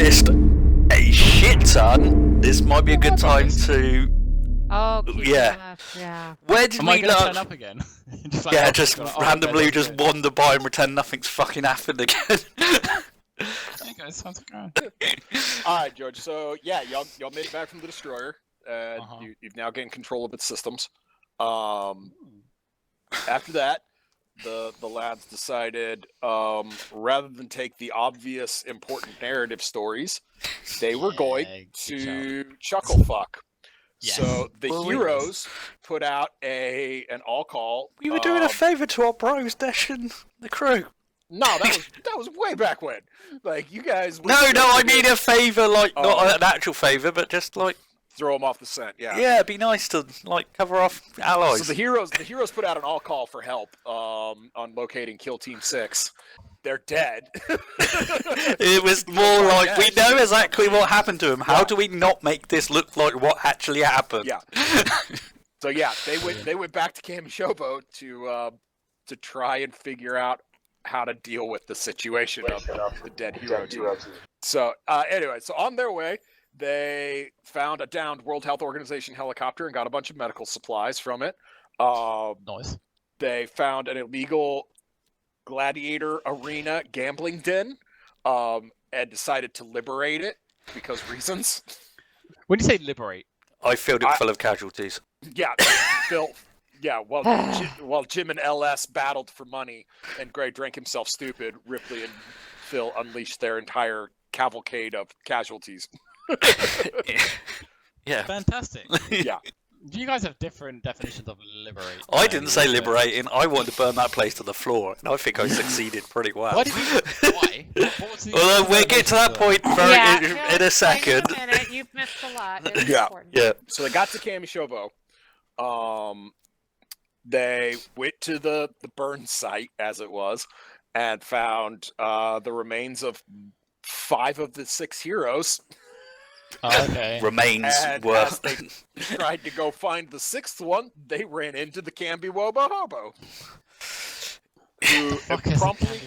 noticed a shit ton. This might be a good time to. Oh, Yeah. yeah. Where did Am I we going to learn? turn up again? Yeah, just randomly just wander by and pretend nothing's fucking happened again. Hey guys, how's it going? Alright, George, so yeah, y'all made it back from the destroyer. Uh-huh. You've now gained control of its systems. After that, the lads decided, rather than take the obvious important narrative stories, they were going to chuckle fuck. Yes. So the heroes put out an all call. We were doing a favour to our bros, Dash and the crew. No, that was way back when. Like you guys. No, I mean a favour, like not an actual favour, but just like throw them off the scent. Yeah. Yeah, it'd be nice to like cover off allies. So the heroes put out an all call for help on locating Kill Team 6. They're dead. It was more like, we know exactly what happened to him. How do we not make this look like what actually happened? Yeah. So yeah, they went back to Kamishobo to try and figure out how to deal with the situation of the dead hero team. So anyway, so on their way, they found a downed World Health Organization helicopter and got a bunch of medical supplies from it. Nice. They found an illegal gladiator arena gambling den and decided to liberate it because reasons. When you say liberate, I filled it full of casualties. Yeah, Phil. Yeah, while Jim and LS battled for money and Gray drank himself stupid, Ripley and Phil unleashed their entire cavalcade of casualties. Yeah. fantastic. Yeah. You guys have different definitions of liberate. I didn't say liberating. I wanted to burn that place to the floor, and I think I succeeded pretty well. Why did you? Why? What was the Well, we'll get to that point in a second. Wait a minute, you've missed a lot. It's Yeah. important. Yeah. So they got to Kamishobo. They went to the burn site, as it was, and found the remains of 5 of the 6 heroes. Oh, okay. Remains And were. as they tried to go find the 6th one, they ran into the Cambi-Wobo Hobo. Who promptly...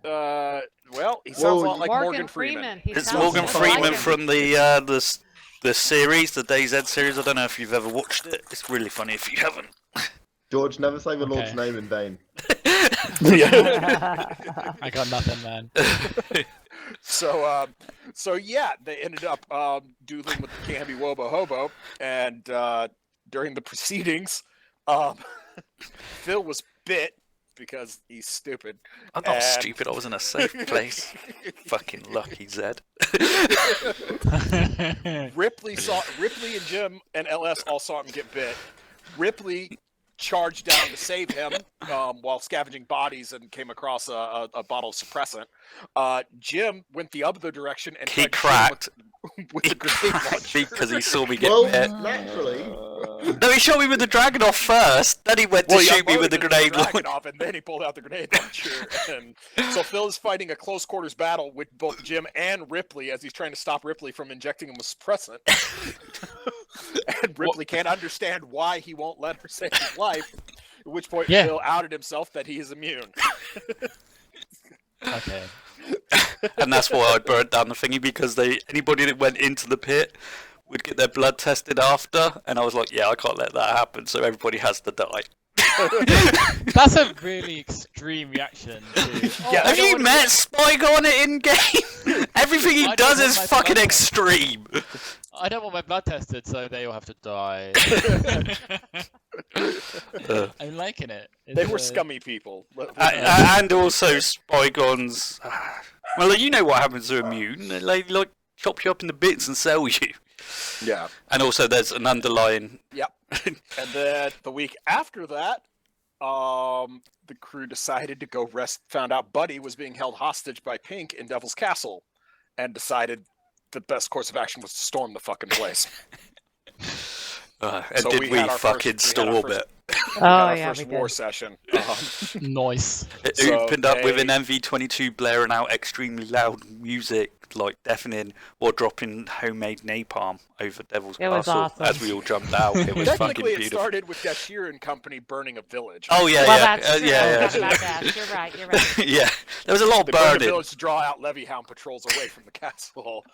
well, he sounds a lot like Morgan Freeman. It's Morgan Freeman from the series, the DayZ series. I don't know if you've ever watched it. It's really funny if you haven't. George, never say the Lord's name in vain. I got nothing, man. So yeah, they ended up doodling with the Cambi-Wobo Hobo, and during the proceedings, Phil was bit because he's stupid. I'm not stupid. I was in a safe place. Fucking lucky Zed. Ripley and Jim and LS all saw him get bit. Ripley charged down to save him while scavenging bodies and came across a bottle of suppressant. Jim went the other direction and he cracked with the grenade launcher. because he saw me get bit. Naturally. No, he shot me with the Dragonov first. Then he went to shoot me with the grenade launcher. And then he pulled out the grenade launcher. And so Phil is fighting a close quarters battle with both Jim and Ripley as he's trying to stop Ripley from injecting him with suppressant. And Ripley can't understand why he won't let her save his life. At which point Phil outed himself that he is immune. Okay. And that's why I burnt down the thingy, because anybody that went into the pit would get their blood tested after, and I was like, yeah, I can't let that happen, so everybody has to die. That's a really extreme reaction. Have you met Spygon in game? Everything he does is fucking extreme. I don't want my blood tested, so they all have to die. I'm liking it. They were scummy people. And also Spygon's... Well, you know what happens to Immune. They like chop you up into bits and sell you. Yeah. And also there's an underlying... Yep. And then the week after that, the crew decided to go found out Buddy was being held hostage by Pink in Devil's Castle, and decided the best course of action was to storm the fucking place. And so did we fucking storm it? We had our yeah, first we war did. session. Nice. It So opened up with an they- MV22 blaring out extremely loud music, like deafening, while dropping homemade napalm over Devil's It was Castle awesome. as we all jumped out. It was fucking Technically, it beautiful. started with Dashir and company burning a village. Oh yeah, Well, yeah, that's true. I yeah, forgot yeah. about that. You're right. You're right. Yeah, there was a lot of They burned a burning. village to draw out levy hound patrols away from the castle,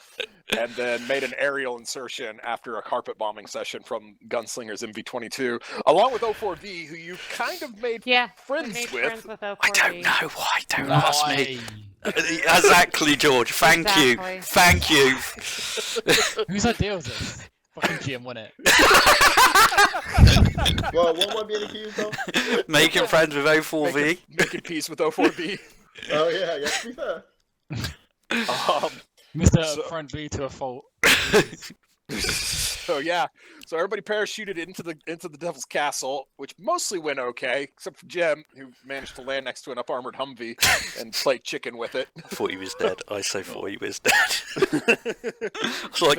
and then made an aerial insertion after a carpet bombing session from Gunslinger's MV22, along with O4V, who you kind of made Yeah. we friends made with. friends with O4V. I don't know why. Don't ask me. Why? Exactly, George. Thank Exactly. you. Thank you. Whose idea was this? Fucking Jim, wasn't it? Well, what am I being accused of? Making friends with O4V. Making peace with O4V. Oh yeah, to be fair. Mr. So- Friendly to a fault. So yeah, so everybody parachuted into the Devil's Castle, which mostly went okay, except for Jim, who managed to land next to an up-armored Humvee and play chicken with it. I thought he was dead. I so thought he was dead. It's like,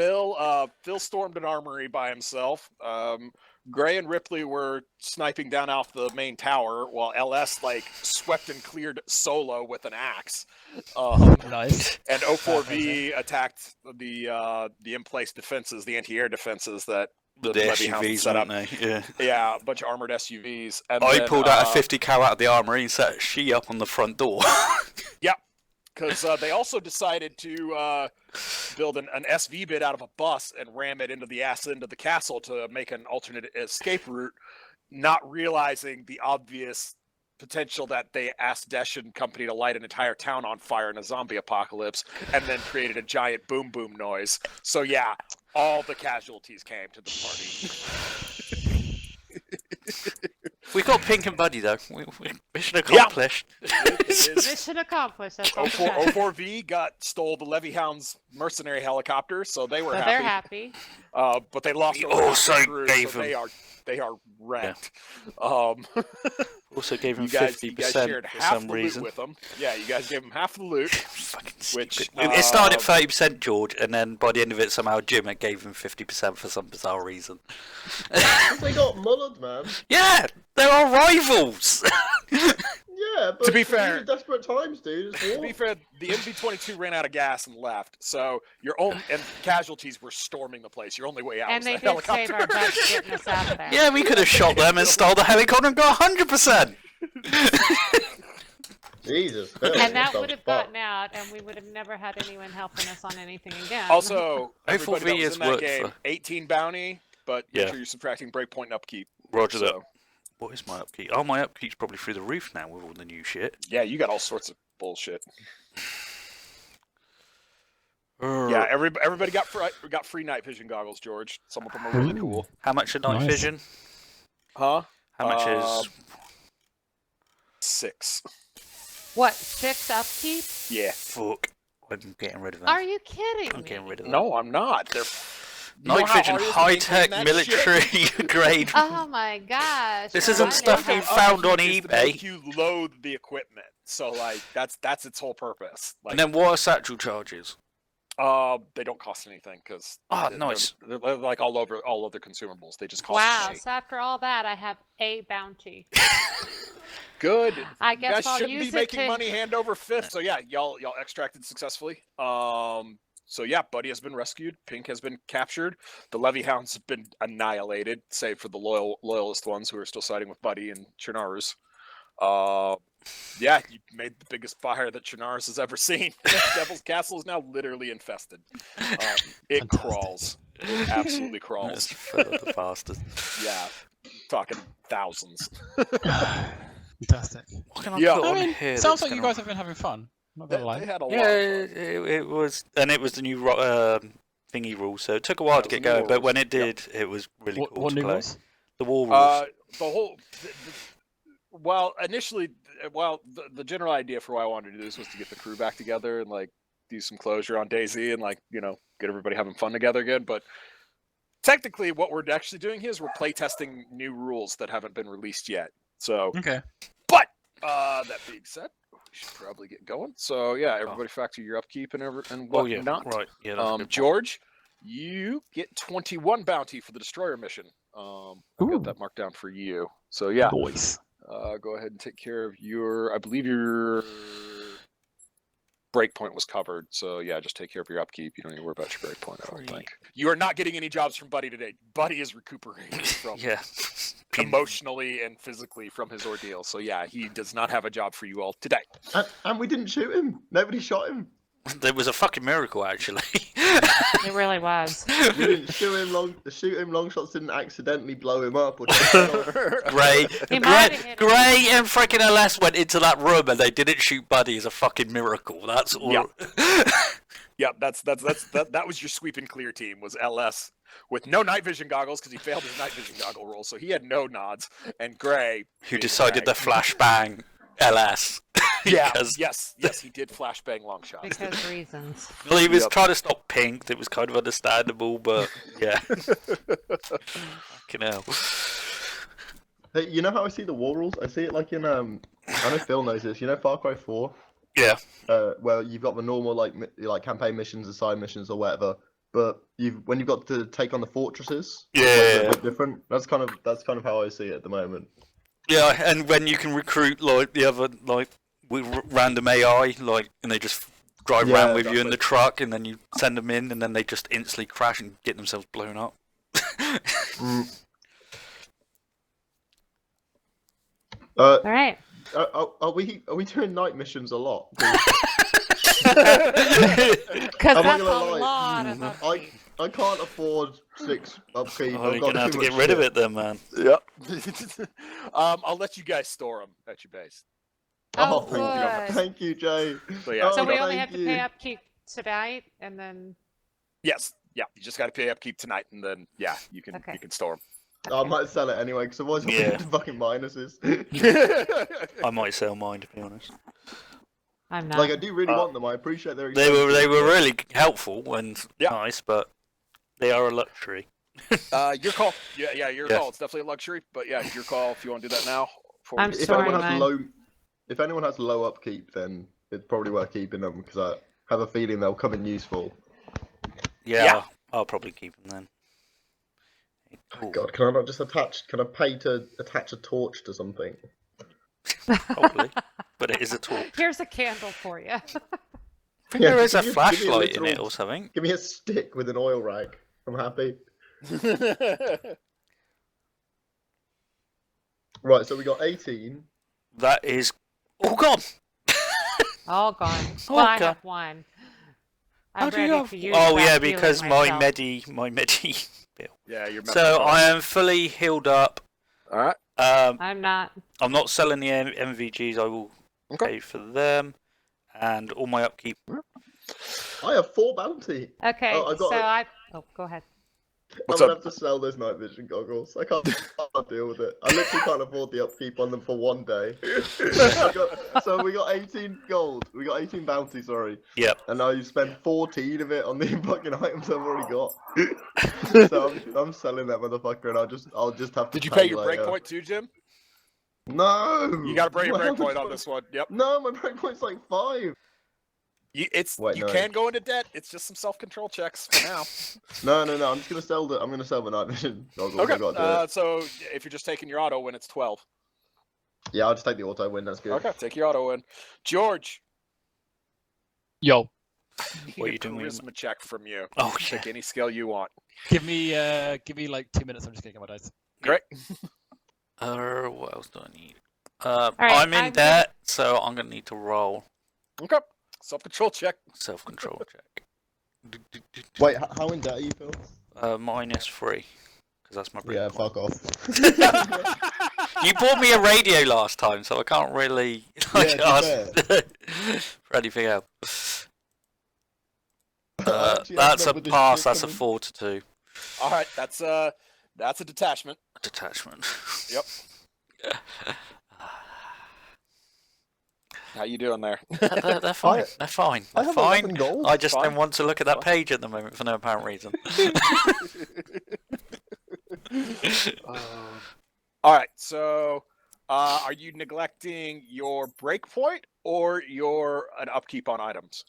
Phil stormed an armory by himself. Gray and Ripley were sniping down off the main tower, while LS swept and cleared solo with an axe. Nice. And O4V attacked the in-place defenses, the anti-air defenses that the Levy Hounds SUVs, set up. weren't they? Yeah. Yeah, a bunch of armored SUVs. And I then, pulled out a 50 cal out of the armory and set she up on the front door. because they also decided to build an SV bit out of a bus and ram it into the ass end of the castle to make an alternate escape route, not realizing the obvious potential that they asked Desh and company to light an entire town on fire in a zombie apocalypse, and then created a giant boom boom noise. So yeah, all the casualties came to the party. We got Pink and Buddy though. Mission accomplished. Mission accomplished. That's all that matters. O4V stole the Levy Hounds mercenary helicopter, so they were So happy. they're happy. But they lost We over half also the crew, gave so them- they are wrecked. Also gave him You guys 50% shared for half some the reason. loot with them. Yeah, you guys gave them half the loot. Fucking Which, stupid. It started at 30%, George, and then by the end of it, somehow Jim gave him 50% for some bizarre reason. They got mullered, man. Yeah, they're our rivals. Yeah, but To be these fair- are desperate times, dude. It's To war. be fair, the MV-22 ran out of gas and left, so your own and casualties were storming the place. Your only way out And was they the did helicopter. save our butts getting us out of there. Yeah, we could have shot them and stole the helicopter and got 100%. Jesus. Phil, And that what would the have fuck? gotten out, and we would have never had anyone helping us on anything again. Also, everybody that O4V was has in that worked game, for- 18 bounty, but Yeah. make sure you're subtracting breakpoint and upkeep. Roger that. So, What is my upkeep? Oh, my upkeep's probably through the roof now with all the new shit. yeah, you got all sorts of bullshit. Yeah, everybody got free night vision goggles, George. Some of them are really cool. How much are night Nice. vision? Huh? How much is... 6. What, 6 upkeep? Yeah. Fuck. I'm getting rid of them. Are you kidding I'm me? getting rid of them. No, I'm not. They're you know Night how vision, hard it is to maintain high-tech, that shit? military grade. Oh my gosh. This well, isn't I stuff know you that. found on Upkeep is to eBay. make you load the equipment. So that's its whole purpose. Like, And then what are satchel charges? they don't cost anything because Nice. They're like all other consumables. They just cost Wow, money. so after all that, I have a bounty. Good. I You guess guys I'll shouldn't use be it making to... money hand over fist. So yeah, y'all extracted successfully. So yeah, Buddy has been rescued. Pink has been captured. The Levy Hounds have been annihilated, save for the loyalist ones who are still siding with Buddy and Chernarus. Yeah, you made the biggest fire that Chernarus has ever seen. Devil's Castle is now literally infested. It Fantastic. crawls. It absolutely crawls. That's full of the bastard. Yeah, talking thousands. Fantastic. What can I Yeah. put I on mean, here? sounds that's like you gonna- guys have been having fun. Not They, gonna lie. they had a lot Yeah, of fun. it was, and it was the new thingy rule, so it took a while to Yeah, get the new going. But rules. when it did, it was really What, cool what to new play. rules? The war rules. The whole, well, initially, the general idea for why I wanted to do this was to get the crew back together and like do some closure on DayZ and like get everybody having fun together again. But technically, what we're actually doing here is we're playtesting new rules that haven't been released yet. So, Okay. but that being said, we should probably get going. So yeah, everybody factor your upkeep and Oh yeah, whatnot. right. Yeah, that's a good point. George, you get 21 bounty for the destroyer mission. I've got Ooh. that marked down for you. So yeah, Voice. go ahead and take care of your. I believe your breakpoint was covered. So yeah, just take care of your upkeep. You don't need to worry about your breakpoint. I don't think. You are not getting any jobs from Buddy today. Buddy is recuperating from Yeah. emotionally and physically from his ordeal. So yeah, he does not have a job for you all today. And we didn't shoot him. Nobody shot him. There was a fucking miracle, actually. It really was. We didn't shoot him long. The shoot him long shots didn't accidentally blow him up or Gray, He might have hit him. Gray and freaking LS went into that room and they didn't shoot Buddy is a fucking miracle. That's all. Yeah. Yep, that was your sweep and clear team was LS with no night vision goggles because he failed his night vision goggle roll, so he had no nods. And Gray, Who decided to flashbang LS. yeah, Because- yes, he did flashbang long shots. Because reasons. Well, he was Yep. trying to stop Pink. That was kind of understandable, but yeah. Fucking hell. Hey, you know how I see the war rules? I see it like in I know Phil knows this. You know Far Cry 4, Yeah. where you've got the normal like campaign missions, and side missions, or whatever. But when you've got to take on the fortresses, it's Yeah. a bit different. That's kind of how I see it at the moment. Yeah, and when you can recruit like the other like with random AI, like, and they just drive Yeah, around with you in the exactly. truck, and then you send them in, and then they just instantly crash and get themselves blown up. All right. Are we doing night missions a lot? Because I'm not that's a gonna lie. lot of upkeep. I can't afford 6 upkeep. Oh, I've you're got gonna have too to get much rid of shit. it then, man. Yep. I'll let you guys store them at your base. Oh, thank good. Thank you, Jay. So yeah, So Oh, we only thank have to you. pay upkeep tonight, and then yes, yeah, you just got to pay upkeep tonight, and then yeah, you can store I might sell it anyway because otherwise I'll be Yeah. into fucking minuses. them. I might sell mine, to be honest. I'm not. Like I do really want them. I appreciate their. They were expensive, really helpful and Yeah. nice, but they are a luxury. Your call. Yeah, your Yeah. call. It's definitely a luxury, but yeah, your call if you want to do that now. before I'm we get If sorry, anyone started. has mine. if anyone has low upkeep, then it's probably worth keeping them because I have a feeling they'll come in useful. Yeah, Yeah. I'll probably keep them then. Ooh, God, can I not just attach? Can I pay to attach a torch to something? probably. But it is a torch. Here's a candle for you. I think Yeah, there is a give me a flashlight in it literal- or something. Give me a stick with an oil rag. I'm happy. Right, so we got 18. That is all gone. All gone. Oh, Well, I God. have one. How I'm do you ready have? to use Oh that yeah, healing because my myself. medi. yeah, you're. So I am fully healed up. All right. I'm not. I'm not selling the MVGs. I will Okay. pay for them, and all my upkeep. I have 4 bounty. Okay, Oh, I got so it. Oh, go ahead. What's I'm gonna up? have to sell those night vision goggles. I can't deal with it. I literally can't afford the upkeep on them for one day. So we got 18 gold. We got 18 bounty, sorry. Yep. And now you spend 14 of it on the fucking items I've already got. So I'm selling that motherfucker, and I'll just have to. Did you pay your later. breakpoint too, Jim? No. You got to break your How breakpoint much on money- this one. Yep. No, my breakpoint's like 5. You Wait, no. can go into debt. It's just some self-control checks for now. No. I'm just gonna sell the. I'm gonna sell the night vision goggles. I Okay. gotta do it. So if you're just taking your auto win, it's 12. Yeah, I'll just take the auto win. That's good. Okay. Take your auto win. George. Yo, Need What are a you doing with charisma check from you. Oh Pick yeah. any skill you want. give me like 2 minutes. I'm just gonna get my dice. Great. What else do I need? right, I'm in I'm debt, so I'm gonna need to roll Okay. Self-control check. self-control check. Wait, how in debt are you, Phil? -3, because that's my break. Yeah, fuck off. You bought me a radio last time, so I can't really Yeah, to ask for anything else. I actually That's ended a up with this pass. shit That's a coming- 4 to 2 All right. That's a detachment. detachment. Yep. How you doing there? They're fine. They're fine. I They're have fine. 11 gold. I just Fine. don't want to look at that page at the moment for no apparent reason. All right. So, are you neglecting your breakpoint or your an upkeep on items?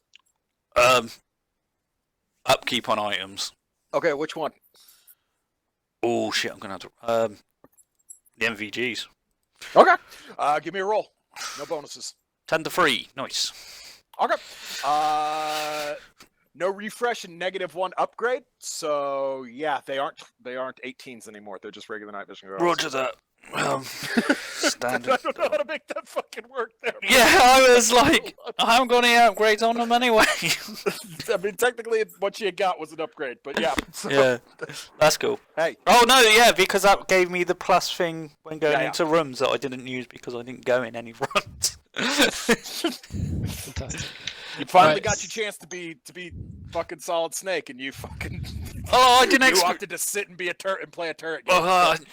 Upkeep on items. Okay. Which one? Oh shit! I'm gonna have to. The MVGs. Okay. Give me a roll. No bonuses. 10-3. Nice. Okay. No refresh and -1 upgrade. So yeah, they aren't 18s anymore. They're just regular night vision goggles. Roger that. Standard. I don't know how to make that fucking work there. Yeah, I was like, I haven't got any upgrades on them anyway. I mean, technically, what you got was an upgrade, but yeah. So, Yeah, that's cool. Hey. Oh no, yeah, because that gave me the plus thing when going Yeah. into rooms that I didn't use because I didn't go in any rooms. Fantastic. You finally Right. got your chance to be fucking Solid Snake, and you fucking Oh, I didn't you expect. opted to sit and be a turret and play a turret.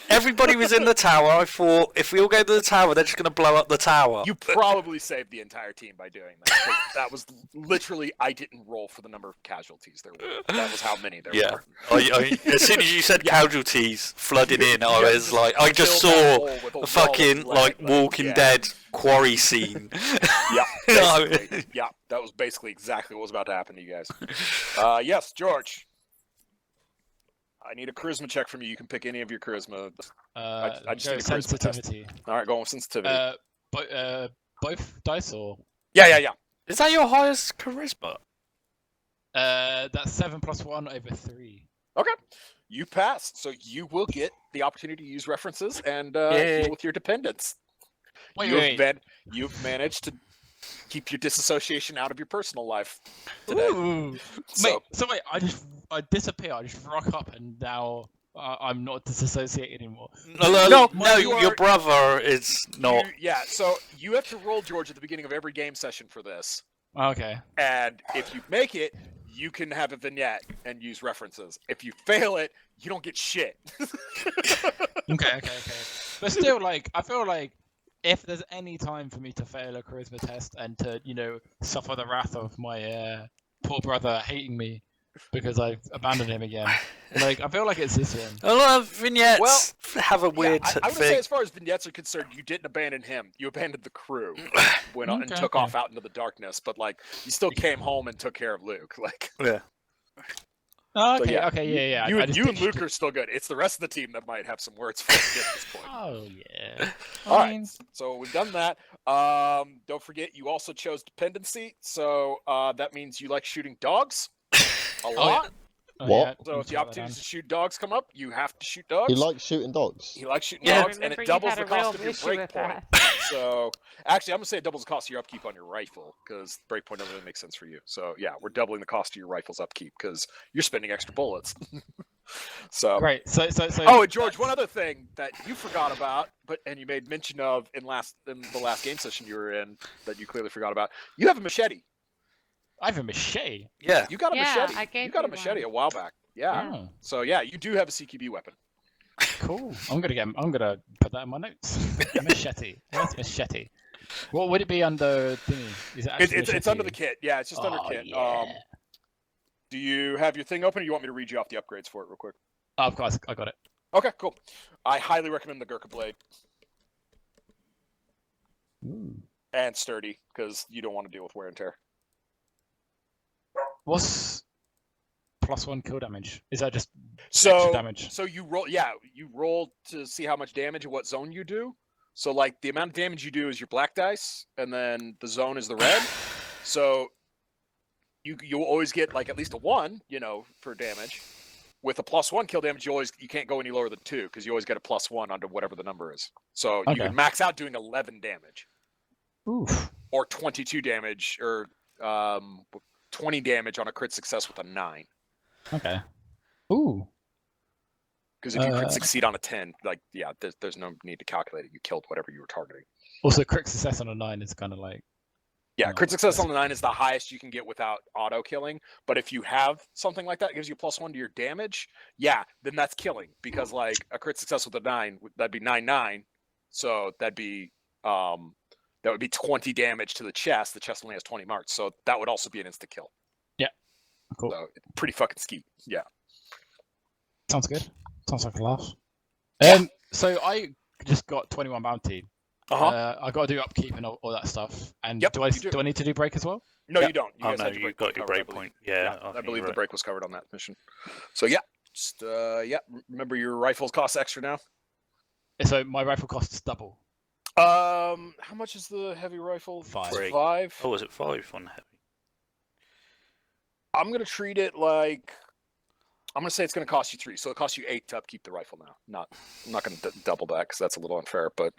Everybody was in the tower. I thought if we all go to the tower, they're just gonna blow up the tower. You probably saved the entire team by doing that. 'Cause that was literally, I didn't roll for the number of casualties there were. That was how many there Yeah. were. As soon as you said casualties flooding in, I Yeah, was like, I just fill that saw hole with a a wall fucking of like lead, Walking yeah. Dead quarry scene. Yeah, No, basically. Yeah, that was basically exactly what was about to happen to you guys. Yes, George. I need a charisma check from you. You can pick any of your charisma. I just go need a charisma test. sensitivity. All right, go on with sensitivity. Both dice or yeah. Is that your highest charisma? that's 7 + 1 over 3. Okay. You pass, so you will get the opportunity to use references and Yay. deal with your dependents. Wait. You've managed to keep your disassociation out of your personal life today. Ooh. So, Wait, I disappear. I just rock up, and now I'm not disassociated anymore. No, you your are- brother is not. so you have to roll, George, at the beginning of every game session for this. Okay. And if you make it, you can have a vignette and use references. If you fail it, you don't get shit. Okay. But still, like, I feel like if there's any time for me to fail a charisma test and to, suffer the wrath of my poor brother hating me because I've abandoned him again, like, I feel like it's this one. A lot of vignettes Well, have a weird I would say, thing. as far as vignettes are concerned, you didn't abandon him. You abandoned the crew, went on and Okay, took okay. off out into the darkness. But like, you still came home and took care of Luke. Like, Yeah. Oh, So, okay, yeah, yeah. you I and just Luke ditched- are still good. It's the rest of the team that might have some words for you at this point. Oh yeah. All I right, mean, so we've done that. Don't forget, you also chose dependency, so that means you like shooting dogs a lot. oh, What? yeah, So you if the took that opportunities down. to shoot dogs come up, you have to shoot dogs. He likes shooting dogs. He likes shooting Yeah. dogs, and Remember it you doubles had the a real cost of your issue break with point. that. So actually, I'm gonna say it doubles the cost of your upkeep on your rifle because break point doesn't really make sense for you. So yeah, we're doubling the cost of your rifle's upkeep because you're spending extra bullets. So Great. So. oh, and George, one other thing that you forgot about, and you made mention of in the last game session you were in that you clearly forgot about. You have a machete. I have a machete. Yeah. You got a Yeah, machete. I gave You got a you machete one. a while back. Yeah. Oh, So yeah, you do have a CQB weapon. cool. I'm gonna put that in my notes. Machete. What's machete? What would it be under thingy? Is it actually It's under the machete? kit. Yeah, it's just under Oh, kit. yeah. Do you have your thing open, or you want me to read you off the upgrades for it real quick? Oh, of course, I got it. Okay, cool. I highly recommend the Gurkha Blade Ooh. and Sturdy because you don't want to deal with wear and tear. What's +1 kill damage? Is that just So extra damage? So you roll, yeah, you roll to see how much damage and what zone you do. So like the amount of damage you do is your black dice, and then the zone is the red. So you'll always get like at least a 1, for damage. With a +1 kill damage, you can't go any lower than 2 because you always get a +1 onto whatever the number is. So you Okay. can max out doing 11 damage Oof. or 22 damage or 20 damage on a crit success with a 9. Okay. Ooh. Because if you crit Uh, succeed on a 10, like, yeah, there's no need to calculate it. You killed whatever you were targeting. Also, crit success on a 9 is kind of like. Yeah, Oh, crit success that's- on the 9 is the highest you can get without auto killing. But if you have something like that, it gives you +1 to your damage. Yeah, then that's killing because like a crit success with a 9, that'd be 9/9. So that would be 20 damage to the chest. The chest only has 20 marks, so that would also be an insta kill. Cool. So pretty fucking skeet. Yeah. Sounds good. Sounds like a laugh. Yeah. So I just got 21 bounty. Uh-huh. I got to do upkeep and all that stuff. And Yep, do I you do. I need to do break as well? No, Yeah. you don't. You Oh guys no, had your you break got point your covered, I break believe. point. Yeah, I think believe you're the right. break was covered on that mission. So yeah, just remember your rifles cost extra now. So my rifle costs double. How much is the heavy rifle? 5. Three. 5. Oh, was it 5 on heavy? I'm gonna treat it like I'm gonna say it's gonna cost you 3, so it costs you 8 to upkeep the rifle now. I'm not gonna double that because that's a little unfair. But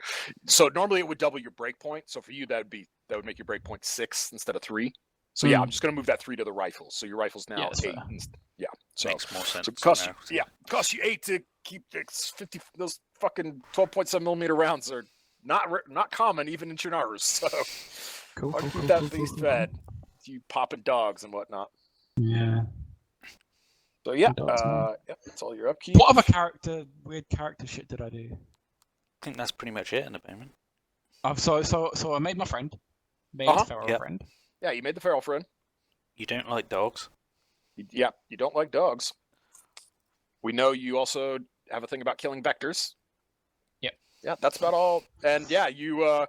so normally it would double your break point. So for you that would make your break point 6 instead of 3. So yeah, I'm just gonna move that 3 to the rifle. So your rifle's now 8. Yeah, so Makes more sense. so it costs now. you, costs you 8 to keep 50. Those fucking 12.7mm rounds are not common even in Chernarus. So Cool. I'll keep that beast fed. You popping dogs and whatnot. Yeah. So yeah, Dogs, man. that's all your upkeep. What other weird character shit did I do? I think that's pretty much it in the moment. So I made my friend. Made Uh-huh. a feral Yep. friend. Yeah, you made the feral friend. You don't like dogs? Yeah, you don't like dogs. We know you also have a thing about killing vectors. Yep. Yeah, that's about all. And yeah, you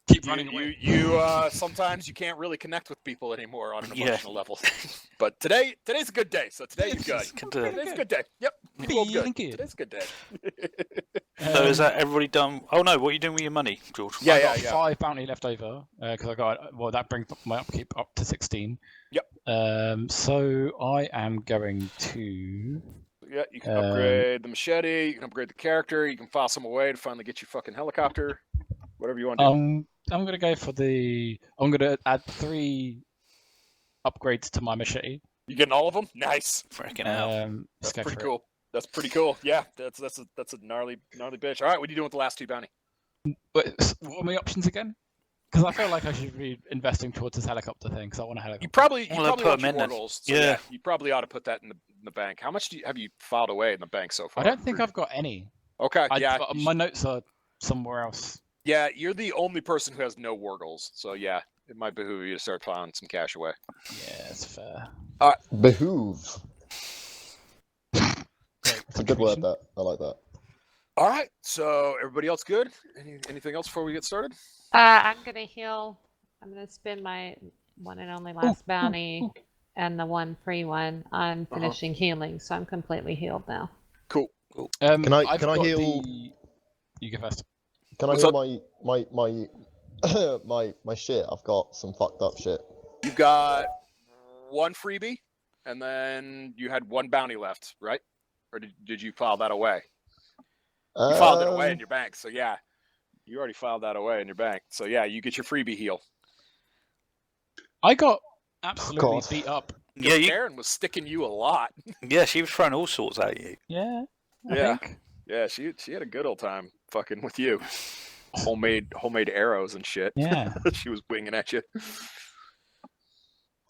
Keep running away. you sometimes you can't really connect with people anymore on an Yeah. emotional level. But today's a good day. So today you're good. Today's a good day. Yep. You rolled Feeling good. Today's a good day. So is that everybody done? Oh no, what are you doing with your money, George? Yeah, I got yeah. 5 bounty left over because I got that brings my upkeep up to 16. Yep. So I am going to. Yeah, you can upgrade the machete, you can upgrade the character, you can file some away to finally get your fucking helicopter. Whatever you want to do. I'm gonna go for I'm gonna add 3 upgrades to my machete. You getting all of them? Nice. Freaking out. That's Let's go pretty for cool. That's pretty cool. Yeah, that's a gnarly bitch. All right, what are you doing with the last 2 bounty? it. What are my options again? Because I feel like I should be investing towards this helicopter thing because I want a helicopter. You probably Well, want put 'em your in war then. goals. So Yeah. you probably ought to put that in the bank. How much have you filed away in the bank so far? I don't think I've got any. Okay, yeah. My notes are somewhere else. Yeah, you're the only person who has no war goals. So yeah, it might behoove you to start filing some cash away. Yeah, it's fair. Behoove. Great It's a good word, contribution. that. I like that. All right, so everybody else good? Anything else before we get started? I'm gonna heal. I'm gonna spend my one and only last bounty and the one free one on finishing healing, so I'm completely healed now. Cool. Can I I've got heal- You go first. Can I What's hear my shit? I've got some fucked up shit. You've got 1 freebie, and then you had 1 bounty left, right? Or did you file that away? You filed it away in your bank, so yeah. You already filed that away in your bank. So yeah, you get your freebie heal. I got absolutely God. beat up. Yeah, Karen was sticking you a lot. yeah, she was throwing all sorts at you. Yeah. I Yeah. think. Yeah, she had a good old time fucking with you. Homemade arrows and shit. Yeah. She was winging at you.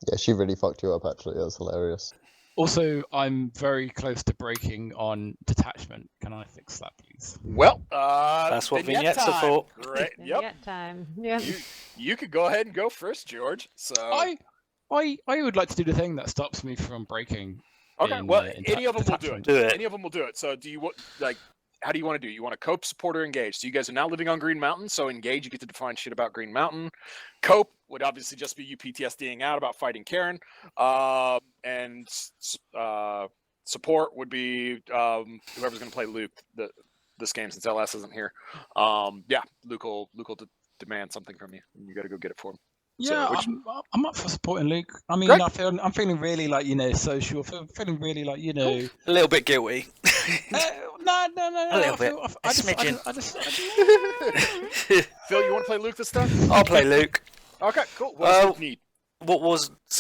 Yeah, she really fucked you up. Actually, that was hilarious. Also, I'm very close to breaking on detachment. Can I fix that, please? Well, That's what vignette vignettes are time. for. Great. Yep. Vignette time. Yeah. You could go ahead and go first, George. So I would like to do the thing that stops me from breaking. okay. in, Well, in any of them will do detachment. it. Do it. Any of them will do it. So do you want how do you want to do? You want to cope, support, or engage? So you guys are now living on Green Mountain. So engage, you get to define shit about Green Mountain. Cope would obviously just be you PTSDing out about fighting Karen. And support would be whoever's going to play Luke this game since LS isn't here. Yeah, Luke will demand something from you, and you got to go get it for him. Yeah, which- I'm up for supporting Luke. I mean, Great. I'm feeling really like social. Feeling really like A little bit guilty. No. A little bit. A smidgen. Phil, you want to play Luke this time? I'll play Luke. Okay, cool. What does Uh, Luke need?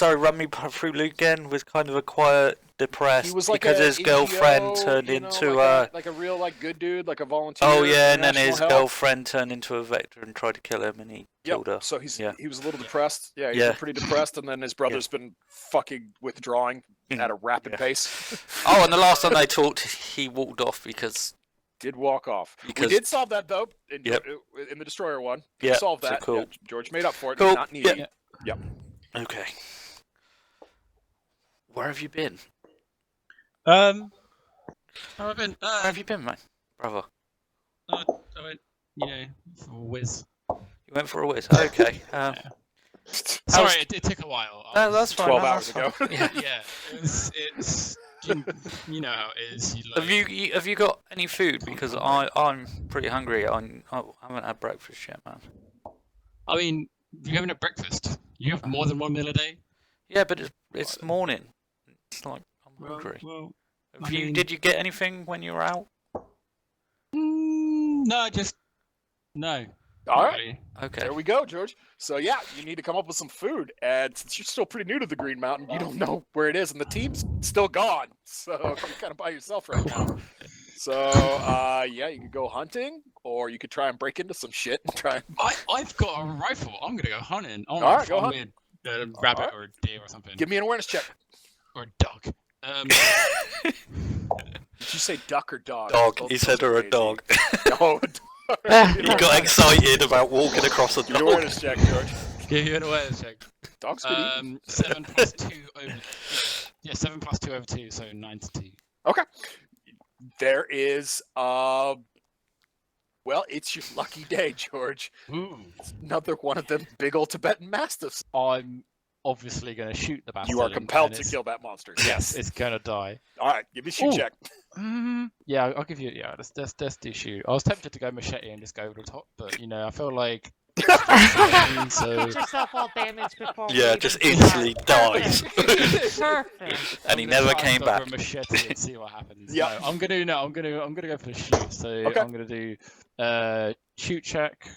Run me through Luke again. Was kind of a quiet, depressed He was like because a his girlfriend NGO, turned you know, into like a real good dude, like a volunteer. Oh yeah, for and then national his health. girlfriend turned into a vector and tried to kill him, and he killed her. So Yeah. he was a little depressed. Yeah, he's Yeah. been pretty depressed, and then his brother's been fucking withdrawing at a rapid Yeah. pace. Oh, and the last time they talked, he walked off because Did walk off. Because- We did solve that though in Yep. the destroyer one. Yeah, solved so that. cool. Yeah, George made up for it. Cool. Not needy. Yeah. Okay. Where have you been? How have I been? Where have you been, man, brother? I went, for a whiz. You went for a whiz. Okay. Sorry, it took a while. No, that's fine. 12 no, hours that's fine. ago. Yeah. Yeah, it's you know how it is. You like, Have you got any food? Because I'm pretty hungry. I haven't had breakfast yet, man. I mean, you having a breakfast? You have more than one meal a day. Yeah, but it's morning. It's like I'm hungry. Well, Did you get anything when you were out? no, no. All not right. really. Okay. There we go, George. So yeah, you need to come up with some food, and since you're still pretty new to the Green Mountain, you don't know where it is, and the team's still gone, so you're kind of by yourself right now. So yeah, you could go hunting, or you could try and break into some shit and try. I've got a rifle. I'm gonna go hunting. I All want right, to go find me a rabbit right. or a deer or something, Give me an awareness check. or a dog. Did you say duck or dog? Dog. Both He those said are or a crazy. dog. No. He got excited about walking across a Give me an dog. awareness check, George. Give you an awareness check. Dogs could eat. 7 plus 2 over. Yeah, 7 plus 2 over 2, so 9 to 2. Okay. There is well, it's your lucky day, George. Ooh. It's another one of them big old Tibetan Mastiffs. I'm obviously going to shoot the bastard. You are compelled and to it's- kill that monster. Yes, it's going to die. All right, give me a shoot Ooh. check. Yeah, I'll give you. Yeah, let's do shoot. I was tempted to go machete and just go over the top, but you know, I feel like. So Get yourself all damaged before. Yeah, we just even instantly start. dies. Perfect. And he I'm gonna never try came and go for back. a machete and see what happens. Yeah. No, I'm gonna go for the shoot. So Okay. I'm gonna do shoot check.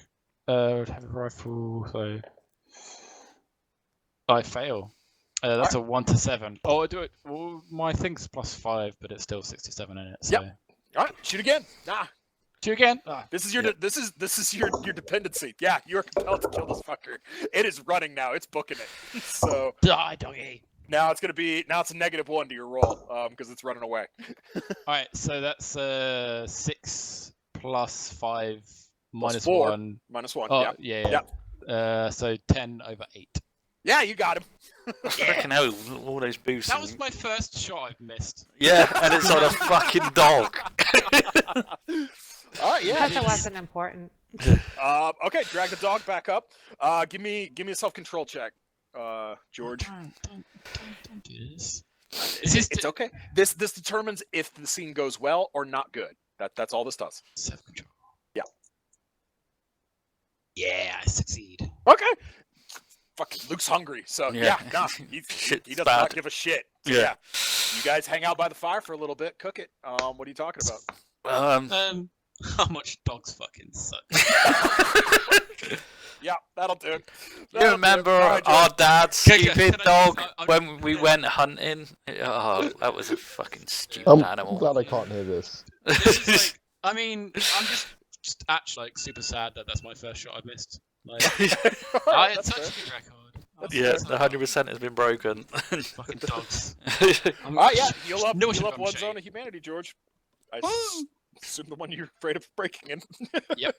Have a rifle. So I fail. That's a 1 to 7. Oh, I do it. Well, my thing's +5, but it's still 67 in it. So. Yep. All right, shoot again. Nah, Shoot again. Ah. this is your this is your dependency. Yeah, you are compelled to kill this fucker. It is running now. It's booking it. So Die, doggy. now it's a -1 to your roll because it's running away. All right, so that's 6 plus 5 minus 4. 1. -1. Oh, yeah. yeah. So 10 over 8. Yeah, you got him. Fucking hell, all those boosts. That was my first shot I've missed. Yeah, and it's on a fucking dog. All right, yeah. Because it wasn't important. Okay, drag the dog back up. Give me a self-control check, George. Don't do this. It's okay. This determines if the scene goes well or not good. That's all this does. Self-control. Yeah. Yeah, I succeed. Okay. Fucking Luke's hungry, so Yeah. nah, he Shit's does bad. not give a shit. So, Yeah. You guys hang out by the fire for a little bit, cook it. What are you talking about? How much dogs fucking suck? Yeah, that'll do it. You That'll do it. remember All right, our George. dad's Can I stupid just- dog I- when we went hunting? Oh, that was a fucking stupid I'm animal. glad I can't hear this. It's like, I mean, I'm just actually like super sad that that's my first shot I missed. Like, All right, it's that's such fair. a good record. Yeah, the 100% has been broken. Fucking dogs. All right, yeah, heal up, No, I heal should've up gone one machete. zone of humanity, George. I assume the one you're afraid of breaking in. Yep.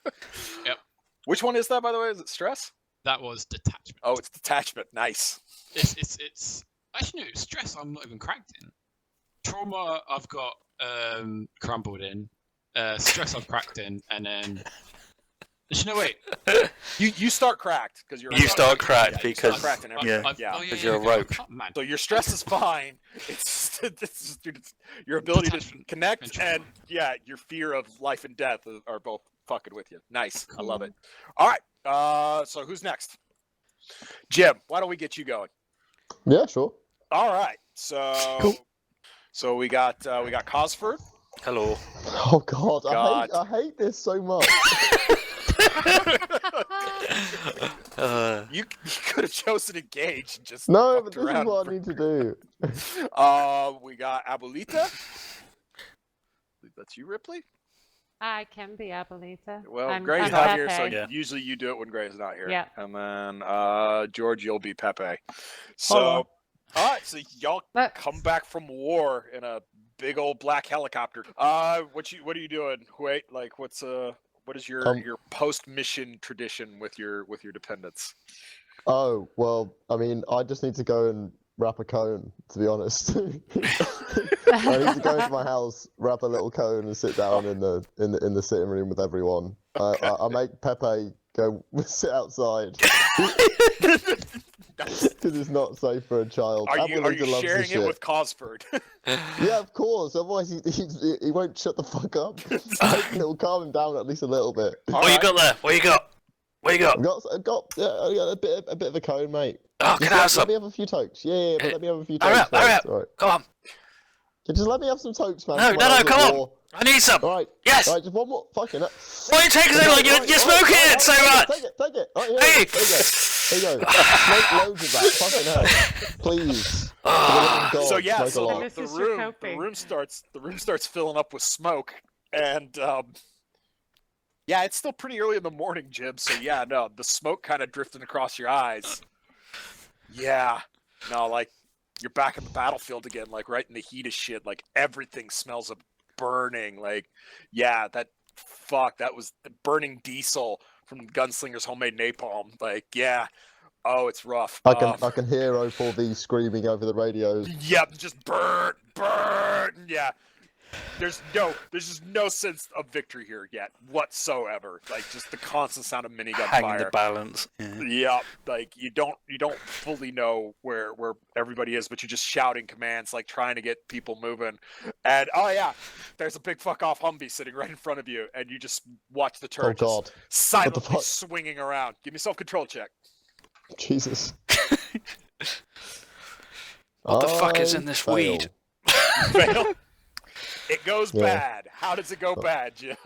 Which one is that, by the way? Is it stress? That was detachment. Oh, it's detachment. Nice. It's actually no stress. I'm not even cracked in. Trauma I've got crumbled in. Stress I've cracked in, and then. Actually, no wait. You start cracked because you're. You start cracked Yeah, you because- start cracked and yeah. everything. Yeah. because you're a rogue. Oh, man. So your stress is fine. It's your ability to Detachment connect and trauma. and yeah, your fear of life and death are both fucking with you. Nice. I love it. All right. So who's next? Jim, why don't we get you going? Yeah, sure. All right. So Cool. so we got Cosford. Hello. Oh God, God. I hate this so much. You could have chosen Engage and just No, fucked but this is around what for- I need to do. We got Abuelita. That's you, Ripley. I can be Abuelita. Well, I'm Gray's not here, so Pepe. Yeah. usually you do it when Gray's not here. Yeah. And then George, you'll be Pepe. So, on. all right, so y'all But come back from war in a big old black helicopter. What are you doing? Wait, like what is your post mission tradition with your dependents? Oh, well, I mean, I just need to go and wrap a cone, to be honest. I need to go into my house, wrap a little cone, and sit down in the sitting room with everyone. I make Pepe go sit outside Because it's not safe for a child. Are Apple you loves the sharing it shit. with Cosford? Yeah, of course. Otherwise, he won't shut the fuck up. It'll calm him down at least a little bit. What you got there? What you got? What you got? I've got a bit of a cone, mate. Oh, can I have Let some? me have a few tokes. Yeah, but let me have a few Hurry tokes up, hurry first. up. All right. Come on. Yeah, just let me have some tokes, man. No, come on. I need some. All right. Yes. All right, just one more. Fucking hell. Why are you taking so long? You're smoking it so much. Take it. All right, here, Hey. there you go. Smoke loads of that. Fucking hell. Please. God, So yeah, smoke a lot. This the is your room coping. starts filling up with smoke, and yeah, it's still pretty early in the morning, Jim. So yeah, no, the smoke kind of drifting across your eyes. Yeah, no, like you're back in the battlefield again, like right in the heat of shit. Like everything smells of burning. Like yeah, that was the burning diesel from Gunslinger's homemade napalm. Like yeah. Oh, it's rough. I can hear O4V screaming over the radios. Yep, just burn. Yeah, there's just no sense of victory here yet whatsoever. Like just the constant sound of minigun Hanging fire. the balance. Yeah. Yep, like you don't fully know where everybody is, but you're just shouting commands, like trying to get people moving. And oh yeah, there's a big fuck off Humvee sitting right in front of you, and you just watch the turret God. just silently fuck? swinging around. Give me a self-control check. Jesus. What the fuck is in this fail. weed? Fail. It goes Yeah. bad. How does it go bad, Jim?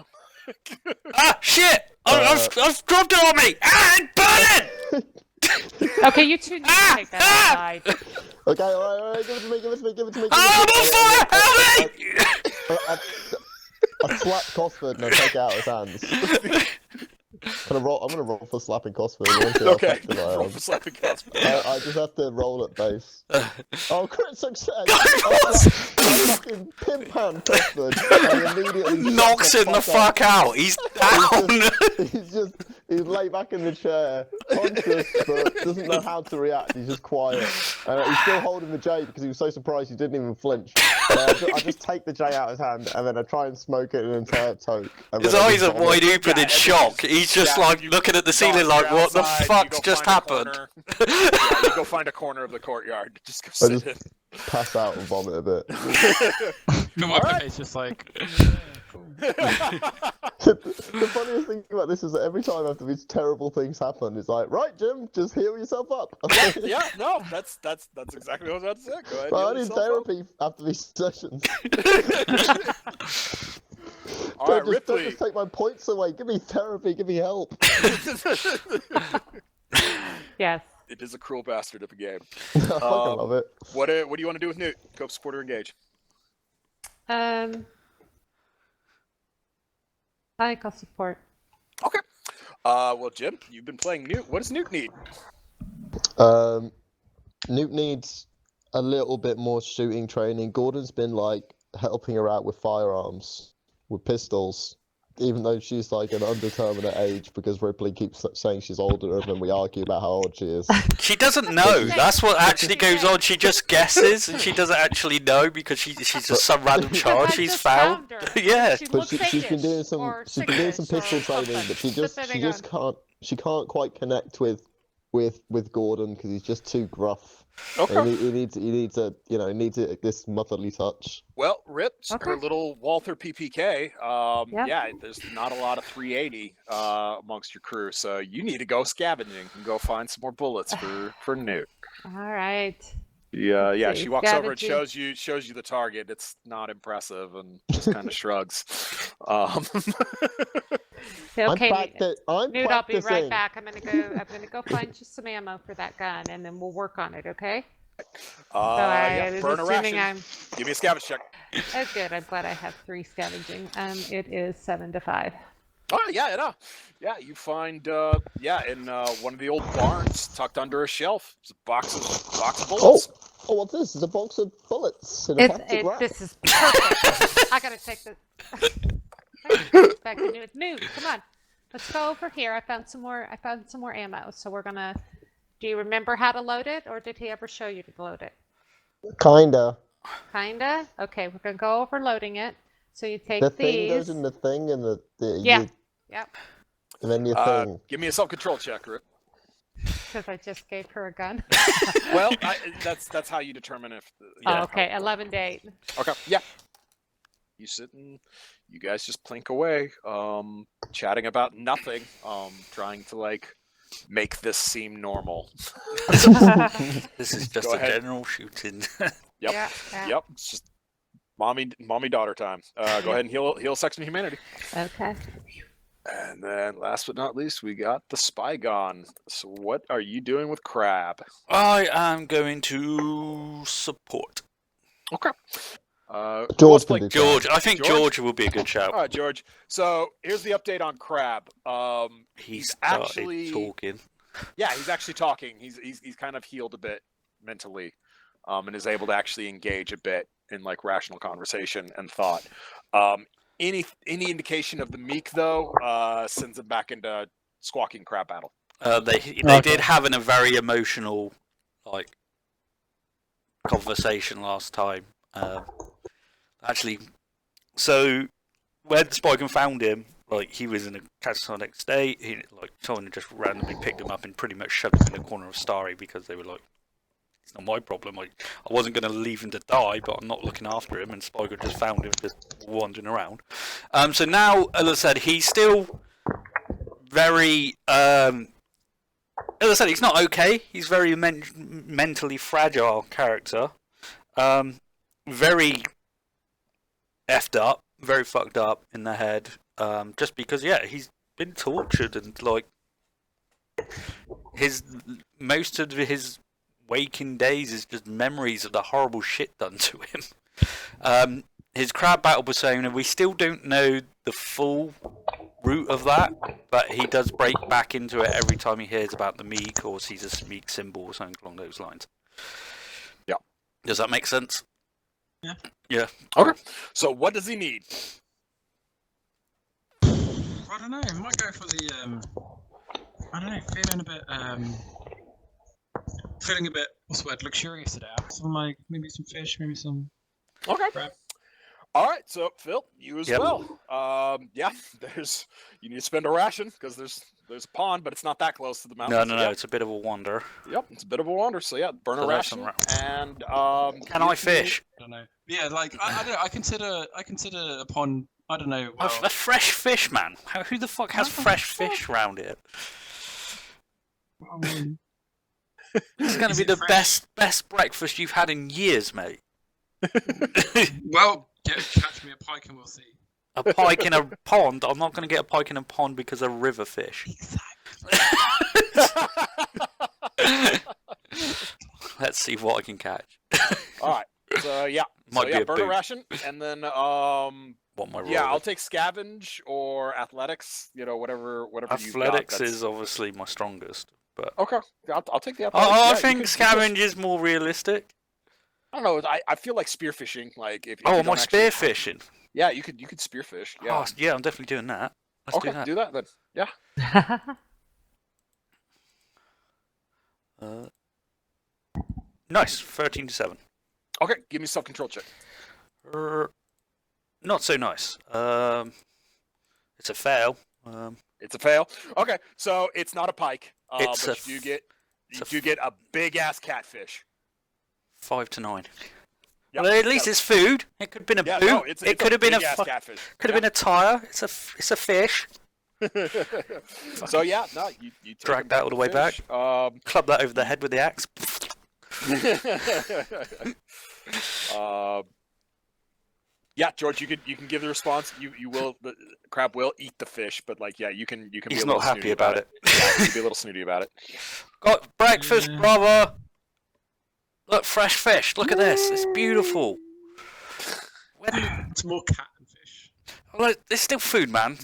Ah, shit! I've dropped it on me! Ah, it's burning! Okay, you two need to take that outside. Okay, all right, give it to me. Oh, I'm on fire! Help me! I slap Cosford and I take it out of his hands. I'm gonna roll for slapping Cosford. Okay, roll for slapping Cosford. I just have to roll at base. Oh, crit success! I fucking pimp hand Cosford and immediately Knocks him the fuck out. He's down. He's laid back in the chair, conscious, but doesn't know how to react. He's just quiet. He's still holding the J because he was so surprised he didn't even flinch. I just take the J out of his hand and then I try and smoke it an entire toke. His eyes are wide open in shock. He's just like looking at the ceiling like, what the fuck's just happened? Yeah, you go find a corner of the courtyard. Just go sit in. Pass out and vomit a bit. It's just like. The funniest thing about this is that every time after these terrible things happen, it's like, right, Jim, just heal yourself up. Yeah, no, that's exactly what I was about to say. Go ahead. Well, I heal need yourself up. therapy after these sessions. All right, Don't Ripley. just take my points away. Give me therapy. Give me help. Yes. It is a cruel bastard of a game. I fucking love it. What do you want to do with Newt? Cope, support, or engage? I think I'll support. Okay. Well, Jim, you've been playing Newt. What does Newt need? Newt needs a little bit more shooting training. Gordon's been like helping her out with firearms, with pistols, even though she's like an undeterminate age because Ripley keeps saying she's older and we argue about how old she is. She doesn't know. That's what actually goes on. She just guesses and she doesn't actually know because she's just some random child she's found. Yeah. But she's been doing some pistol training, but she can't quite connect with Gordon because he's just too gruff. Okay. He needs this motherly touch. Well, Rip, Okay. her little Walther PPK. Yep. Yeah, there's not a lot of 380 amongst your crew, so you need to go scavenging and go find some more bullets for Newt. All right. Yeah, Okay, she walks over and scavenging. shows you the target. It's not impressive and just kind of shrugs. Okay, I'm Newt, I'll be right practicing. back. I'm gonna go find you some ammo for that gun, and then we'll work on it. Okay? Yeah, burn a assuming ration. Give me a scavenge check. Oh, good. I'm glad I have 3 scavenging. It is 7 to 5. Oh yeah, you find in one of the old barns tucked under a shelf. It's a box of bullets. Oh, what's this? It's a box of bullets in a plastic wrap. This is perfect. I gotta take this. Back to Newt. Newt, come on. Let's go over here. I found some more ammo. So we're gonna. Do you remember how to load it, or did he ever show you to load it? Kinda. Kinda. Okay, we're gonna go over loading it. So you take The these. thing goes in the thing and Yeah. Yep. and then your thing. Give me a self-control check, Rip. because I just gave her a gun. Well, that's how you determine if. Oh, okay, 11 date. Okay. Yeah. You guys just plink away, chatting about nothing, trying to like make this seem normal. This is just Go a ahead. general shooting. Yep. Yeah. Yep. It's just mommy daughter time. Go ahead and heal Section of Humanity. Okay. And then last but not least, we got the Spygon. So what are you doing with Crab? I am going to support Okay. George let's play can do George. I think George? George will be a good shout. All right, George. So here's the update on Crab. He's actually talking. Yeah, he's actually talking. He's kind of healed a bit mentally, and is able to actually engage a bit in like rational conversation and thought. Any indication of the meek though sends him back into squawking crab battle. They did have a very emotional like conversation last time. Actually, so when Spygon found him, like he was in a catatonic state. He like someone just randomly picked him up and pretty much shoved him in the corner of Stary because they were like, "It's not my problem. I wasn't going to leave him to die, but I'm not looking after him." And Spygon just found him just wandering around. So now, as I said, he's still very. As I said, he's not okay. He's very mentally fragile character. Very effed up, very fucked up in the head. Just because, yeah, he's been tortured and like most of his waking days is just memories of the horrible shit done to him. His crab battle persona, we still don't know the full root of that, but he does break back into it every time he hears about the meek or sees a meek symbol or something along those lines. Yeah. Does that make sense? Yeah. Yeah. Okay. So what does he need? I don't know. I might go for the. I don't know. Feeling a bit. What's the word? Luxurious today. Some like maybe some fish, maybe some. Okay. Crab. All right. So Phil, you as Yep. well. Yeah. You need to spend a ration because there's a pond, but it's not that close to the mountain. No. It's a bit of a wander. Yep. It's a bit of a wander. So yeah, burn a So that's ration some and Can I fish? I don't know. Yeah, like I don't know. I consider upon. I don't know. A fresh fish, man. Who the fuck has fresh fish around here? This is going to Is be it the fresh? best breakfast you've had in years, mate. Well, catch me a pike and we'll see. A pike in a pond? I'm not going to get a pike in a pond because of river fish. Let's see what I can catch. All right. So yeah. Might be a burn a boot. ration and then What my yeah, roll I'll is. take scavenge or athletics. You know, whatever you got. Athletics that's- is obviously my strongest, but okay. I'll take the athletics. I Yeah, you think could- scavenge is more realistic. I don't know. I feel like spearfishing. Like if Oh, you am I don't actually- spearfishing? Yeah, you could spearfish. Yeah. Oh, yeah, I'm definitely doing that. Let's Okay, do that. then. Yeah. Nice, 13-7. Okay, give me a self-control check. Not so nice. It's a fail. It's a fail. Okay, so it's not a pike. It's but a you it's a do get a big ass catfish. 5 to 9. Yep, Well, at least got it's food. It could have been a Yeah, boot. no, it's it could have been a big-ass fu- catfish. could have been a tire. It's a fish. So yeah, no, you take Drag a that all the way fish. Club that over the head with the axe. Yeah, George, you can give the response. You will. The crab will eat the fish, but like, yeah, you can. Be He's a not little happy snooty about it. Yeah, you can be a little snooty about it. Got breakfast, Yeah. brother. Look, fresh fish. Look at this. It's beautiful. When, It's more cat than fish. like, it's still food, man.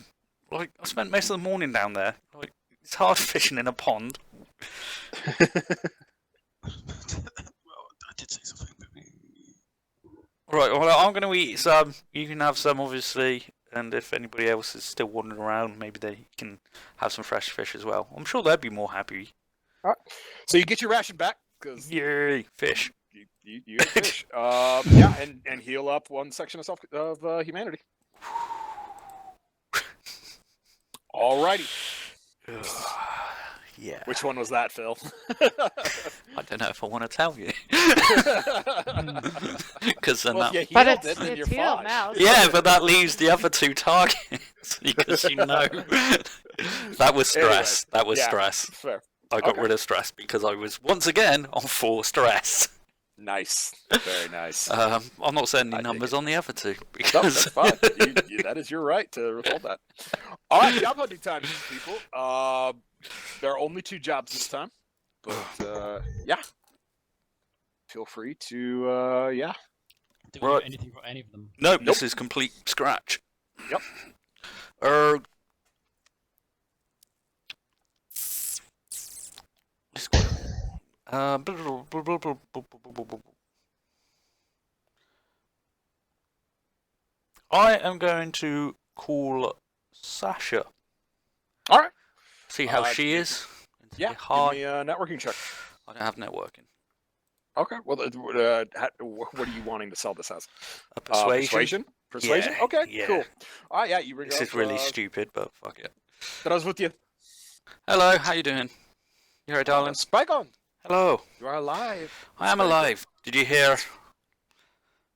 Like, I spent most of the morning down there. Like, it's hard fishing in a pond. Well, I did say something. Right, well, I'm going to eat some. You can have some, obviously. And if anybody else is still wandering around, maybe they can have some fresh fish as well. I'm sure they'd be more happy. So you get your ration back because Yay, fish. you ate fish. Yeah, and heal up one section of humanity. Alrighty. Yeah. Which one was that, Phil? I don't know if I want to tell you. Because then Well, that... if you But healed it's it, then you're healed fine. now. Yeah, but that leaves the other 2 targets. Because you know. That was stress. Anyway, That was yeah, stress. Fair. I got Okay. rid of stress because I was once again on 4 stress. Nice. Very nice. I'm not saying I any dig numbers it. on the other 2 No, because that's fine. That is your right to withhold that. All right, job hunting time, people. There are only 2 jobs this time, but yeah, feel free to Do we Right. have anything for any of them? no, this is complete scratch. Yep. Let's go. I am going to call Sasha. All right. See how she is. And say Yeah. Give hi. me a networking check. I don't have networking. Okay. Well, what are you wanting to sell this as? A persuasion. Persuasion. Persuasion. Yeah, Okay. yeah. Cool. All right. Yeah. You bring This up. is really stupid, but fuck it. That with you. Hello, how you doing? You alright, darling? Spygon. Hello. You are alive. I am Very good. alive. Did you hear?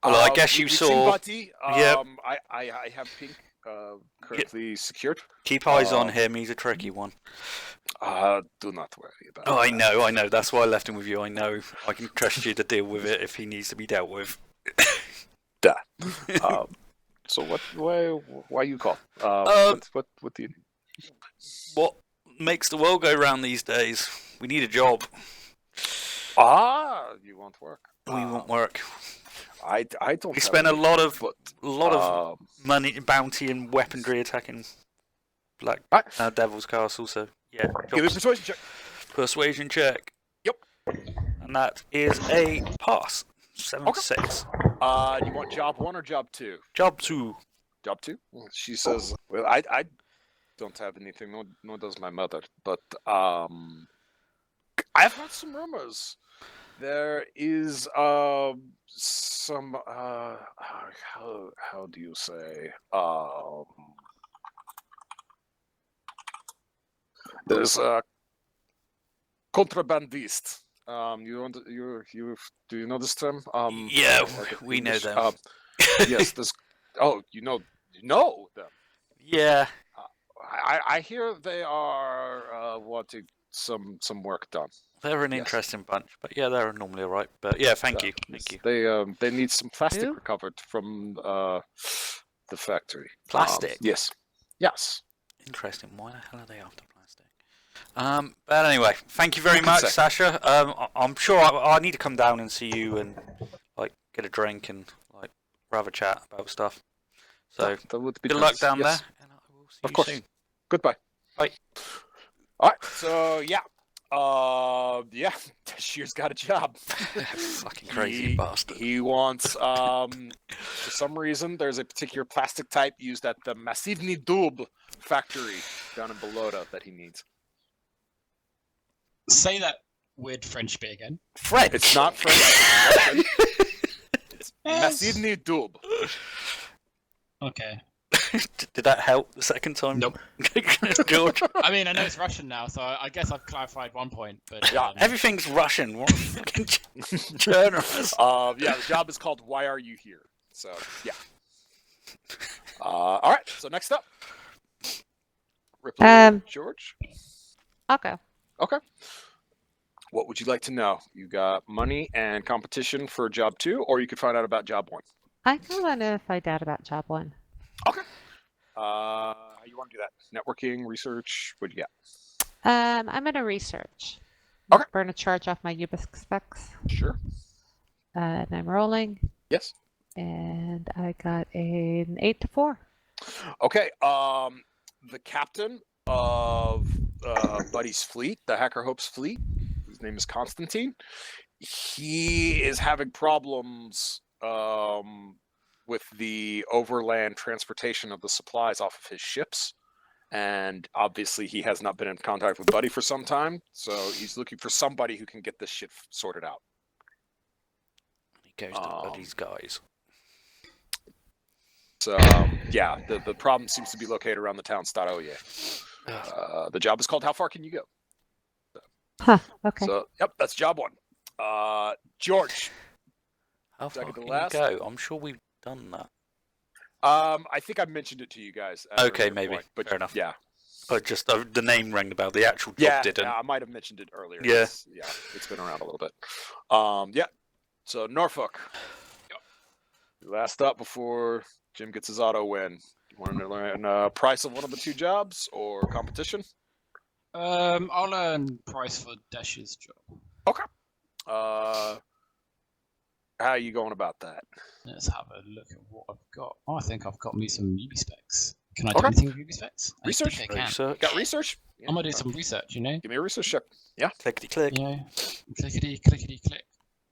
Well, I guess you we've saw. seen Buddy. Yep. I have Pink currently secured. Keep eyes on him. He's a tricky one. Do not worry about Oh, I that. know. That's why I left him with you. I know. I can trust you to deal with it if he needs to be dealt with. Duh. So why you call? What do you need? What makes the world go round these days? We need a job. You want work? We want work. I don't. We have spent a any, lot of but, money, bounty, and weaponry attacking Black Alright. Devil's Castle. So yeah, give me a jobs. persuasion check. Persuasion check. Yep. And that is a pass. 7-6. You want job 1 or job 2? Job 2. Job 2? She says, well, I don't have anything, nor does my mother, but I've heard some rumors. There is some how do you say there's a contrabandist. Do you know this term? Yeah, like we know English? them. Yes, this. Oh, you know them. Yeah. I hear they are wanting some work done. They're an Yes. interesting bunch, but yeah, they're normally alright. But yeah, thank you. They need some plastic Who? recovered from the factory. Plastic? Yes. Yes. Interesting. Why the hell are they after plastic? But anyway, thank you very You can much, say. Sasha. I'm sure I need to come down and see you and like get a drink and like have a chat about stuff. So that would be good nice. luck down Yes. there, and I will see Of you course. soon. Goodbye. Bye. All right. So yeah. Yeah. Shear's got a job. Fucking crazy bastard. He wants for some reason there's a particular plastic type used at the Massivny Dub factory down in Bologna that he needs. Say that weird French bit again. French. It's not French. It's Russian. It's Yes. Massivny Dub. Okay. Did that help the second time? Nope. George. I mean, I know it's Russian now, so I guess I've clarified one point. But Yeah, Everything's Russian. What fucking Chernarus. Yeah, the job is called Why Are You Here? So yeah. All right. So next up, Ripley, George. I'll go. Okay. What would you like to know? You got money and competition for job 2, or you could find out about job 1. I kind of want to find out about job 1. Okay. How you want to do that? Networking, research. What do you got? I'm gonna research. Okay. Burn a charge off my Ubix specs. Sure. And I'm rolling, Yes. and I got an 8 to 4. Okay. The captain of Buddy's fleet, the Hacker Hope's fleet, his name is Constantine. He is having problems with the overland transportation of the supplies off of his ships. And obviously he has not been in contact with Buddy for some time. So he's looking for somebody who can get this shit sorted out. He goes to Buddy's guys. So yeah, the problem seems to be located around the town Staroye. The job is called How Far Can You Go? Huh. Okay. So, yep, that's job one. George. How far Second to can last. you go? I'm sure we've done that. I think I mentioned it to you guys. At an Okay, earlier maybe. point, but Fair enough. Yeah. But just the name rang the bell. The actual job Yeah, didn't. I might have mentioned it earlier. Yeah. It's been around a little bit. Yeah. So Norfolk. Last up before Jim gets his auto win. You want to learn price of one of the two jobs or competition? I'll learn price for Dash's job. How are you going about that? Let's have a look at what I've got. Oh, I think I've got me some UB specs. Can I do Okay. anything with UB specs? Research? I think I can. Research. Got research? Yeah. I'm gonna do some research, you know? Give me a research check. Yeah. Clickety click. You know, clickety clickety click.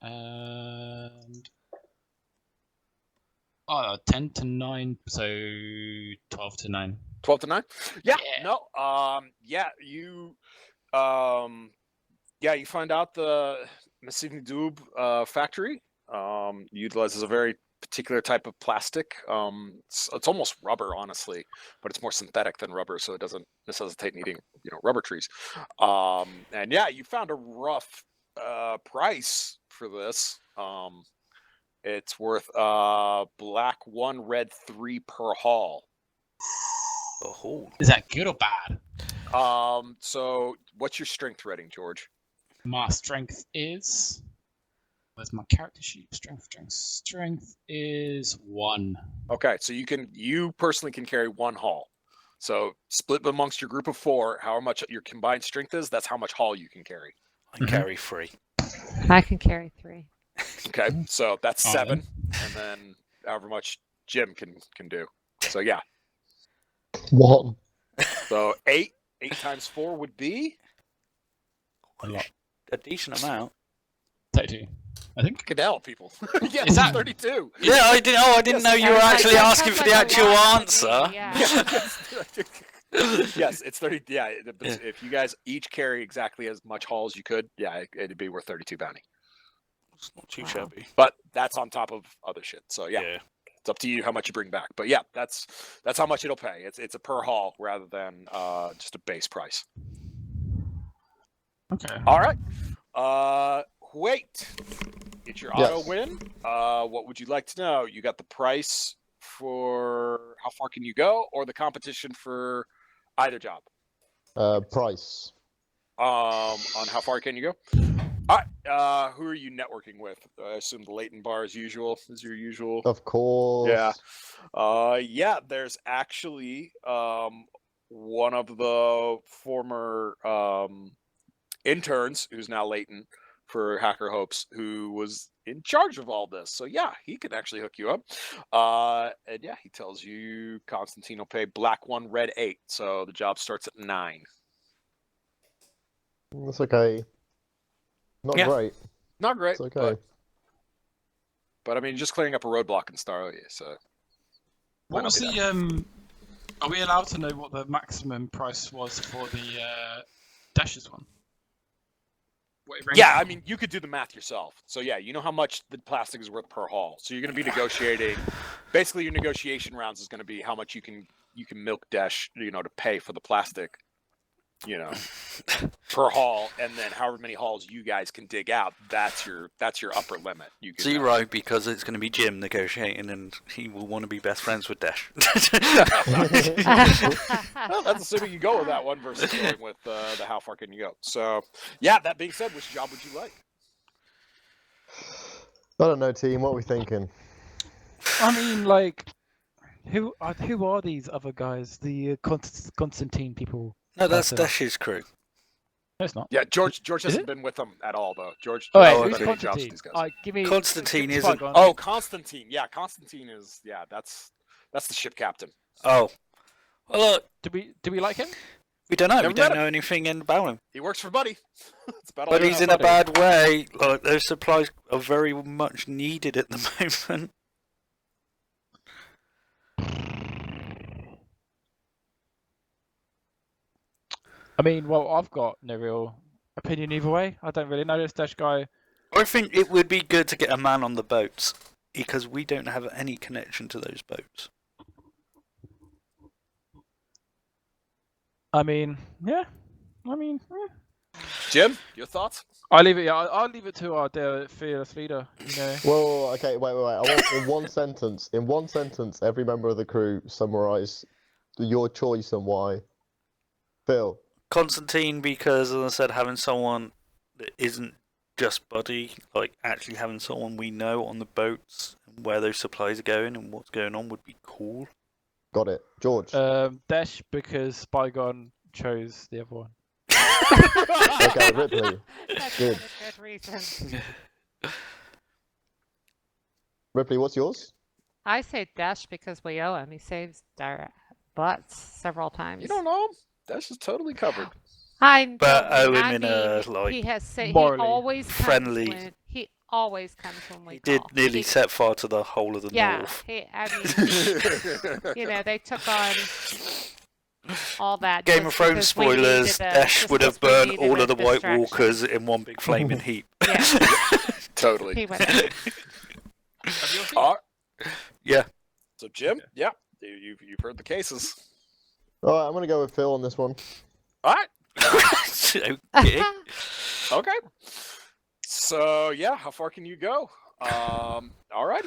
And 10 to 9, so 12 to 9. 12 to 9? Yeah. Yeah. No. Yeah. You. Yeah. You find out the Massivny Dub factory utilizes a very particular type of plastic. It's almost rubber, honestly, but it's more synthetic than rubber, so it doesn't necessitate needing rubber trees. And yeah, you found a rough price for this. It's worth black 1, red 3 per haul. Oh. Is that good or bad? So what's your strength rating, George? My strength is. Where's my character sheet? Strength is 1. Okay, so you personally can carry 1 haul. So split amongst your group of 4, however much your combined strength is, that's how much haul you can carry. I carry 3. I can carry 3. Okay, so that's Oh, 7, and then however much Jim can do. So yeah, 1. so 8 times 4 would be A lot. A decent amount. 32, I think. Cadell people. Yeah, Is that- 32. Yeah, I didn't. Oh, I didn't know you were actually That asking sounds for the like a actual lot to answer. me, Yeah. Yes, it's 30. Yeah, Yeah. if you guys each carry exactly as much haul as you could, yeah, it'd be worth 32 bounty. It's not too Wow. shabby. But that's on top of other shit. So yeah, Yeah. it's up to you how much you bring back. But yeah, that's how much it'll pay. It's a per haul rather than just a base price. Okay. All right. Wait. Get your auto Yes. win. What would you like to know? You got the price for how far can you go, or the competition for either job. Price. On how far can you go? All right. Who are you networking with? I assume the Leighton bar as usual is your usual. Of course. Yeah. Yeah, there's actually one of the former interns who's now Leighton for Hacker Hopes, who was in charge of all this. So yeah, he can actually hook you up. And yeah, he tells you Constantine will pay black 1, red 8. So the job starts at 9. That's okay. Not Yeah. great. Not great. It's okay. But I mean, just clearing up a roadblock in Stary, so What might was not be the Are we allowed to know what the maximum price was for the Dashes one? What it ranged yeah, I from? mean, you could do the math yourself. So yeah, you know how much the plastic is worth per haul. So you're going to be negotiating. Basically, your negotiation rounds is going to be how much you can milk Dash, to pay for the plastic, per haul, and then however many hauls you guys can dig out. That's your upper limit. You can, 0 because it's going to be Jim negotiating, and he will want to be best friends with Dash. Well, that's assuming you go with that one versus going with the how far can you go. So yeah, that being said, which job would you like? I don't know, team. What are we thinking? I mean, like, who are these other guys? The Constantine people? No, that's That's it. Dash's crew. No, it's not. Yeah, George hasn't it? been with them at all though. George. Oh, wait, Oh, who's okay. jobs with Constantine? these guys. Give me. Constantine give isn't- Spygon. Oh, Constantine. Yeah, Constantine is. Yeah, that's the ship captain. Oh. Well, look, Do we like him? we don't know. Never We don't met him. know anything about him. He works for Buddy. That's about all But I he's know. in a bad way. Like, those supplies are very much needed at the moment. I mean, well, I've got no real opinion either way. I don't really know this Dash guy. I think it would be good to get a man on the boats, because we don't have any connection to those boats. I mean, yeah. I mean, Jim, your thoughts? I leave it. Yeah, I'll leave it to our fearless leader. You know. Well, okay, wait. I want in one sentence. In one sentence, every member of the crew summarize your choice and why. Phil. Constantine, because as I said, having someone that isn't just buddy, like actually having someone we know on the boats and where those supplies are going and what's going on would be cool. Got it. George. Dash because Spygon chose the other one. Okay, Ripley. That's Good. a good reason. Ripley, what's yours? I say Dash because we owe him. He saves our butts several times. You don't know him. That's just totally covered. I But don't mean- owe him I in a, mean, like, he has said he morally always comes friendly- when he always comes when we He did call. nearly He- set fire to the whole of the Yeah, north. you know, they took on all that. Game just of Thrones because we needed spoilers, a- Dash just would have because we burned needed all a of the White distraction. Walkers in one big flaming heap. Yeah, Totally. he went in. Yeah. So Jim, yeah, you've heard the cases. All right, I'm gonna go with Phil on this one. All right. Okay. Okay. So yeah, how far can you go? All right.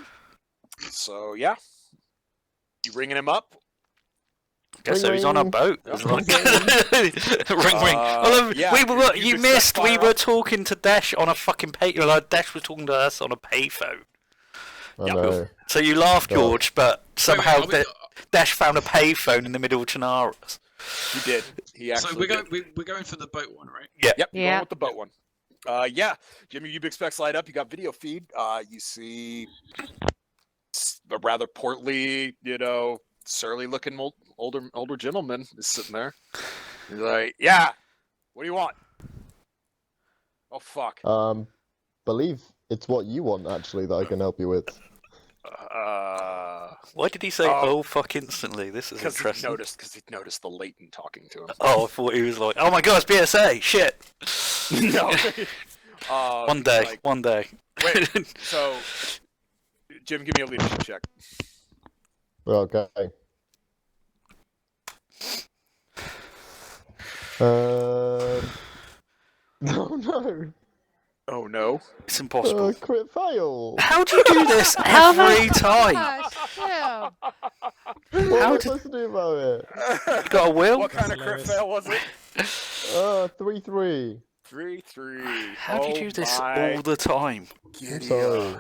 So yeah, you ringing him up? Guess so. He's on a Ring. boat. Yep. Ring, ring. Well, yeah, we were. you've You been missed. set We fire were up. talking to Dash on a fucking pay. Like Dash was talking to us on a payphone. I Yeah. know. So you laughed, Oh. George, but somehow Wait, are we- Dash found a payphone in the middle of Chernarus. He did. He actually. So we're did. going. We're going for the boat one, right? Yep, you're Yeah. going with the boat one. Yeah, Jimmy, you big specs light up. You got video feed. You see a rather portly, surly looking older gentleman is sitting there. He's like, "Yeah, what do you want?" Oh fuck. Believe it's what you want actually that I can help you with. Why did he say Oh. "oh fuck" instantly? This is Because he interesting. noticed the latent talking to him. Oh, I thought he was like, "Oh my god, it's BSA, shit." No. One day, like, one day. wait. So, Jim, give me a leadership check. Okay. No, no. Oh no. It's impossible. Crit fail. How do you do this Oh my every time? Gosh, Jim. What am I did- supposed to do about it? You got a will? What kind of crit hilarious. fail was it? 3-3. 3-3. How do you do this all the time? I'm sorry.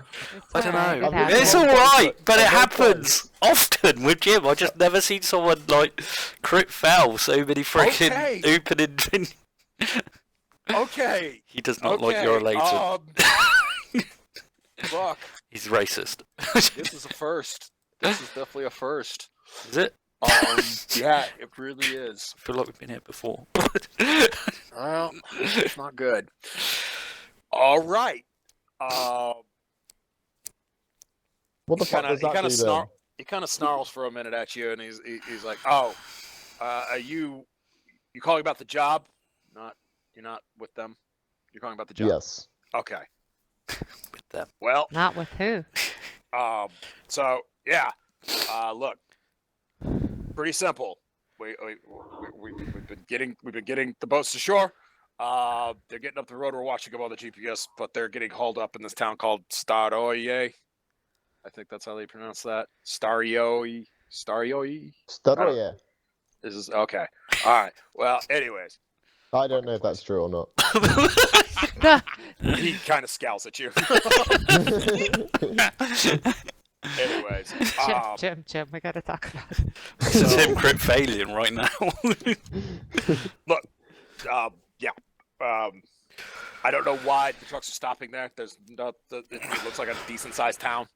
I don't alright, know. it happens. It's I've got alright, twice. but it I've got happens often with Jim. I just never seen someone like crit foul so many freaking Okay. opening. Okay. He does not like Okay. your later. Fuck. He's racist. This is a first. This is definitely a first. Is it? Yeah, it really is. I feel like we've been here before. Well, it's not good. All right. What the fuck does that do then? He kind of snarls for a minute at you, and he's like, "Oh, are you calling about the job? You're not with them. You're calling about the job. Yes. Okay. With them. Well, Not with who? so yeah. Look, pretty simple. We've been getting the boats to shore. They're getting up the road. We're watching them on the GPS, but they're getting hauled up in this town called Stary. I think that's how they pronounce that. Stary. Stutter, This is okay. All right. Well, anyways, I don't know if that's true or not. he kind of scowls at you. Anyways, Jim, we gotta talk about it. This is him crit failing right now. look, yeah. I don't know why the trucks are stopping there. There's not. It looks like a decent sized town.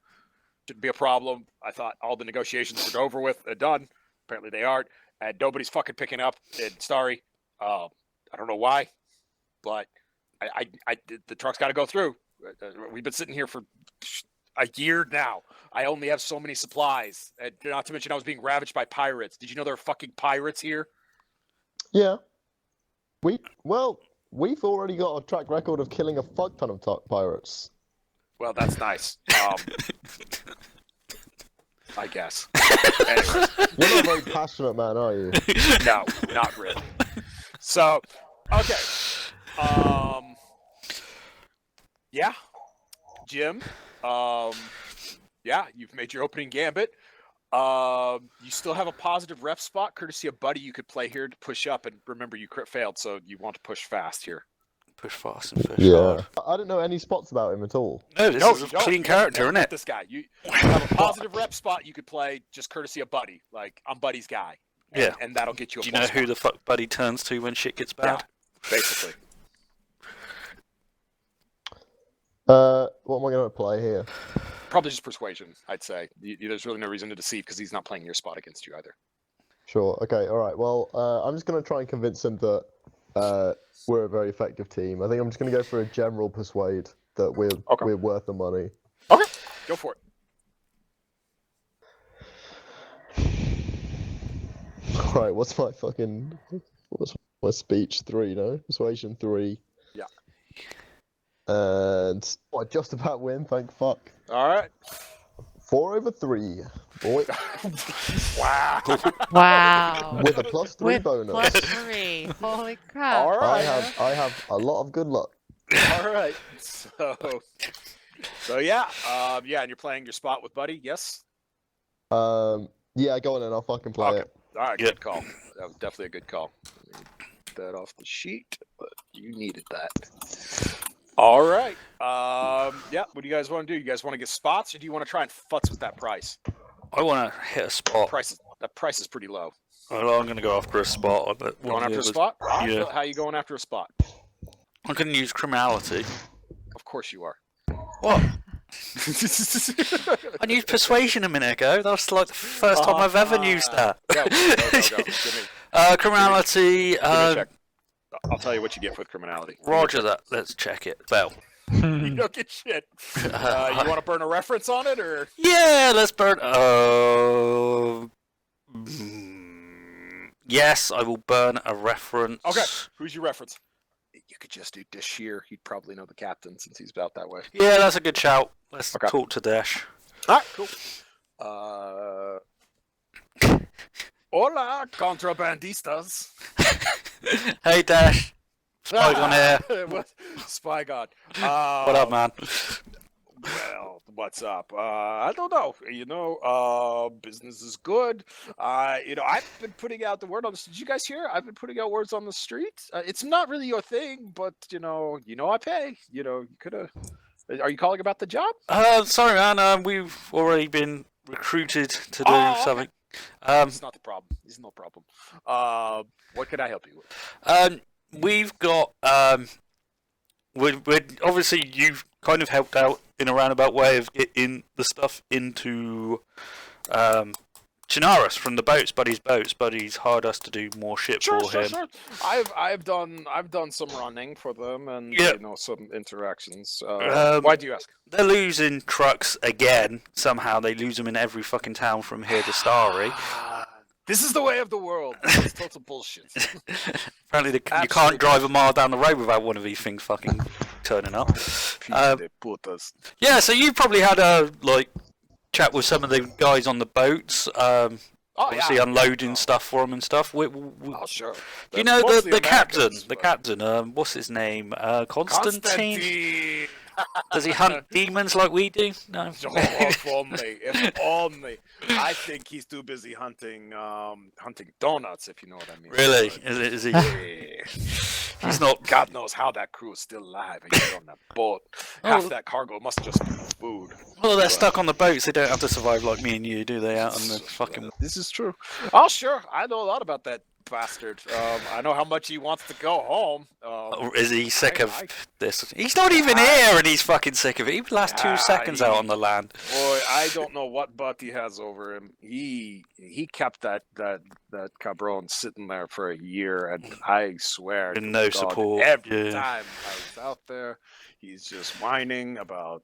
Shouldn't be a problem. I thought all the negotiations were over with, done. Apparently they aren't, and nobody's fucking picking up in Stary. I don't know why, but the truck's got to go through. We've been sitting here for a year now. I only have so many supplies, and not to mention I was being ravaged by pirates. Did you know there are fucking pirates here? Yeah. We've already got a track record of killing a fuck ton of pirates. Well, that's nice. I guess. Anyways, You're not a very passionate man, are you? no, not really. So, okay. Yeah, Jim. Yeah, you've made your opening gambit. You still have a positive rep spot, courtesy of Buddy. You could play here to push up, and remember you crit failed, so you want to push fast here. Push fast and push Yeah. hard. I don't know any spots about him at all. No, this is a clean character, isn't it? This guy, you have a positive rep spot. You could play just courtesy of Buddy. Like I'm Buddy's guy. Yeah. And that'll get you. Do you know who the fuck Buddy turns to when shit gets bad? Yeah, basically. What am I going to play here? Probably just persuasion, I'd say. There's really no reason to deceive because he's not playing your spot against you either. Sure. Okay. All right. Well, I'm just going to try and convince him that we're a very effective team. I think I'm just going to go for a general persuade that we're worth the money. Okay. Go for it. All right. What's my speech? 3, no? Persuasion 3. Yeah. And I just about win. Thank fuck. All right. 4 over 3. Boy. Wow. Wow. With a +3 With bonus. +3. Holy crap. All right. I have a lot of good luck. All right. So yeah. Yeah, and you're playing your spot with Buddy. Yes. Yeah. Go on then. I'll fucking play it. All right. Yeah. Good call. That was definitely a good call. Let me get that off the sheet, but you needed that. All right. Yeah. What do you guys want to do? You guys want to get spots, or do you want to try and futz with that price? I want to hit a spot. That price is pretty low. Well, I'm going to go after a spot. But Going after a spot? Yeah. How you going after a spot? I can use criminality. Of course you are. What? I used persuasion a minute ago. That's like the first time I've ever used that. Go. Give me Criminality. a check. I'll tell you what you get with criminality. Roger that. Let's check it. Well. You don't get shit. You want to burn a reference on it, or? Yeah, let's burn. Yes, I will burn a reference. Okay. Who's your reference? You could just do Dish here. He'd probably know the captain since he's about that way. Yeah, that's a good shout. Let's Okay. talk to Dash. All right, cool. Hola, contrabandistas. Hey, Dash. Spygon here. What? Spygon. What up, man? Well, what's up? I don't know. Business is good. I've been putting out the word on this. Did you guys hear? I've been putting out words on the street. It's not really your thing, but I pay. You could have. Are you calling about the job? Sorry, man. We've already been recruited to do something. It's not the problem. It's no problem. What can I help you with? We've got we're obviously you've kind of helped out in a roundabout way of getting the stuff into Chernarus from the boats, Buddy's boats. Buddy's hired us to do more shit for him. Sure. I've done some running for them and some interactions. Why do you ask? They're losing trucks again. Somehow they lose them in every fucking town from here to Stary. This is the way of the world. It's total bullshit. Apparently you can't drive a mile down the road without one of these things fucking turning up. Yeah, so you probably had a chat with some of the guys on the boats. Obviously unloading stuff for them and stuff. Sure. You know the captain. The captain. What's his name? Constantine. Does he hunt demons like we do? No. If only. I think he's too busy hunting donuts, if you know what I mean. Really? Is he? He's not. God knows how that crew is still alive and get on that boat. Half that cargo must just be food. Well, they're stuck on the boats. They don't have to survive like me and you, do they? Out on the fucking. This is true. Oh, sure. I know a lot about that bastard. I know how much he wants to go home. Is he sick of this? He's not even here, and he's fucking sick of it. He lasts 2 seconds out on the land. Boy, I don't know what butt he has over him. He kept that cabron sitting there for a year, and I swear, And no God, support. every time I was out there. He's just whining about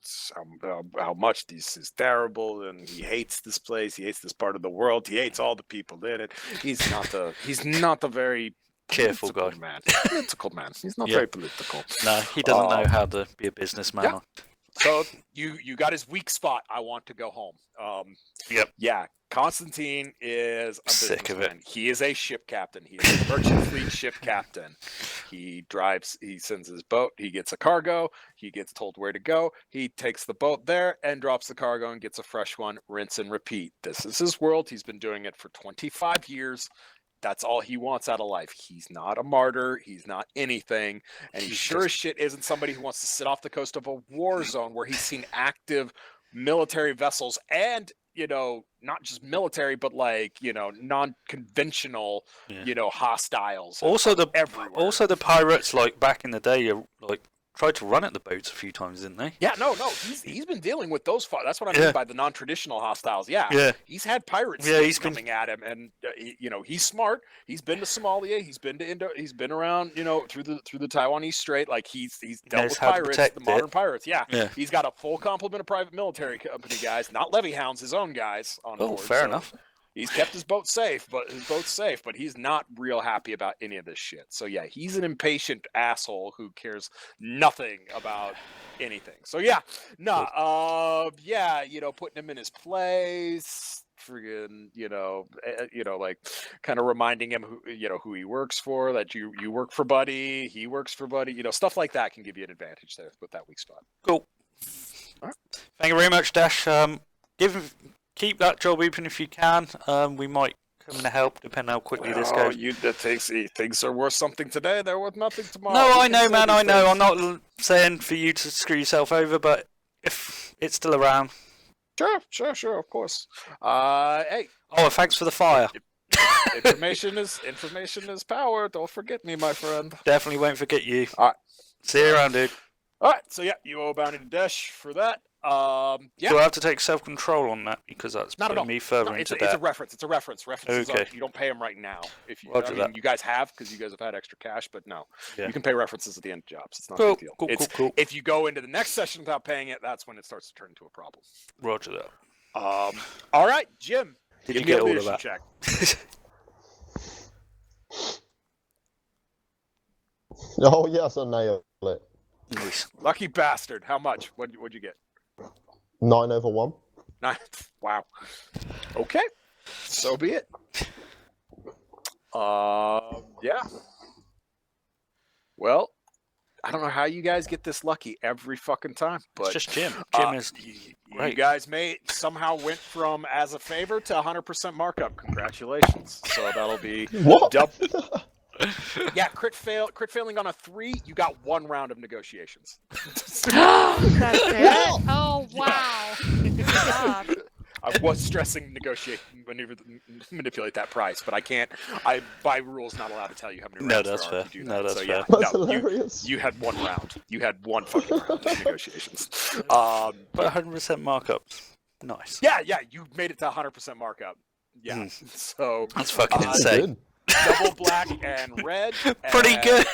how much this is terrible, and he hates this place. He hates this part of the world. He hates all the people in it. He's not a very cheerful guy. Political man. He's not very political. No, he doesn't know how to be a businessman. Yeah. So you got his weak spot. I want to go home. Yep. Yeah, Constantine is a Sick of it. businessman. He is a ship captain. He is a merchant fleet ship captain. He drives. He sends his boat. He gets a cargo. He gets told where to go. He takes the boat there and drops the cargo and gets a fresh one. Rinse and repeat. This is his world. He's been doing it for 25 years. That's all he wants out of life. He's not a martyr. He's not anything. And he sure as shit isn't somebody who wants to sit off the coast of a war zone where he's seen active military vessels and, not just military, but like, non-conventional, hostiles. Also everywhere. the pirates, like back in the day, like tried to run at the boats a few times, didn't they? Yeah, no, he's been dealing with those. That's what I mean by the non-traditional hostiles. Yeah, he's had pirates. Yeah, he's coming at him, and he's smart. He's been to Somalia. He's been to He's been around, through the Taiwanese Strait. Like he's dealt with pirates, the modern pirates. Yeah, he's got a full complement of private military company guys, not levy hounds, his own guys on board. Oh, fair enough. He's kept his boat safe, but he's not real happy about any of this shit. So yeah, he's an impatient asshole who cares nothing about anything. So yeah, putting him in his place, friggin', like kind of reminding him who he works for, that you work for Buddy, he works for Buddy, stuff like that can give you an advantage there with that weak spot. Cool. All right. Thank you very much, Dash. Keep that job open if you can. We might come in to help, depending how quickly this goes. Things are worth something today. They're worth nothing tomorrow. No, I know, man. I know. I'm not saying for you to screw yourself over, but if it's still around. Sure, of course. Hey. Oh, thanks for the fire. Information is power. Don't forget me, my friend. Definitely won't forget you. All right. See you around, dude. All right. So yeah, you owe bounty to Dash for that. Yeah. Do I have to take self-control on that because that's not putting me further into that? It's a reference. It's a reference. References okay. You don't pay them right now. If you, you guys have, because you guys have had extra cash, but no, you can pay references at the end of jobs. It's not a big deal. Cool. If you go into the next session without paying it, that's when it starts to turn into a problem. Roger that. All right, Jim. Did you get all of that? Check. Oh yes, I nailed it. Nice. Lucky bastard. How much? What'd you get? 9/1. Wow. Okay. So be it. Yeah. Well, I don't know how you guys get this lucky every fucking time, but it's just Jim. Jim is great. You guys somehow went from as a favor to 100% markup. Congratulations. So that'll be What? Yeah, crit failing on a 3, you got 1 round of negotiations. That's it? Oh, wow. Good job. I was stressing manipulate that price, but I can't. I by rules not allowed to tell you how many rounds that's there are fair. to do No, that. that's So, fair. That's hilarious. You had 1 round. You had 1 fucking round of negotiations. But 100% markup. Nice. Yeah, you made it to 100% markup. Yeah. So that's fucking insane. Double black and red. Pretty good.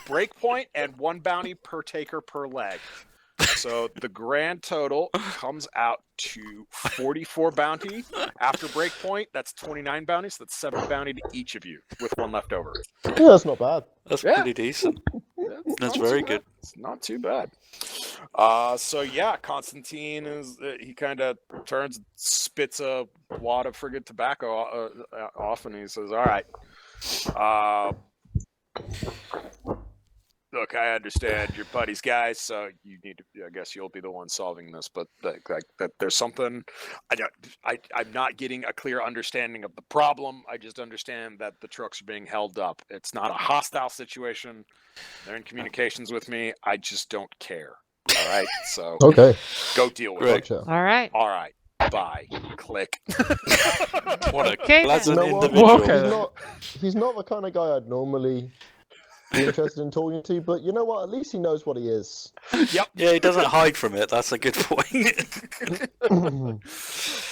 Breakpoint and 1 bounty per taker per leg. So the grand total comes out to 44 bounty. After breakpoint, that's 29 bounties. So that's 7 bounty to each of you, with 1 left over. Yeah, that's not bad. That's pretty decent. That's very good. It's not too bad. So yeah, Constantine he kind of turns, spits a wad of friggin' tobacco off, and he says, "All right. Look, I understand you're buddies, guys, so you need to. I guess you'll be the one solving this. But that there's something. I'm not getting a clear understanding of the problem. I just understand that the trucks are being held up. It's not a hostile situation. They're in communications with me. I just don't care. All right. So Okay. go deal with it. Gotcha. All right. All right. Bye. Click. What a Okay, pleasant You know what? individual. Okay. He's not the kind of guy I'd normally be interested in talking to, but you know what? At least he knows what he is. Yep. Yeah, he doesn't hide from it. That's a good point.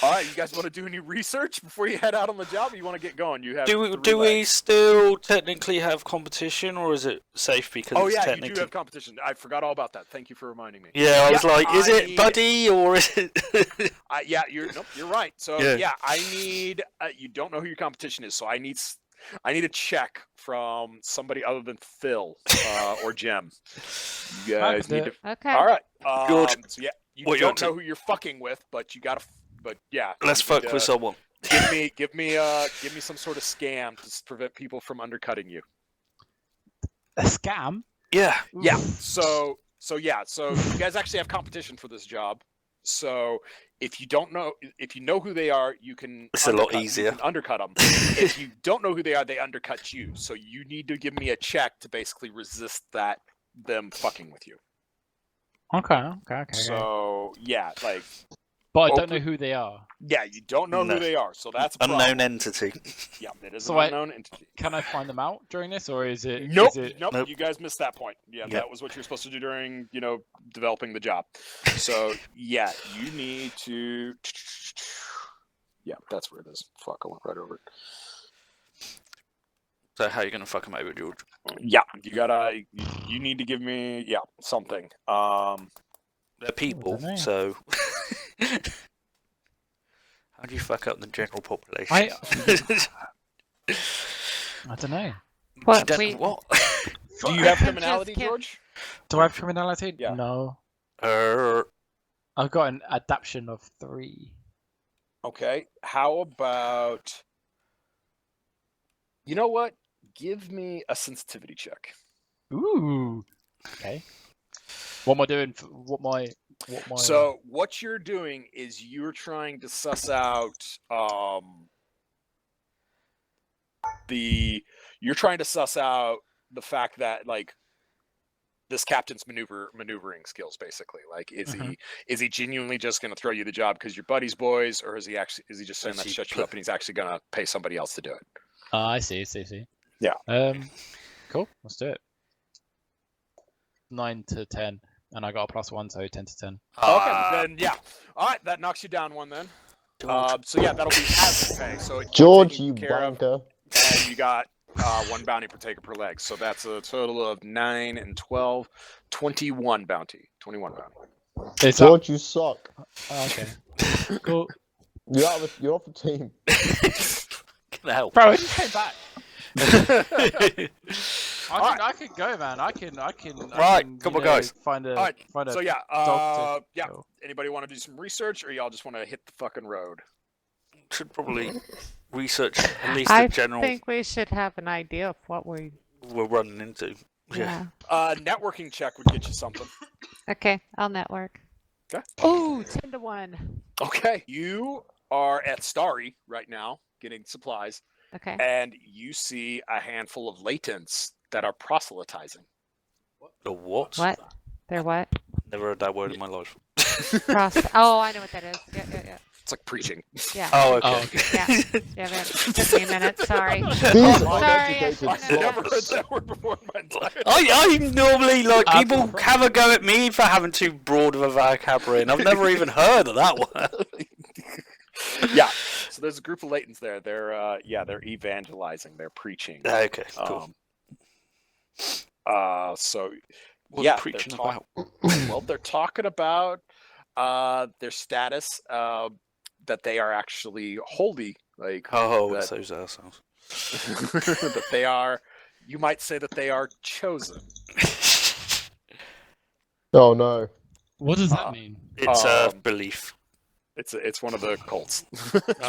All right, you guys want to do any research before you head out on the job? Or you want to get going? You have. Do we still technically have competition, or is it safe because Oh it's yeah, technically... you do have competition. I forgot all about that. Thank you for reminding me. Yeah, I was like, is I it need- buddy or is it? Yeah, you're right. So Yeah. yeah, I need. You don't know who your competition is, so I need I need a check from somebody other than Phil or Jim. You guys need to. Okay. All right. George, So yeah, you what you up don't to? know who you're fucking with, but you gotta. But yeah. Let's you need fuck with someone. give me some sort of scam to prevent people from undercutting you. A scam? Yeah. Yeah. Oof. So you guys actually have competition for this job. So if you know who they are, you can. It's a lot you easier. can undercut them. If you don't know who they are, they undercut you. So you need to give me a check to basically resist them fucking with you. Okay. So yeah, like. But I don't know who they are. Yeah, you don't know No. who they are, so that's a problem. Unknown entity. Yeah, it is So an unknown entity. Can I find them out during this, or is it? Nope, Is it... nope, Nope. you guys missed that point. Yeah, Yep. that was what you were supposed to do during, developing the job. So, yeah, you need to... Yeah, that's where it is. Fuck, I went right over it. So how are you gonna fuck him over, George? Yeah, you need to give me, something. They're people, dunno. so how do you fuck up the general population? I don't know. What? You We, don't- what? Do you have Just criminality, can't- George? Do I have criminality? Yeah. No. Er, I've got an adaption of 3. Okay, how about... You know what? Give me a sensitivity check. Ooh. Okay. What am I doing? What my? So what you're doing is you're trying to suss out the fact that like this captain's maneuvering skills basically. Like is he genuinely just going to throw you the job because you're buddies boys, or is he just saying that to shut you up and he's actually going to pay somebody else to do it? I see. Yeah. Cool. Let's do it. 9 to 10, and I got a +1, so 10 to 10. Okay, then yeah. All right, that knocks you down one then. George. So yeah, that'll be hazard pay. So it's George, taken you care of. wanker. And you got 1 bounty per taker per leg. So that's a total of 9 and 12, 21 bounty. 21 bounty. Is George, you suck. okay. Cool. You're off the team. Can I help? Bro, it just came back. Alright. I can go, man. I can. Right, come on, guys. Find a. Alright, Find a So yeah, dog to yeah. kill. Anybody want to do some research, or y'all just want to hit the fucking road? Should probably research at least I the general think we should have an idea of what we. we're running into. Yeah. Yeah. Networking check would get you something. Okay, I'll network. Okay. Oh, 10 to 1. Okay, you are at Stary right now getting supplies, Okay. and you see a handful of latents that are proselytizing. The what? What? They're what? Never heard that word in my life. Oh, I know what that is. Yeah. It's like preaching. Yeah. Oh, okay. Oh, okay. Yeah, man. Took me a minute. Sorry. These Sorry, uneducated I I've shouldn't never have. heard that word before in my entire I'm normally like I'm people surprised. have a go at me for having too broad of a vocabulary, and I've never even heard of that one. Yeah. So there's a group of latents there. They're evangelizing. They're preaching. Okay, cool. So What's yeah, preaching they're about? well, they're talking about their status, that they are actually holy, like Oh, that- it's those assholes. that they are. You might say that they are chosen. Oh no. What does that mean? It's a Um, belief. It's one of the cults.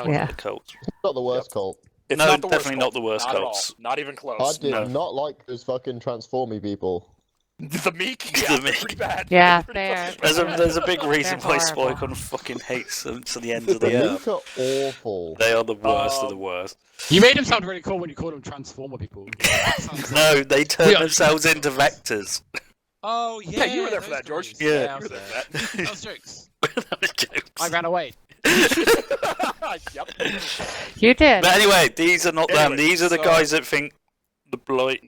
Yeah. The cult. Not the worst cult. It's No, not the definitely worst not the worst cult. Not at cults. all. Not even I close. did No. not like those fucking transformy people. The meek, The yeah, they're meek. pretty bad. Yeah, They're pretty they are. fucking There's a big reason They're why horrible. Spygon fucking hates them to the end of The the earth. Meek are awful. They are the worst of the worst. You made him sound really cool when you called them Transformer people. That sounds- No, they turn We are- themselves into vectors. Oh yeah. you were there for those that, George. guys. Yeah. I You was were there. there That was jokes. That was jokes. I ran away. Yep. You did. But anyway, these are not them. Anyway, These are the so- guys that think the blight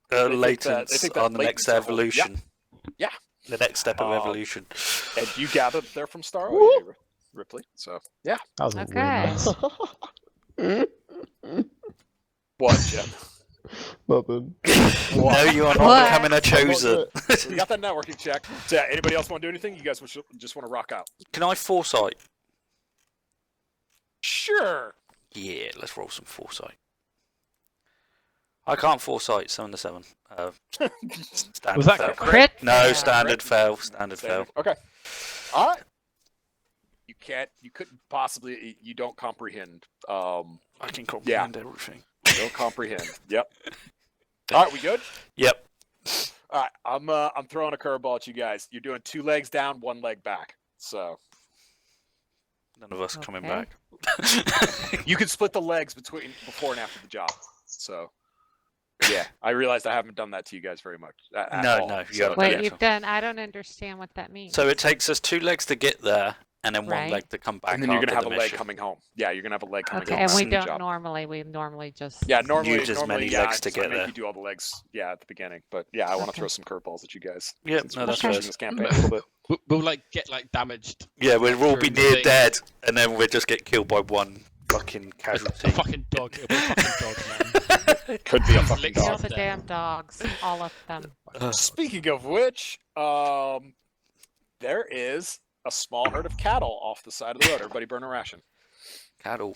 They think that latents are the next latents are holy. Yep. evolution. Yeah. The next step of Um, evolution. And you gathered they're from Star Ripley. So yeah. That was Okay. really nice. What, Jim? Nothing. No, you are not What? becoming a chosen. So we got that networking check. So, yeah, anybody else want to do anything? You guys just want to rock out? Can I foresight? Sure. Yeah, let's roll some foresight. I can't foresight 7 to 7. Standard Was that fail. Crit? No, fail. standard fail. Standard fail. Okay. All right. You can't. You couldn't possibly. You don't comprehend. I can comprehend everything. You don't comprehend. Yep. All right. We good? Yep. All right. I'm throwing a curveball at you guys. You're doing 2 legs down, 1 leg back. So None of us are coming Okay. back. you can split the legs between before and after the job. So yeah, I realized I haven't done that to you guys very much. At No, all. no, you So, haven't Wait, Yeah. you've done. I don't understand what that means. So it takes us 2 legs to get there, and then 1 Right. leg to come back. and then you're gonna after have a the leg mission. coming home. Yeah, you're gonna have a leg coming Okay, home. and we after the don't job. normally. We normally just. Yeah, normally, Use as many yeah, legs to I get make there. you do all the legs, yeah, at the beginning. But yeah, I want to Okay. throw some curveballs at you guys. Yep, since no, we're that's finishing fair. this campaign a little bit. We'll like get like damaged. Yeah, we'll all be During the near thing. dead, and then we'll just get killed by 1 fucking A casualty. fucking dog. It'll be a fucking dog, man. Could be a He's fucking licked Kill dog. us the dead. damn dogs, all of them. Speaking of which, there is a small herd of cattle off the side of the road. Everybody burn a ration. Cattle.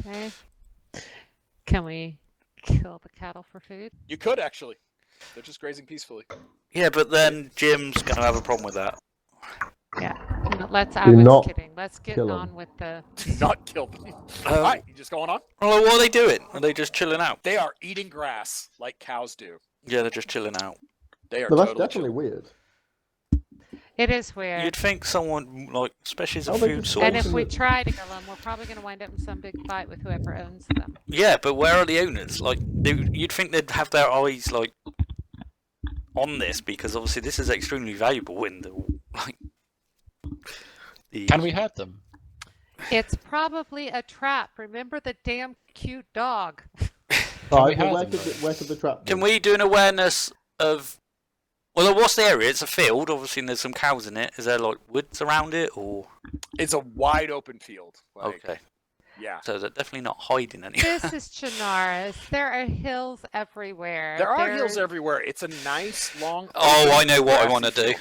Okay. Can we kill the cattle for food? You could actually. They're just grazing peacefully. Yeah, but then Jim's gonna have a problem with that. Yeah. No, let's. I Do was not kidding. Let's get kill 'em. on with the. Do not kill them. All right, you just going on? Oh, what are they doing? Are they just chilling out? They are eating grass like cows do. Yeah, they're just chilling out. They are But that's totally definitely chill. weird. It is weird. You'd think someone, like, especially as a Oh, they food just- source. And if we Awesome. try to kill them, we're probably going to wind up in some big fight with whoever owns them. Yeah, but where are the owners? Like, you'd think they'd have their eyes, like, on this, because obviously this is extremely valuable in the, like... The... Can we hurt them? It's probably a trap. Remember the damn cute dog. Alright, we well, hurt them, where could the trap Can be? we do an awareness of... Well, what's the area? It's a field, obviously, and there's some cows in it. Is there, like, woods around it, or...? It's a wide open field. Like, Okay. Yeah. So they're definitely not hiding anywhere. This is Chernarus. There are hills everywhere. There are There- hills everywhere. It's a nice long. Oh, I open, know what I grassy want to do. field.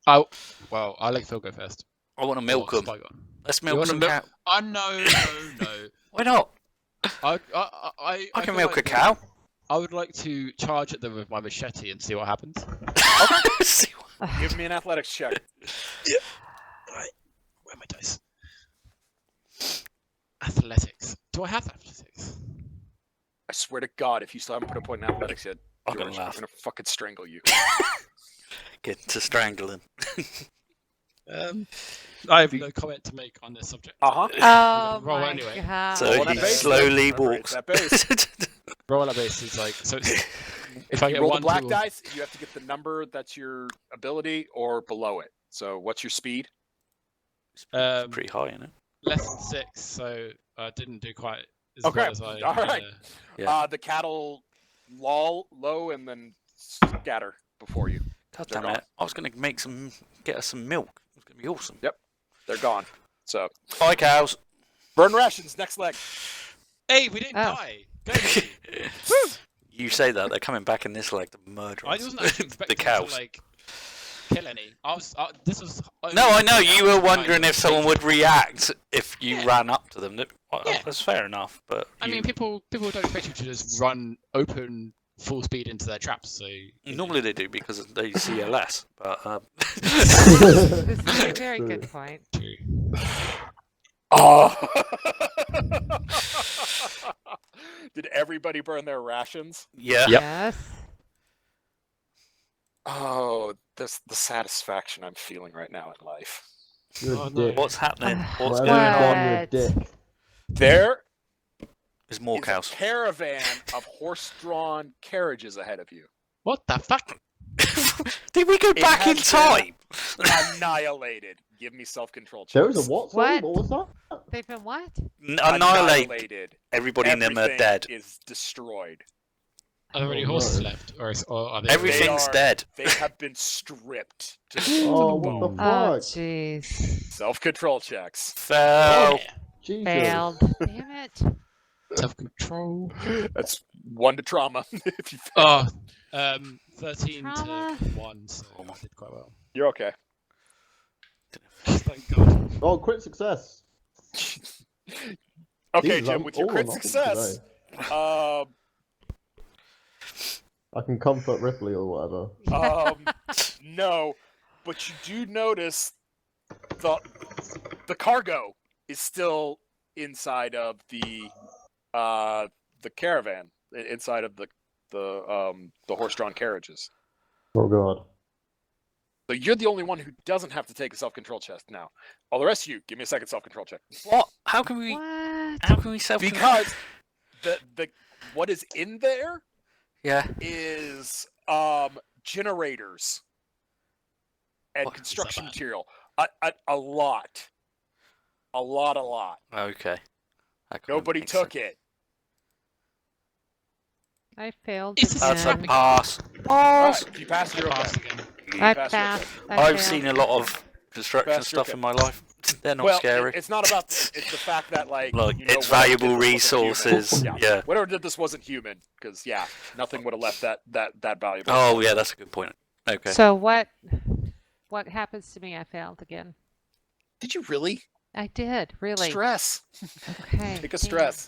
Oh, well, I'll let Phil go first. I want to milk Or them. Spygon. Let's You milk wanna some milk- cow. Oh, no. Why not? I I can feel milk a like cow. I would like to charge at them with my machete and see what happens. See what- Give me an athletics check. Right. Where are my dice? Athletics. Do I have athletics? I swear to God, if you still haven't put a point in athletics yet, I'm gonna George, laugh. I'm gonna fucking strangle you. Get to strangling. I have no comment to make on this subject. Uh huh. Oh Roll my anyway. god. So Roll that he base, slowly remember, walks. it's that base. Roll a base is like so. It's, if I You get roll one, the black two, dice, you have to get the number that's your ability or below it. So what's your speed? Pretty high, isn't it? less than 6, so I didn't do quite as Okay, well as I. all right. Yeah. The cattle low and then scatter before you. God They're damn gone. it! I was gonna get us some milk. It's gonna be awesome. They're gone. So Bye, cows. burn rations. Next leg. Hey, we didn't Oh. die. Go ahead. You say that they're coming back in this leg to murder I us. wasn't actually the expecting cows. to like kill any. I was. This was. No, I know only you were out wondering trying if to someone take would it. react if you Yeah. ran up to them. Yeah. That's fair enough, but I you- mean, people don't expect you to just run open full speed into their traps. So normally they do because they see you less. But This is a very True. good point. Oh. Did everybody burn their rations? yeah, Yep. Yes. Oh, this the satisfaction I'm feeling right now in life. You're Oh, a no. dick. what's happening? What's Whatever going you've on? done, you're a What? dick. There There's more is cows. a caravan of horse-drawn carriages ahead of you. what the fuck? Did we go It back in has time? Annihilated. Give me self-control checks. There was a what? Sorry, What? what was that? They've been what? Annihilate. Annihilated. Everybody in them are Everything dead. is destroyed. Are there any Oh, horses no. left, or are they? Everything's are- dead. They have been stripped. To Oh, what the bone. Oh, fuck? jeez. self-control checks. Fell. Jesus. Failed. Damn it. Self-control. That's 1 to trauma. If you Oh, 13 Trauma. to 1, so I did quite well. You're okay. Thank God. Oh, crit success. Okay, Jesus, Jim, I'm with your all crit on offense success, I can comfort Ripley or whatever. No, but you do notice the cargo is still inside of the caravan, inside of the horse-drawn carriages. Oh god. So you're the only one who doesn't have to take a self-control check now. All the rest of you, give me a second self-control check. What? How can we? What? How can we self? Because the what is in there Yeah. is generators and What? construction Is that material. A lot. Okay. Nobody took it. I failed It's That's a again. pass. All Pass. right, if you pass, you're Pass okay. again. I Pass, you're passed. okay. I I've failed. seen a lot of construction Pass, you're stuff okay. in my life. They're not Well, scary. it's not about. It's the fact that Like, you know, it's whatever valuable did this wasn't human. resources. Yeah. Yeah. Whatever did this wasn't human, because nothing would have left that valuable. Oh, yeah, that's a good point. Okay. So what happens to me? I failed again. Did you really? I did, really. Stress. Okay. Take a damn. stress.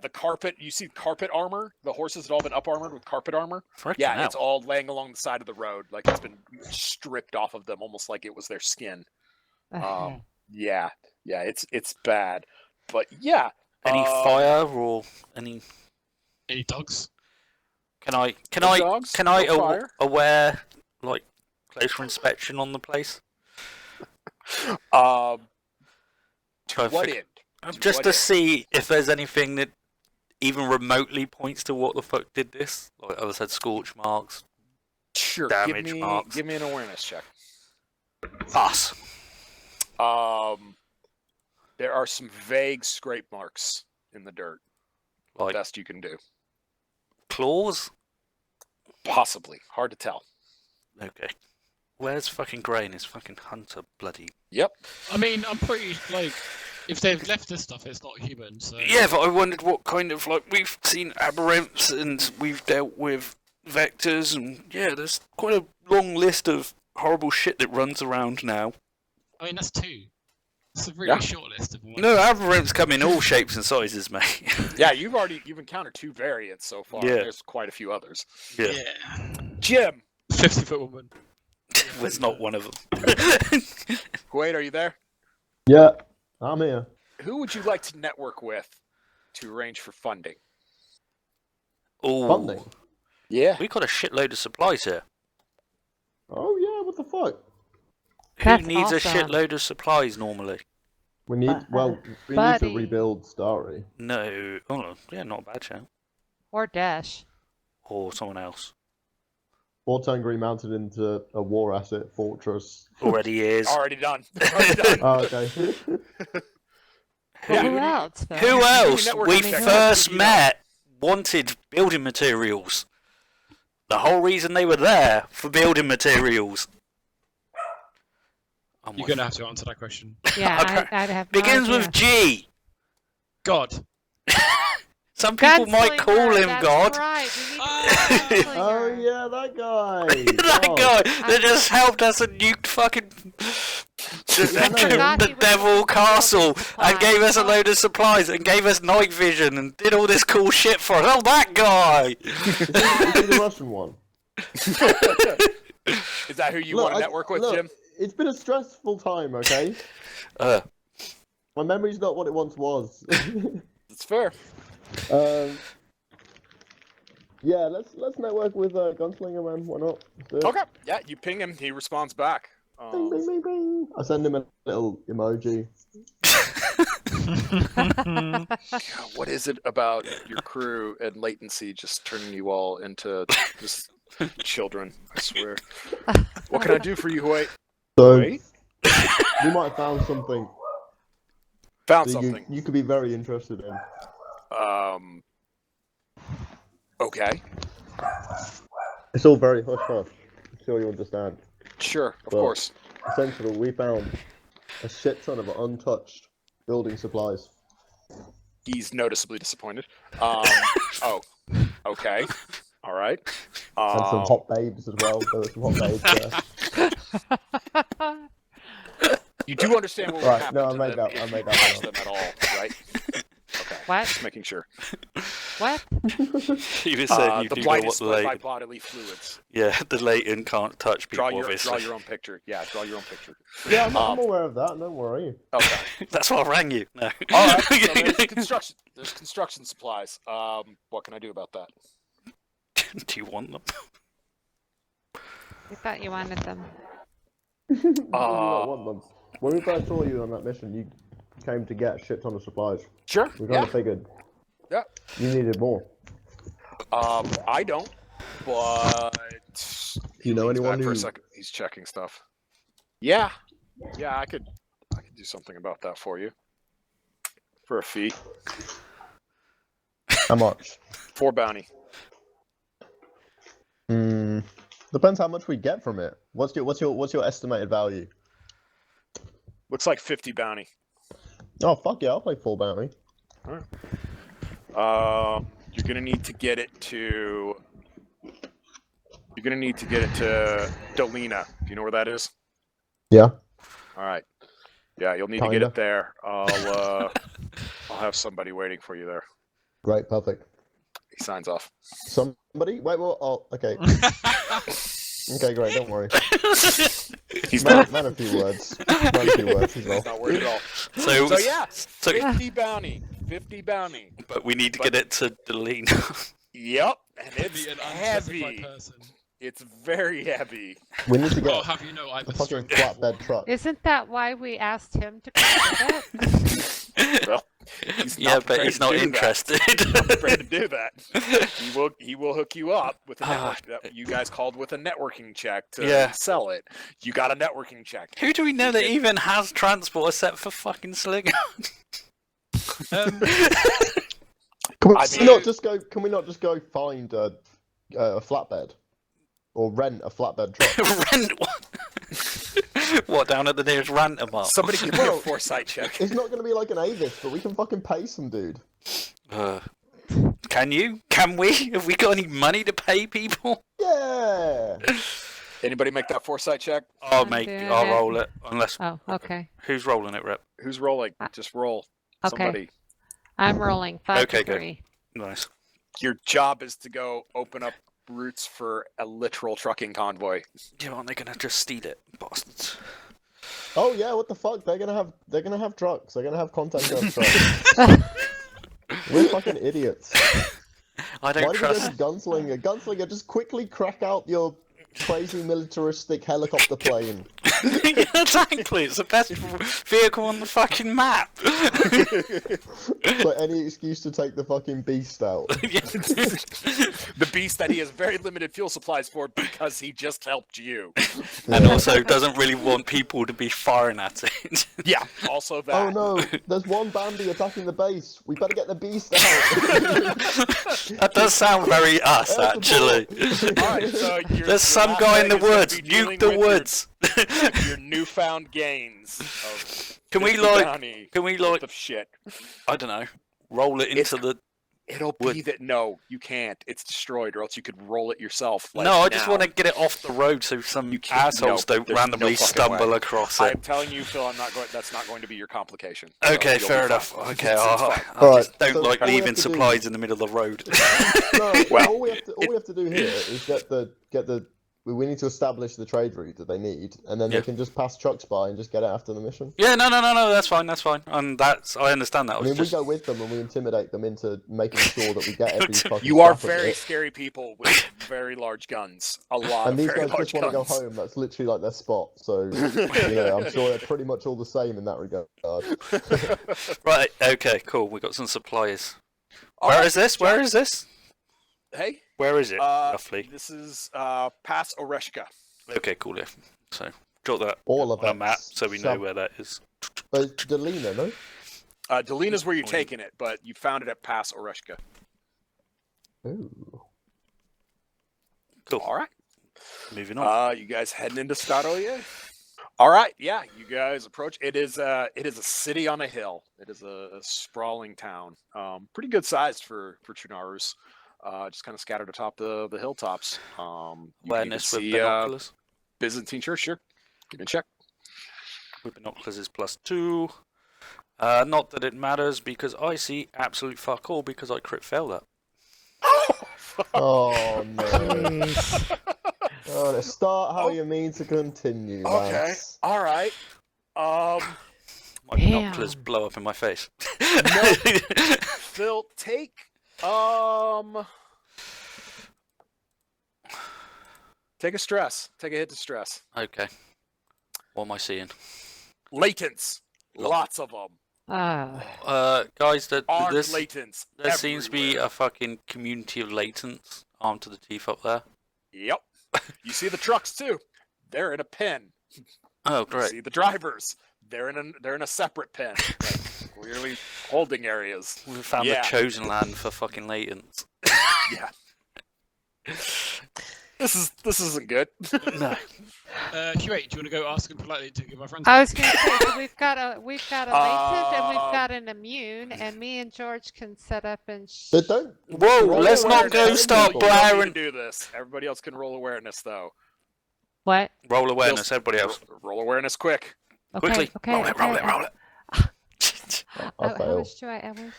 The carpet. You see carpet armor. The horses had all been up armored with carpet armor. Frickin' Yeah, hell. it's all laying along the side of the road, like it's been stripped off of them, almost like it was their skin. Yeah, it's bad, but yeah. Any fire or any? Any dogs? Can I No dogs, can I no fire. aware like closer inspection on the place? To Try what fig- end? Just what to end? see if there's anything that even remotely points to what the fuck did this. Like I said, scorch marks. Sure. damage marks. Give me an awareness check. Pass. There are some vague scrape marks in the dirt. Like Best you can do. claws. Possibly. Hard to tell. Okay. Where's fucking Gray and his fucking hunter bloody? Yep. I mean, I'm pretty like, if they've left this stuff, it's not human. So Yeah, but I wondered what kind of like we've seen aberrants and we've dealt with vectors and yeah, there's quite a long list of horrible shit that runs around now. I mean, that's two. It's a really Yeah. short list of one. No, aberrants come in all shapes and sizes, mate. Yeah, you've encountered 2 variants so far. Yeah. There's quite a few others. Yeah, Yeah. Jim, 50-foot woman. was not one of them. Huate, are you there? Yeah, I'm here. Who would you like to network with to arrange for funding? Oh, Funding. Yeah. we got a shitload of supplies here. Oh yeah, what the fuck? That's Who needs a awesome. shitload of supplies normally? We need we need Buddy. to rebuild Stary. No. Oh, yeah, not a bad shout. Or Dash. Or someone else. Or turn Green Mountain into a war asset fortress. Already is. Already done. Already done. Oh, okay. Yeah, Who who do you- else? Phil? Who else? network We check. first Who do you met wanted building materials. The whole reason they were there for building materials. Oh my You're gonna have to answer that question. Yeah, Okay. I'd have no Begins idea. with G. God. Some people might call Gunslinger, him that's God. Right. We need to Oh. get Gunslinger. Oh yeah, that guy. That God. guy that just helped us and nuked fucking forgot he the was Devil the Castle supplies. and gave us a load of supplies and gave us night vision and did all this cool shit for us. Oh, that guy! Is he the Russian one? Is that who you Look, want to I- network with, look, Jim? It's been a stressful time, okay? Uh, My memory's not what it once was. It's fair. Yeah, let's network with Gunslinger, man. Why not? Let's do it. Okay. Yeah, you ping him. He responds back. Bing, bing, bing, bing. I send him a little emoji. What is it about your crew and latency just turning you all into just children? I swear. What can I do for you, Huate? So Wait. we might have found something Found that something. you could be very interested in. Okay. It's all very hush hush. I'm sure you understand. Sure. Of Well- course. Essentially, we found a shit ton of untouched building supplies. He's noticeably disappointed. Oh. Okay. All right. And some hot babes as well. There were some hot babes there. You do understand what would Right, happen no, I to made them that- if I you made that touch one them up. at all, right? Okay. What? Just making sure. What? He was saying you The do know blind what is the split by Leighton. bodily fluids. Yeah, the Leighton can't touch people. Draw Obviously, your own picture. Yeah, draw your own picture. Yeah, I'm aware of that. Don't worry. Okay. that's why I rang you. No. All right. So there's construction supplies. What can I do about that? Do you want them? We thought you wanted them. You do not want them. When we first saw you on that mission, you came to get a shit ton of supplies. Sure. We kind of figured. Yeah. You needed more. I don't. But Do you know He's anyone back for who? a second. He's checking stuff. Yeah. Yeah, I could do something about that for you. For a fee. How much? 4 bounty. Depends how much we get from it. What's your estimated value? Looks like 50 bounty. Oh fuck yeah, I'll play full bounty. You're gonna need to get it to. You're gonna need to get it to Dolina. Do you know where that is? Yeah. All right. Yeah, you'll need to get Kinda. it there. I'll have somebody waiting for you there. Great, perfect. He signs off. Somebody? Wait, well, oh, okay. Okay, great, don't worry. He's Man not. a few words. Man a few words as well. He's not worried at all. So yeah, so 50 bounty. 50 bounty. but we need to get it to Delina. Yep, and it's Be an unspecified heavy. person. It's very heavy. We need to Well, get have you know, I'm a a fucking straight flatbed truck. Isn't that why we asked him to come with it? Well, he's Yeah, not but prepared he's to not do that. interested. Not prepared to do that. He will hook you up with a network. You guys called with a networking check to Yeah. sell it. You got a networking check. Who do we know that even has transport except for fucking Slinger? Can we I mean- not just go? Can we not just go find a flatbed, or rent a flatbed truck? Rent one. What, down at the nearest Rantamart? Somebody give me a foresight check. It's not going to be like an Avis, but we can fucking pay some dude. Can you? Can we? Have we got any money to pay people? Yeah. Anybody make that foresight check? I'll I'm make. doing I'll it. roll it. Unless Oh, okay. who's rolling it, Rep? Who's rolling? Just roll. Okay. Somebody. I'm rolling 5 Okay, to good. 3. Nice. Your job is to go open up routes for a literal trucking convoy. Yeah, aren't they gonna just steal it, bastards? Oh yeah. What the fuck? They're gonna have trucks. They're gonna have contact us trucks. We're fucking idiots. I Why don't did we go trust. to Gunslinger? Gunslinger, just quickly crack out your crazy militaristic helicopter plane. Exactly, it's the best vehicle on the fucking map. So any excuse to take the fucking beast out. The beast that he has very limited fuel supplies for because he just helped you. And Yeah. also doesn't really want people to be firing at it. Yeah, also that. Oh no, there's one bandy attacking the base. We better get the beast out. That does sound very us, actually. Alright, so There's some guy in the woods. Nuke the woods. Your newfound gains of Can we 50 like? bounty Can we worth like? of shit. I don't know. Roll it into the. It'll Wood. be that no, you can't. It's destroyed, or else you could roll it yourself. Like, No, I just now. want to get it off the road so some You can't- assholes no, don't there's no randomly fucking stumble way. across I'm it. telling you, Phil. I'm not going. That's not going to be your complication. So Okay, you'll be fair fine. enough. Okay, It's I fine. I Alright, just don't so like all we leaving have to do- supplies in the middle of the road. No, Well- all we have to do here is get the. We need to establish the trade route that they need, and then Yeah. they can just pass trucks by and just get it after the mission. Yeah, no, that's fine, And I understand that. I I was mean, just... we go with them and we intimidate them into making sure that we get every fucking You are scrap of very it. scary people with very large guns. A lot And of these very guys large just want to go guns. home. That's literally like their spot. So, you know, I'm sure they're pretty much all the same in that regard. Right, okay, cool. We got some supplies. All Where right, is this? John. Where is this? Hey, Where is it, roughly? this is Pass Oreshka. Okay, cool, yeah. So, jot that All of on a it. map so we know where that is. But it's Delina, no? Delina's where you're taking it, but you found it at Pass Oreshka. Ooh. Cool. All right. Moving on. You guys heading into Staroye? All right, yeah, you guys approach. It is a city on a hill. It is a sprawling town. Pretty good sized for Chernarus. Just kind of scattered atop the hilltops. You can even Awareness with see, binoculars. Byzantine church. Sure, give me a check. With binoculars is +2. Not that it matters because I see absolute fuck all because I crit failed that. Oh no. Jeez. Oh, let's start how you mean to continue. Okay. lads. All right. My Damn. binoculars blow up in my face. Phil, take take a stress. Take a hit to stress. Okay. What am I seeing? Latents. Lots of them. Guys, Armed this latents. there seems to be everywhere. a fucking community of latents armed to the teeth up there. Yep. You see the trucks too. They're in a pen. Oh, You great. see the drivers. They're in a separate pen. Like, clearly holding areas. We found Yeah. the chosen land for fucking latents. Yeah. This isn't good. No. Huate, do you want to go ask him politely to give my friends? I was going to say so we've got a latent and we've Um, got an immune, and me and George can set up and. But don't. Whoa, roll let's not go awareness, start people. You don't need blaring. to do this. Everybody else can roll awareness though. What? Roll awareness, everybody else. Roll awareness quick. Okay. Quickly. Okay. Roll it, okay. roll it, roll it. I How failed. much do I awareness?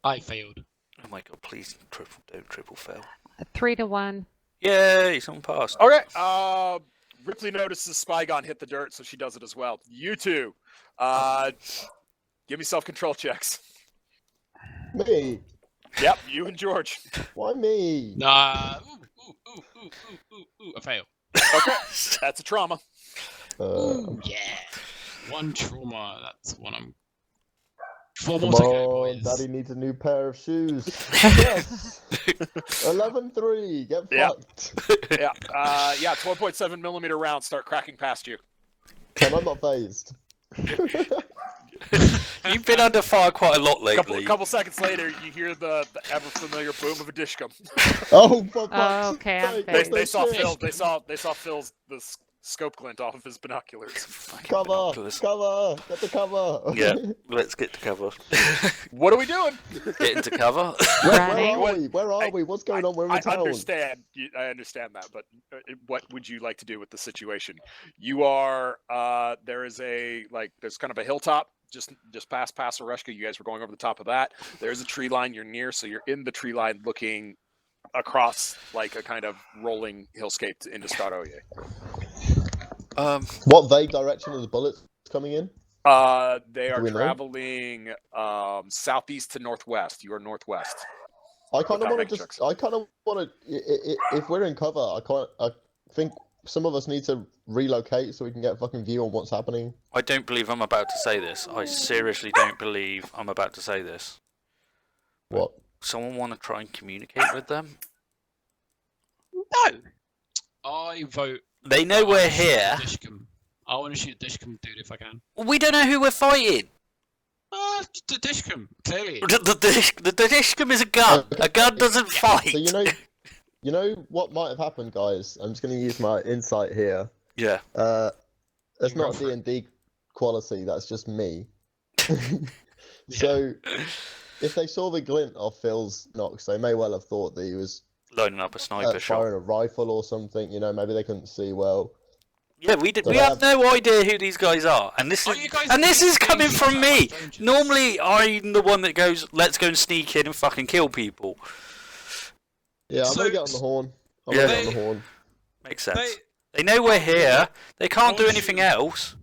I failed. Oh my god, please don't triple fail. 3 to 1. Yay, someone passed. Okay. Ripley notices Spygon hit the dirt, so she does it as well. You two, give me self-control checks. Me? Yep, you and George. Why me? Nah. Ooh. I failed. Okay, that's a trauma. Yeah. One trauma. That's one I'm. 4 Come more to go, on, boys. Daddy needs a new pair of shoes. Yes. 11-3. Get Yeah. fucked. Yeah, 12.7 millimeter rounds start cracking past you. Come on, I'm not phased. You've been under fire quite a lot lately. Couple seconds later, you hear the ever familiar boom of a dishcum. Oh, for Oh, fuck's okay, I'm sake, phased. They what saw the shit? Phil. They saw Phil's scope glint off of his binoculars. Fucking Cover, binoculars. cover, get the cover. Yeah, let's get to cover. What are we doing? Get into cover. Where Running. are we? Where are we? What's going on? We're in I town. understand. I understand that, but what would you like to do with the situation? You are there's kind of a hilltop just past Pasareshka. You guys were going over the top of that. There's a tree line you're near, so you're in the tree line looking across like a kind of rolling hillscape into Staroye. What vague direction are the bullets coming in? They are Do we know? traveling southeast to northwest. You are northwest. I kind of Without want to making just. I kind of want to. If we're in cover, I think some of us need to relocate so we can get a fucking view on what's happening. I don't believe I'm about to say this. I seriously don't believe I'm about to say this. What? Someone want to try and communicate with them? No. I vote. They know I we're wanna shoot here. the Dishcom. I want to shoot Dishcom, dude, if I can. We don't know who we're fighting. The Dishcom, clearly. The Dishcom is a gun. A gun doesn't fight. So you know what might have happened, guys. I'm just going to use my insight here. Yeah. That's Go not for D&D quality. That's just me. So, if they saw the glint of Phil's knocks, they may well have thought that he was Lining up a sniper shot. firing a rifle or something. You know, maybe they couldn't see well. Yeah, we did. So We they have no idea who these guys are, and this Oh, is you guys and this keep is coming saying from shit me. about strangers. Normally, I'm the one that goes, "Let's go and sneak in and fucking kill people." Yeah, I'm So- going to get on the horn. I'm Yeah. going to get on the horn. Makes sense. They, They know we're here. They can't do Oh, anything shoot. else.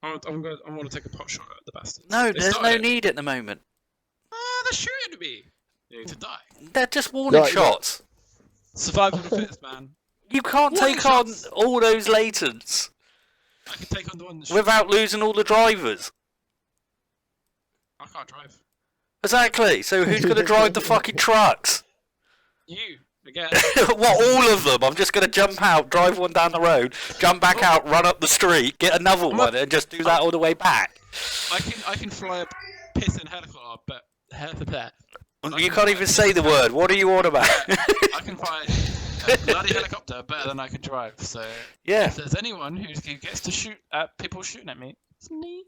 I'm gonna take a pot shot at the bastards. No, They there's no started it. need at the moment. They're shooting at me. You need to die. They're just warning Right, shots. Survival of the fittest, man. You can't Warning take on shots. all those latents I can take on the one that without losing all the drivers. I can't drive. Exactly. So who's going to drive the fucking trucks? You again. What, all of them? I'm just going to jump out, drive one down the road, jump back out, run up the street, get another one, and just do that all the way back. I can fly a pissing helicopter, but You can't even say the word. What are you on about? I can fly a bloody helicopter better than I can drive. So Yeah, if there's anyone who gets to shoot at people shooting at me, it's me.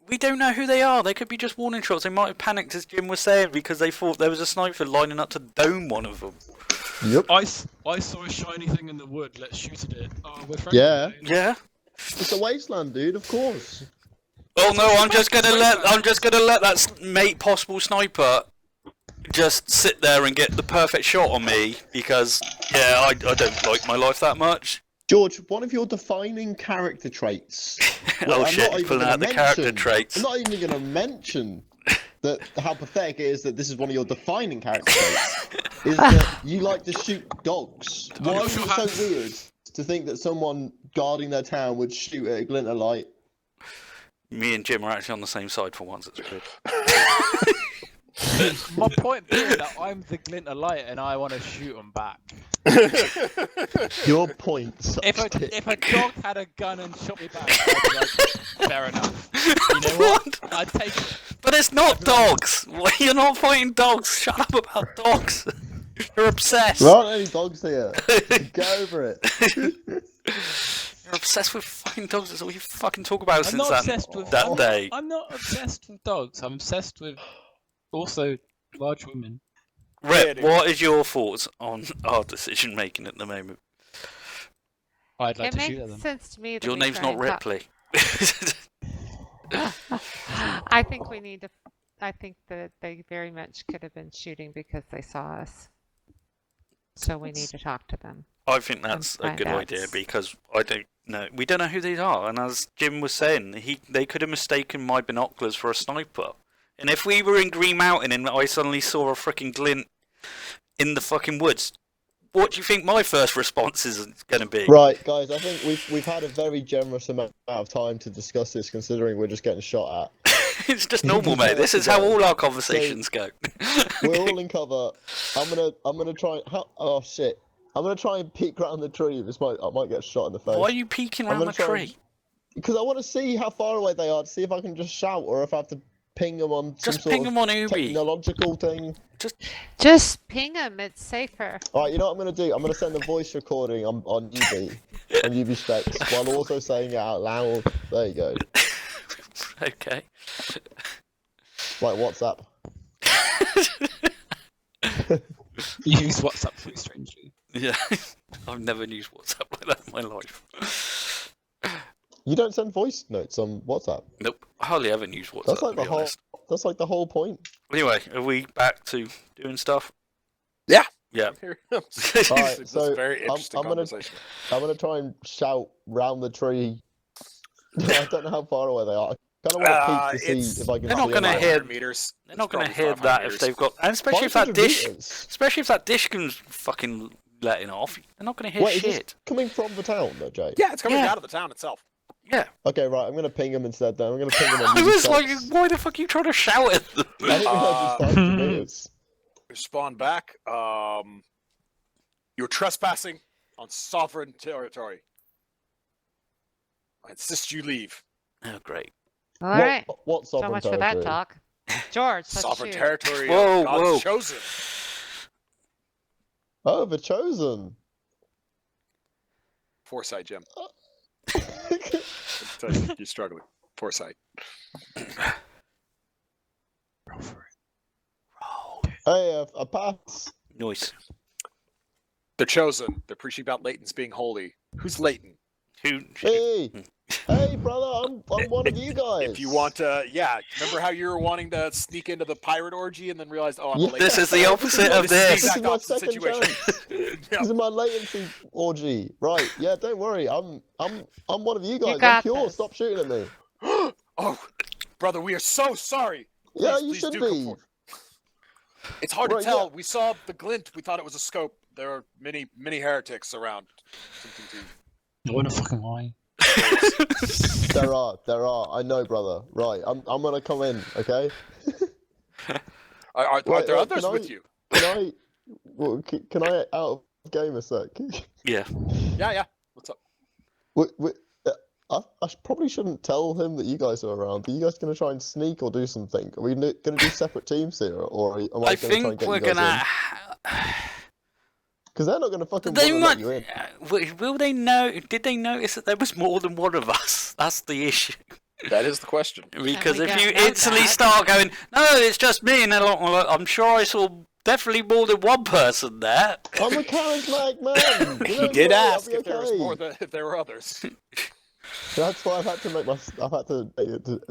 we don't know who they are. They could be just warning shots. They might have panicked, as Jim was saying, because they thought there was a sniper lining up to dome one of them. Yep. I saw a shiny thing in the wood. Let's shoot at it. Oh, we're friends. Yeah. Yeah. It's a wasteland, dude. Of course. Oh no! I'm just gonna let that possible sniper just sit there and get the perfect shot on me because I don't like my life that much. George, one of your defining character traits. Oh I'm shit! not even Pulling gonna out the character mention- traits. I'm not even going to mention that how pathetic it is that this is one of your defining character traits. Is that you like to shoot dogs? Why not is sure it how- so weird to think that someone guarding their town would shoot at a glint of light? Me and Jim are actually on the same side for once. It's good. My point being that I'm the glint of light and I want to shoot them back. Your point. sucks If dick. a dog had a gun and shot me back, I'd be like, fair enough. You know what? I'd take it. But it's not dogs. You're not fighting dogs. Shut up about dogs. You're obsessed. There aren't any dogs here. Get over it. You're obsessed with fucking dogs. That's all you fucking talk about I'm since not obsessed with that day. I'm not obsessed with dogs. I'm obsessed with also large women. Rip, what is your thoughts on our decision making at the moment? I'd like It to shoot at makes them. sense to me. That Your we name's try not and talk- Ripley. I think we need to. I think that they very much could have been shooting because they saw us. So we need to talk to them. I think that's a find good out. idea because I don't know. We don't know who these are, and as Jim was saying, they could have mistaken my binoculars for a sniper. And if we were in Green Mountain and I suddenly saw a freaking glint in the fucking woods, what do you think my first response is going to be? Right, guys. I think we've had a very generous amount of time to discuss this, considering we're just getting shot at. It's just normal, mate. This is how all our conversations go. We're all in cover. I'm gonna try. Oh shit! I'm gonna try and peek around the tree. I might get shot in the face. Why are you peeking I'm around the gonna try tree? Because I want to see how far away they are to see if I can just shout or if I have to ping them on some Just sort ping of them on Ubi. technological thing. Just ping them. It's safer. All right, you know what I'm gonna do? I'm gonna send a voice recording on UB Specs while also saying it out loud. There you go. Okay. Like WhatsApp. You use WhatsApp pretty strangely. Yeah. I've never used WhatsApp like that in my life. You don't send voice notes on WhatsApp. Nope. I hardly ever use WhatsApp. That's like to the be whole. honest. That's like the whole point. Anyway, are we back to doing stuff? Yeah. Yeah. All right, It's so a very interesting I'm gonna- conversation. I'm gonna try and shout round the tree. I don't know how far away they are. I kind of want to peek to it's- see if I can. They're not see gonna them. 500 hear- meters. They're not It's going to probably hear 500 that if meters. they've got, and especially if that 500 dish, meters? especially if that dish comes fucking letting off, they're not going to hear Wait, is this shit. coming from the town, though, Jay? Yeah, it's coming Yeah. out of the town itself. Yeah. Okay, right. I'm gonna ping them instead. Then I'm gonna ping them on. I was like, Specs. why the fuck are you trying to shout at them? I think that's just 500 meters. Respond back. You're trespassing on sovereign territory. I insist you leave. Oh, great. All right. What So sovereign much for territory? that talk. George, let's Sovereign shoot. territory Whoa, of God's whoa. chosen. Oh, the chosen. Foresight, Jim. Tell you, you're struggling. Foresight. Roll for it. Hey, a pass. Noise. They're chosen. They're preaching about Leighton's being holy. Who's Leighton? Who? Hey, hey, brother. I'm one of you guys. If you want to, yeah. Remember how you were wanting to sneak into the pirate orgy and then realized, oh, I'm a Yeah. Leighton. This is the opposite of This is this. the exact This is my opposite second situation. chance. Yeah. This is my latency orgy. Right? Yeah. Don't worry. I'm one of you guys. I'm got pure. this. Stop shooting at me. Oh, brother, we are so sorry. Yeah, Please- you please should do come be. forward. It's hard Right, to tell. yeah. We saw the glint. We thought it was a scope. There are many heretics around. Something I wonder fucking why. There are. I know, brother. Right. I'm gonna come in. Okay. are Wait, there wait, others can with I- you? Can I out of game a sec? Yeah. Yeah. What's up? I probably shouldn't tell him that you guys are around. Are you guys going to try and sneak or do something? Are we going to do separate teams here, or am I I going to try and think get we're you guys gonna. Because they're not going to fucking They wanna let might. you in. Will they know? Did they notice that there was more than one of us? That's the issue. That is the question. Because we if don't you know instantly that. start going, no, it's just me, and they're like, well, I'm sure I saw definitely more than one person there. I'm a charismatic man. He Don't did worry, I'll ask be if there was okay. more than if there were others. That's why I've had to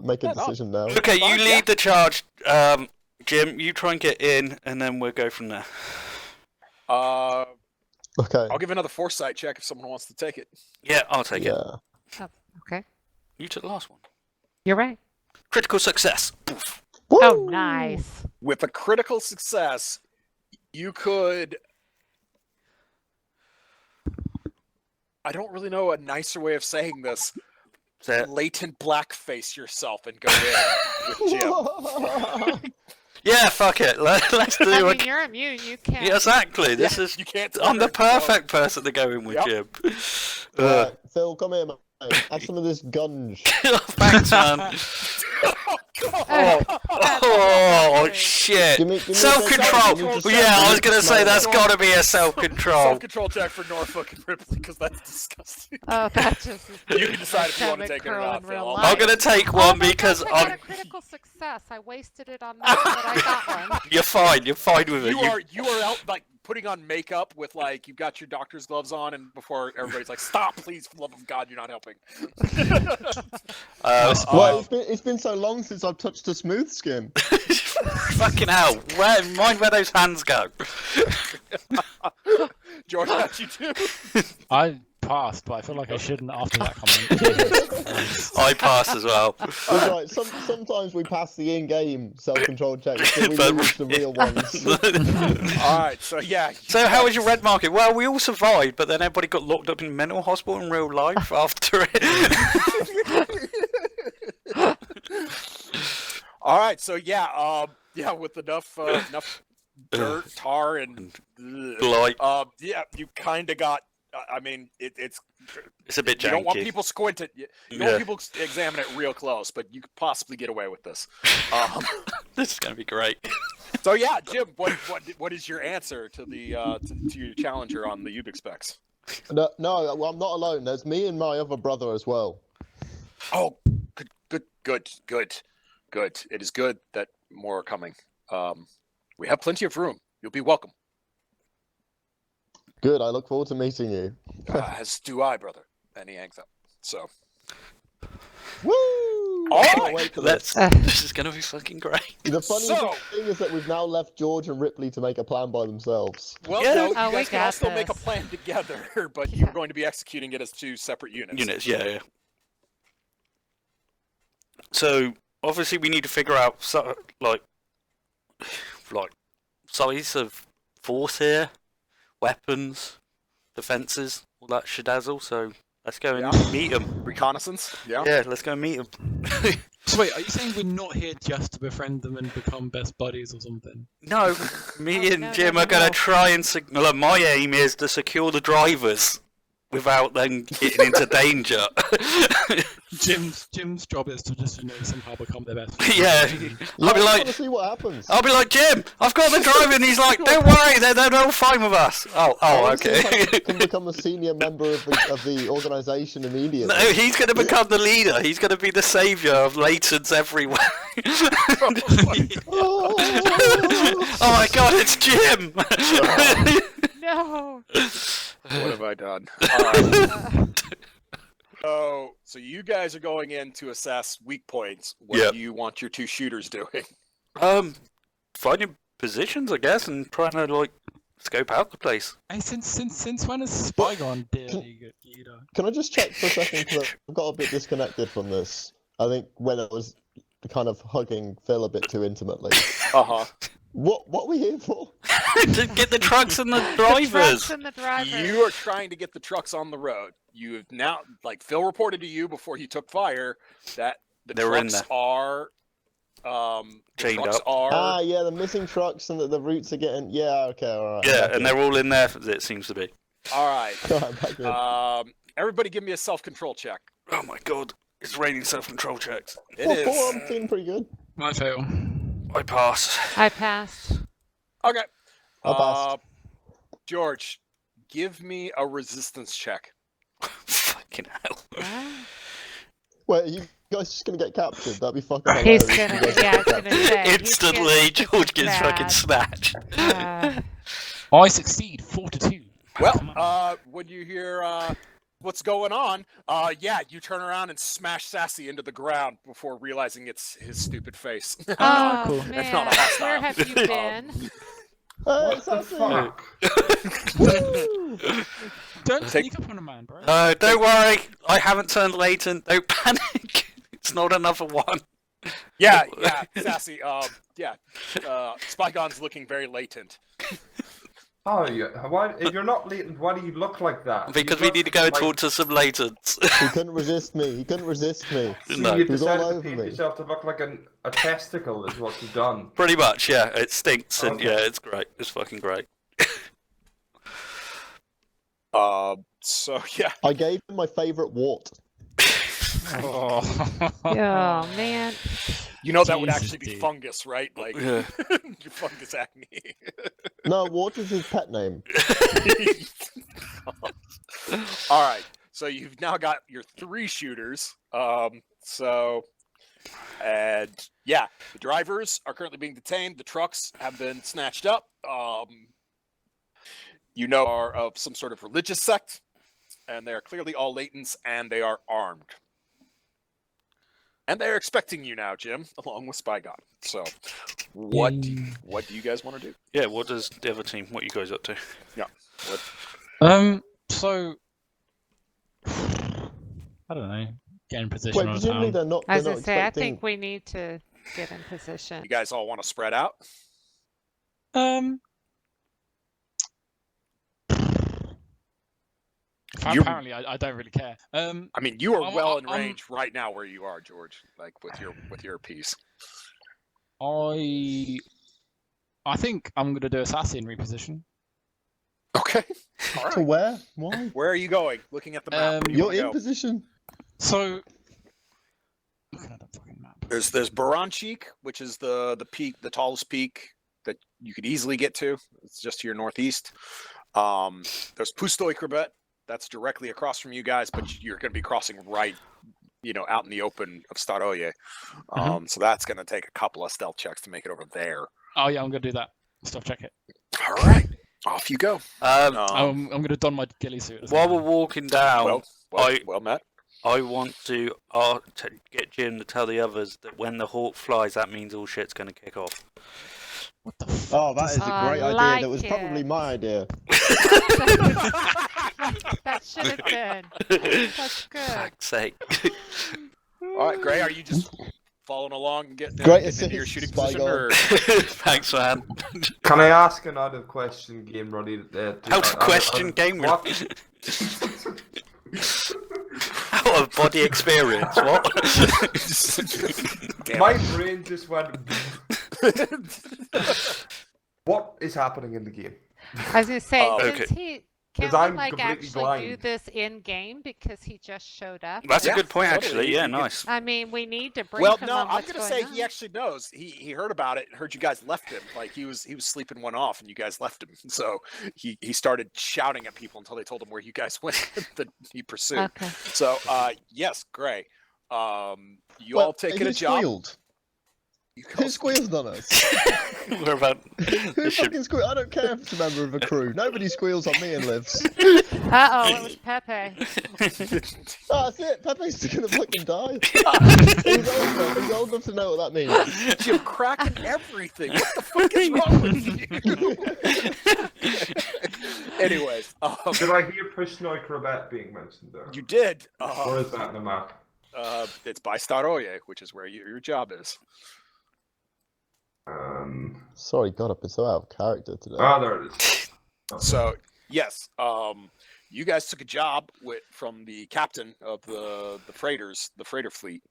make a decision now. Okay, you Fine, lead yeah. the charge, Jim. You try and get in, and then we'll go from there. Okay. I'll give another foresight check if someone wants to take it. Yeah, I'll take it. Yeah. Okay. You took the last one. You're right. Critical success. Poof. Oh, nice. With a critical success, you could. I don't really know a nicer way of saying this. Is it? Latent blackface yourself and go in with Jim. Yeah, fuck it. Let's do I it. mean, you're immune. You can't. Yeah, exactly. This Yeah, is. you can't. I'm the tell her, so- perfect person to go in with, Yep. Jim. Right, Phil, come here, mate. Have some of this gunge. Thanks, man. Oh shit! Give me Self-control. self-control. Yeah, I was gonna say that's got to be a self-control. Self-control check for Norfolk and Ripley because that's disgusting. Oh, that's just. You can decide if you want to Stomach take it or curl not, in real Phil. life. I'm gonna take Oh one my because gosh, I got I'm. a critical success. I wasted it on that, but I got one. You're fine. You're fine with it. You are out like putting on makeup with like you've got your doctor's gloves on, and before everybody's like, "Stop, please, for the love of God, you're not helping." Well, it's been so long since I've touched a smooth skin. Fucking hell! Mind where those hands go. George, how'd you do? I passed, but I feel like I shouldn't after that comment. I pass as well. That's right. Sometimes we pass the in-game self-control checks, but we But- lose the real ones. All right, so yeah. So how was your red market? Well, we all survived, but then everybody got locked up in mental hospital in real life after it. All right, so yeah, with enough dirt, tar, and Blight. yeah, you kind of got. I mean, it's It's a bit janky. you don't want people squinting. You don't Yeah. want people examine it real close, but you could possibly get away with this. This is gonna be great. So yeah, Jim, what is your answer to the to your challenger on the Ubix specs? No, well, I'm not alone. There's me and my other brother as well. Oh, good. It is good that more are coming. We have plenty of room. You'll be welcome. Good. I look forward to meeting you. As do I, brother. And he hangs up. So, Woo! All I can't right, wait for Let's. this. This is gonna be fucking great. The funny So- thing is that we've now left George and Ripley to make a plan by themselves. well, Yeah. no, you Oh, we guys can all got still make a this. plan together, but you're going to be executing it as two separate units. Units, yeah. So obviously we need to figure out like size of force here, weapons, defenses, all that shadazzle. So let's go and Yeah. meet them. Reconnaissance. Yeah. Yeah, let's go and meet them. So wait, are you saying we're not here just to befriend them and become best buddies or something? No, me Oh, and no, Jim no, are gonna no. try and look, my aim is to secure the drivers without them getting into danger. Jim's job is to just somehow become their best friend. Yeah, I'll be I like, want to see what happens. Jim, I've got the driver, and he's like, don't worry, they're all fine with us. I Oh, wanna see if I okay. can become a senior member of the organisation immediately. No, he's going to become the leader. He's going to be the saviour of latents everywhere. Oh, Oh my god, it's Jim! No. What have I done? Alright. So you guys are going in to assess weak points. What Yep. do you want your two shooters doing? Finding positions, I guess, and trying to like scope out the place. Hey, since when has Spygon dearly good? Can I just check for a second? Because I've got a bit disconnected from this. I think when it was kind of hugging Phil a bit too intimately. Uh-huh. What are we here for? To get the trucks and the The drivers. trucks and the driver. You are trying to get the trucks on the road. You've now, like Phil reported to you before he took fire, that the They were in trucks there. are Chained up. Ah, yeah, the missing trucks and the routes are getting. Yeah, okay, alright. Yeah, and they're all in there, it seems to be. all right. Back in. Everybody give me a self-control check. Oh my god, it's raining self-control checks. It Oh, is. cool, I'm feeling pretty good. I fail. I pass. I passed. Okay. I passed. George, give me a resistance check. Fucking hell. Wait, are you guys just gonna get captured? That'd be fucking He's hilarious. gonna, if you guys yeah, I get was gonna captured. say. he's Instantly, George gets mad. fucking snatched. Uh, I succeed 4-2. Well, when you hear what's going on. Yeah, you turn around and smash Sassy into the ground before realizing it's his stupid face. Oh, cool. It's man. not a hostile. Where have you been? Hey, What the Sassy! fuck? Woo! Don't Take- sneak up on a man, bro. No, don't worry. I haven't turned latent. Don't panic. It's not another one. Yeah, Sassy. Spygon's looking very latent. Oh, why? If you're not latent, why do you look like that? Because You we look need to go like- talk to some latents. He couldn't resist me. He couldn't resist me. So No. you He was all decided to over paint me. yourself to look like a testicle is what you've done. Pretty much, yeah. It stinks, and Okay. yeah, it's great. It's fucking great. So yeah. I gave him my favourite wart. Oh. Oh, man. You know that would Jesus, actually be dude. fungus, right? Like Yeah. your fungus acne. No, Wart is his pet name. All right. So you've now got your 3 shooters. And yeah, the drivers are currently being detained. The trucks have been snatched up. You know, are of some sort of religious sect, and they are clearly all latents, and they are armed. And they're expecting you now, Jim, along with Spygon. So, what do you guys want to do? Yeah, what does the other team, what are you guys up to? So I don't know. Get in position Wait, on a presumably town. they're not. I was They're going not to say, I expecting. think we need to get in position. You guys all want to spread out? You're- Apparently, I don't really care. I mean, you are I'm- well in I'm- range right now where you are, George. Like with your piece. I think I'm gonna do assassin reposition. Okay. All To right. where? Why? Where are you going? Looking at the map. Where do you You're wanna in go? position. So looking at the fucking map. There's Baranchik, which is the peak, the tallest peak that you could easily get to. It's just to your northeast. There's Pustoy Krbet. That's directly across from you guys, but you're going to be crossing right, out in the open of Staroye. So that's going to take a couple of stealth checks to make it over there. Oh yeah, I'm gonna do that. Stop check it. All right, off you go. I'm gonna don my ghillie suit. at the While same we're time. walking down, Well met. I want to get Jim to tell the others that when the hawk flies, that means all shit's going to kick off. What the f- Oh, that is a I great idea. like That was probably it. my idea. That should have been. That's good. Fuck's sake. All right, Gray, are you just following along and getting Great into your assist, shooting position? Spygon. Or... Thanks, man. Can I ask an out of question game ready? Out of question game What? Out of body experience, what? Damn My it. brain just went. What is happening in the game? I was going to say, Okay. since can't 'Cause we I'm like completely actually do blind. this in game because he just showed up? That's a Yeah, good point, totally. actually. Yeah, You can- nice. I mean, we need to brief Well, him no, on I'm what's gonna going say on. he actually knows. He heard about it and heard you guys left him. Like he was sleeping one off and you guys left him. So he started shouting at people until they told him where you guys went that he pursued. Okay. So yes, Gray. You Well, all taking who a job. squealed? You Who guys- squealed on us? We're about. Who fucking squealed? I don't care if it's a member of a crew. Nobody squeals on me and lives. Uh-oh, it was Pepe. Oh, that's it. Pepe's gonna fucking die. He's old enough. He's old enough to know what that means. Jim cracking everything. What the fuck is wrong with you? Anyways, Did I hear Pushnoy Krbet being mentioned there? you did. Where is that in the map? It's by Staroye, which is where your job is. Sorry, God, I've been so out of character today. There it is. So yes, you guys took a job from the captain of the freighters, the freighter fleet.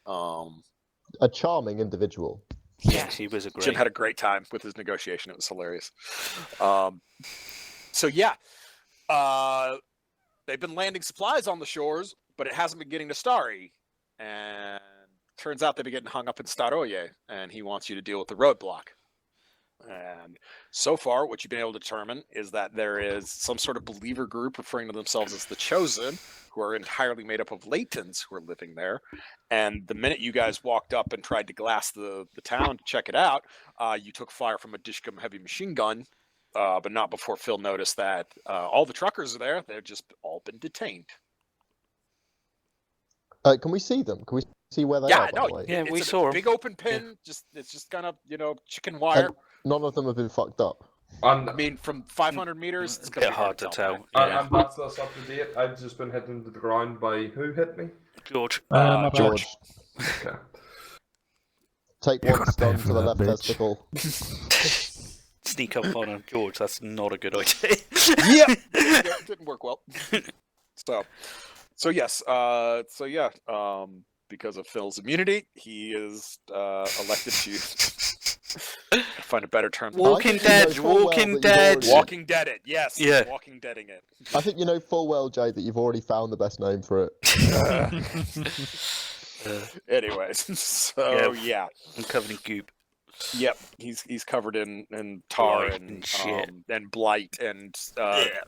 A charming individual. Yeah, he was a great. Jim had a great time with his negotiation. It was hilarious. So yeah, they've been landing supplies on the shores, but it hasn't been getting to Stary. And turns out they've been getting hung up in Staroye, and he wants you to deal with the roadblock. And so far, what you've been able to determine is that there is some sort of believer group referring to themselves as the Chosen, who are entirely made up of Latents who are living there. And the minute you guys walked up and tried to glass the town to check it out, you took fire from a Dishcom heavy machine gun but not before Phil noticed that all the truckers are there. They've just all been detained. Can we see them? Can we see where they are? By the way? Yeah, it's we a saw 'em. big open pin. It's just kind of chicken wire. And none of them have been fucked up. And, I mean, from 500 meters, It's it's a gonna bit be hard to tell. Right? Yeah. and that's us up to date. I've just been hit into the ground by who hit me? George. My bad. George, Okay. take You're one gonna pay stun for to the that, left bitch. testicle. Sneak up on him, George. That's not a good idea. Yeah, it didn't work well. So yes, because of Phil's immunity, he is elected to find a better term. Walking I think you know Dead. full well Walking that you've Dead. already- Walking Dead it, yes. Yeah. Walking Deading it. I think you know full well, Jay, that you've already found the best name for it. Anyways, so yeah. I'm covered in goop. Yep, he's covered in tar Blight and and shit. and blight and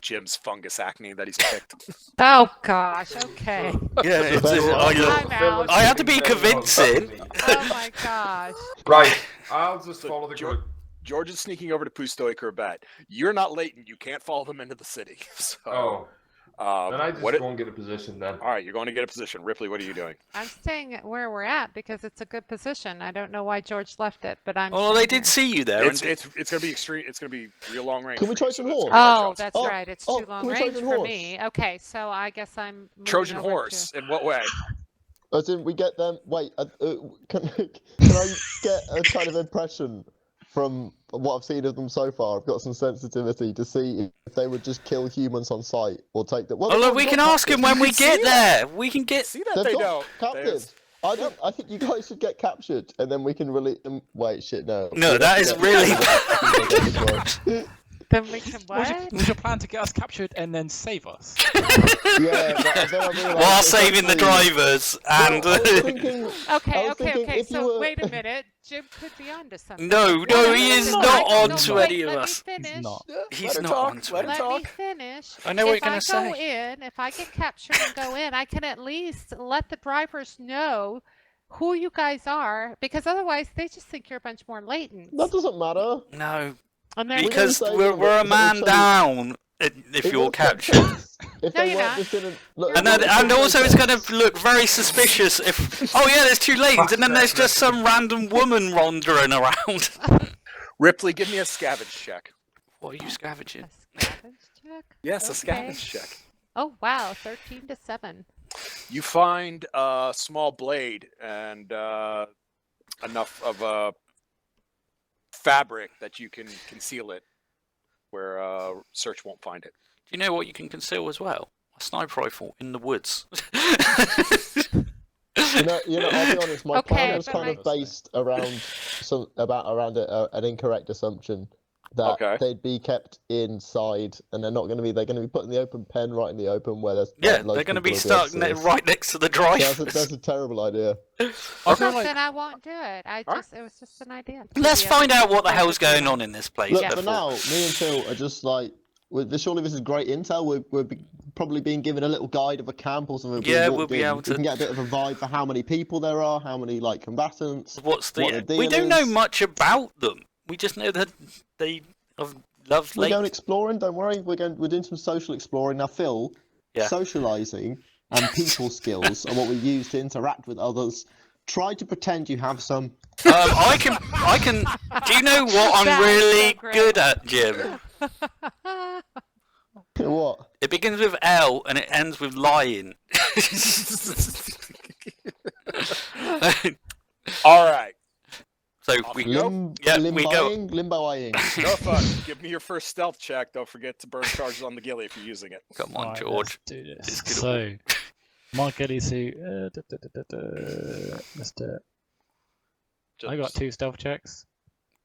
Jim's fungus acne that he's picked. Oh gosh. Okay. Yeah, it's, That's I'm out. I had to be convincing. Oh my gosh. Right, I'll just So follow the George- group. George is sneaking over to Pustoy Kurbat. You're not latent. You can't follow them into the city. So, Then I just what go and get a position then. all right, you're going to get a position. Ripley, what are you doing? I'm staying where we're at because it's a good position. I don't know why George left it, but I'm. Well, they staying did here. see you there. It's and gonna be extreme. It's gonna be real long range. Can we for you, try some that's horse? gonna be Oh, our that's chance. right. It's oh, too long can we range Trojan for horse? me. Okay, so I guess I'm moving Trojan over horse. To... In what way? As in, we get them. Wait, can I get a kind of impression from what I've seen of them so far? I've got some sensitivity to see if they would just kill humans on sight or take them. Well, Oh, they've look, we got can ask them captives. when we see get that. there. We can get. See that They've they got don't. captives. I think you guys should get captured and then we can release them. Wait, shit, no. No, We'd that have is to get- really. Then we can what? Was your plan to get us captured and then save us? Yeah, but then I realised While it's saving the actually- drivers Well, and. I was thinking, I Okay, was thinking okay. if you So were- wait a minute. Jim could be onto something. No, Well, he is listen, not I- on no, to wait, any of let me us. finish. He's not. He's Let her not talk. on to Let her Let talk. me finish. I know what if you're I gonna go say. in, if I get captured and go in, I can at least let the drivers know who you guys are, because otherwise they just think you're a bunch more latent. that doesn't matter. No, And they're because say we're, that, we're a but man it'll show you- down if It you're would affect captured. us If No, they you're weren't not. just in a, look, And, You're then, not. and also it's going to look very suspicious if, oh yeah, there's two lanes, and then there's just some random woman wandering around. Ripley, give me a scavenge check. What are you scavenging? a scavenge check. Yes, a Okay. scavenge check. Oh wow, 13 to 7. You find a small blade and enough of a fabric that you can conceal it where search won't find it. Do you know what you can conceal as well? A sniper rifle in the woods. You know, I'll be honest. My Okay, plan was but kind of based around an incorrect assumption that Okay. they'd be kept inside, and they're not going to be. They're going to be put in the open pen, right in the open, where there's Yeah, like, loads they're of going to be people will stuck able to see us. right next to the So that's drivers. a terrible idea. I Well, feel like then I won't do it. Alright. It was just an idea. Let's Yeah. find out what the hell's Yeah. going on in this place. Look, Yeah. for before- now, me and Phil are just like. Surely this is great intel. We're probably being given a little guide of a camp or something. Yeah, walked we'll be in. able We to- can get a bit of a vibe for how many people there are, how many combatants. What's the? what the We deal don't know is. much about them. We just know that they love We're late. going exploring. Don't worry. We're doing some social exploring now. Phil, Yeah. socializing and people skills are what we use to interact with others. Try to pretend you have some. I can. Do you know what I'm That is really so great. good at, Jim? What? It begins with L and it ends with lying. All right. So Off we we go. we go. Limboing. Norfolk, give me your first stealth check. Don't forget to burn charges on the ghillie if you're using it. Come on, Right, George. let's do this. It's good. So, my ghillie suit. Let's do it. I got 2 stealth checks.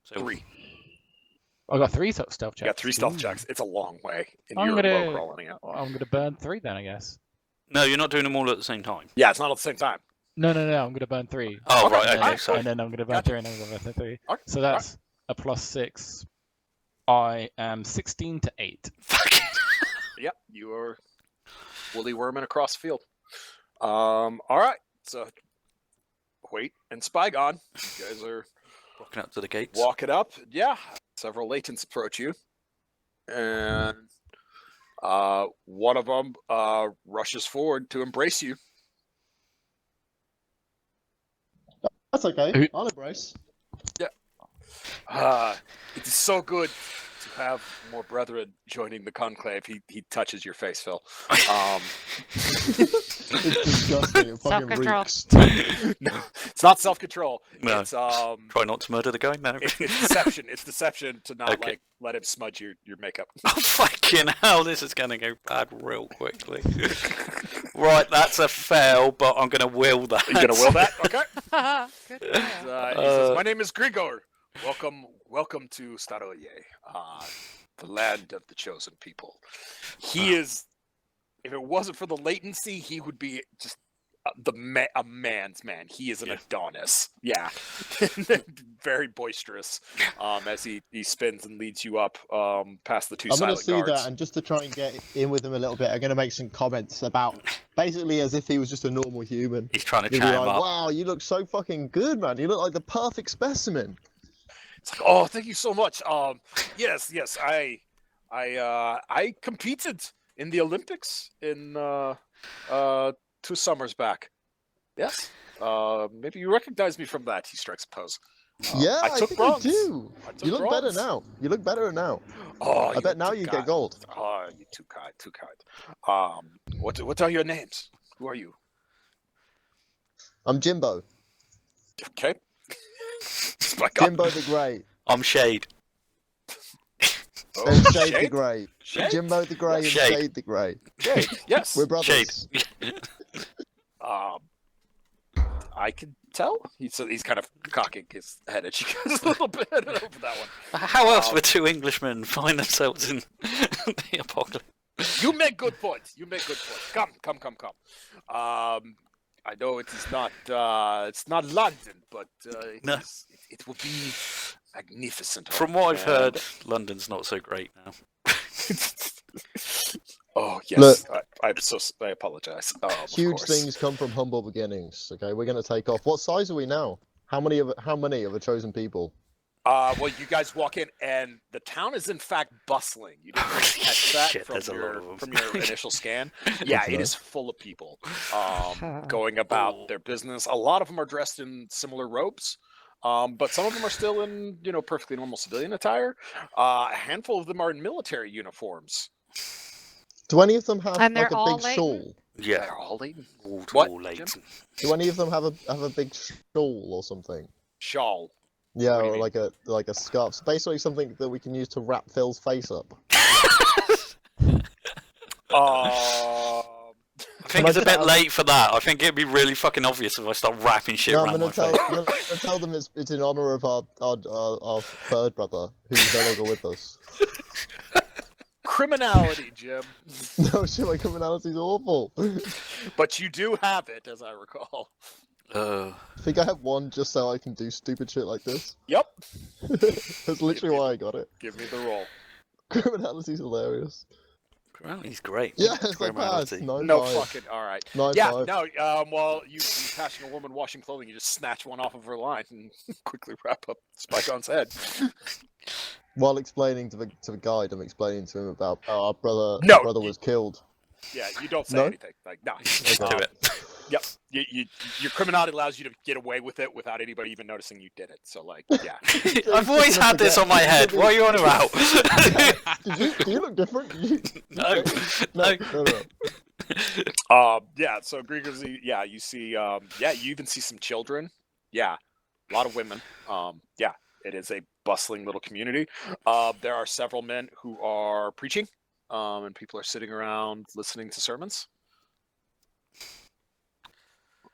So 3. I got 3 stealth checks. You got 3 stealth Ooh. checks. It's a long way, and I'm you're gonna- low crawling out. I'm gonna burn 3 then, I guess. No, you're not doing them all at the same time. Yeah, it's not at the same time. No, I'm gonna burn 3. Oh, Okay, right, okay, alright, sorry. And then I'm gonna burn Gotcha. 3, and then I'm gonna burn 3. Okay, So that's a plus 6. I am 16 to 8. Fuck. Yep, you are woolly worming across the field. All right. So, Huate and Spygon, you guys are Walking up to the gates. walking up. Yeah, several latents approach you. and one of them rushes forward to embrace you. That's okay. I'll embrace. It is so good to have more brethren joining the conclave. He touches your face, Phil. It's disgusting. It fucking Self-control. reeks. No, it's not self-control. No. It's Try not to murder the guy. No. it's deception. It's deception to not Okay. like let him smudge your makeup. Oh fucking hell! This is gonna go bad real quickly. Right, that's a fail, but I'm gonna will that. You gonna will that? Okay. Good He plan. says, "My name is Grigor. Welcome to Stary, the land of the chosen people." He is. If it wasn't for the latency, he would be just a man's man. He is an Adonis. Yeah, very boisterous. As he spins and leads you up past the two I'm going to silent see guards. that, and just to try and get in with him a little bit, I'm going to make some comments about basically as if he was just a normal human. He's trying to He'd chat be him like, up. "Wow, you look so fucking good, man. You look like the perfect specimen." It's like, oh, thank you so much. Yes, I competed in the Olympics in 2 summers back. Yes. Maybe you recognize me from that. He strikes a pose. Yeah, I took think bronze. you do. I took You look better bronze. now. You look better now. Oh, I bet now you get gold. Oh, you're too kind, too kind. What are your names? Who are you? I'm Jimbo. Okay. Spygon. Jimbo the Grey. I'm Shade. Oh, And Shade the Shade? Grey. Shade? Jimbo the Grey and Shade. Shade the Grey. Shade. Yes. We're brothers. Shade. I can tell. He's kind of cocking his head at you guys a little bit over that one. How else would 2 Englishmen find themselves in the apocalypse? You make good points. Come. I know it is not. It's not London, but No. it will be magnificent. From what I've And- heard, London's not so great now. Oh yes, Look. I apologize. Of Huge course. things come from humble beginnings. Okay, we're going to take off. What size are we now? How many of the chosen people? Well, you guys walk in, and the town is in fact bustling. You didn't really catch that Shit, there's a lot of 'em. from your initial scan. Yeah, it is full of people going about their business. A lot of them are dressed in similar robes, but some of them are still in perfectly normal civilian attire. A handful of them are in military uniforms. Do any of them have And like they're a all big Leighton? shawl? Yeah, They're all Leighton. all What, late. Jim? Do any of them have a big shawl or something? Shawl. Yeah, What do you or mean? like a scarf. So basically something that we can use to wrap Phil's face up. I think it's a bit late for that. I think it'd be really fucking obvious if I start wrapping shit No, I'm around gonna my tell, face. I'm gonna tell them it's in honor of our third brother who's no longer with us. Criminality, Jim. No shit, my criminality's awful. But you do have it, as I recall. I think I have one just so I can do stupid shit like this. Yep. That's literally why I got it. Give me the roll. Criminality's hilarious. Well, he's great. Yeah, it's like Criminality. that. 9-5. No fucking. All right. 9-5. Yeah. No. Well, you passing a woman washing clothing, you just snatch one off of her line and quickly wrap up Spygon's head. While explaining to the guide, I'm explaining to him about how our brother No, was killed. Yeah. You don't say No? anything. Like no. Just do it. Yep. Your criminality allows you to get away with it without anybody even noticing you did it. So like, yeah. I've always had this on my head. What are you on about? Do you look different? No. No. Yeah. So Grigor's. Yeah. You see. Yeah. You even see some children. Yeah. A lot of women. Yeah. It is a bustling little community. There are several men who are preaching, and people are sitting around listening to sermons.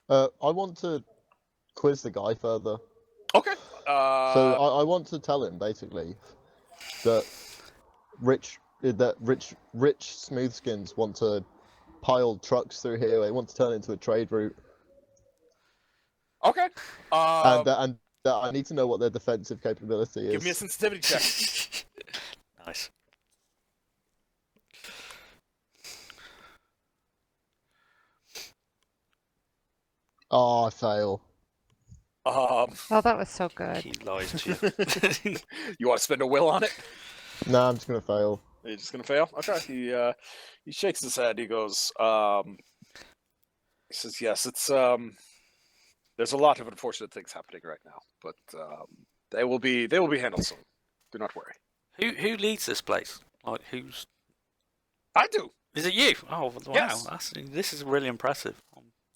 I want to quiz the guy further. Okay. So I want to tell him basically that rich smoothskins want to pile trucks through here. They want to turn it into a trade route, Okay. and that I need to know what their defensive capability is. Give me a sensitivity check. Nice. Oh, I fail. Oh, that was so good. He lies to you. You want to spend a will on it? Nah, I'm just gonna fail. You're just gonna fail? Okay. He shakes his head. He goes, he says, yes, it's there's a lot of unfortunate things happening right now, but they will be handled soon. Do not worry. Who leads this place? Like, who's? I do. Is it you? Oh, wow! Yes. This is really impressive.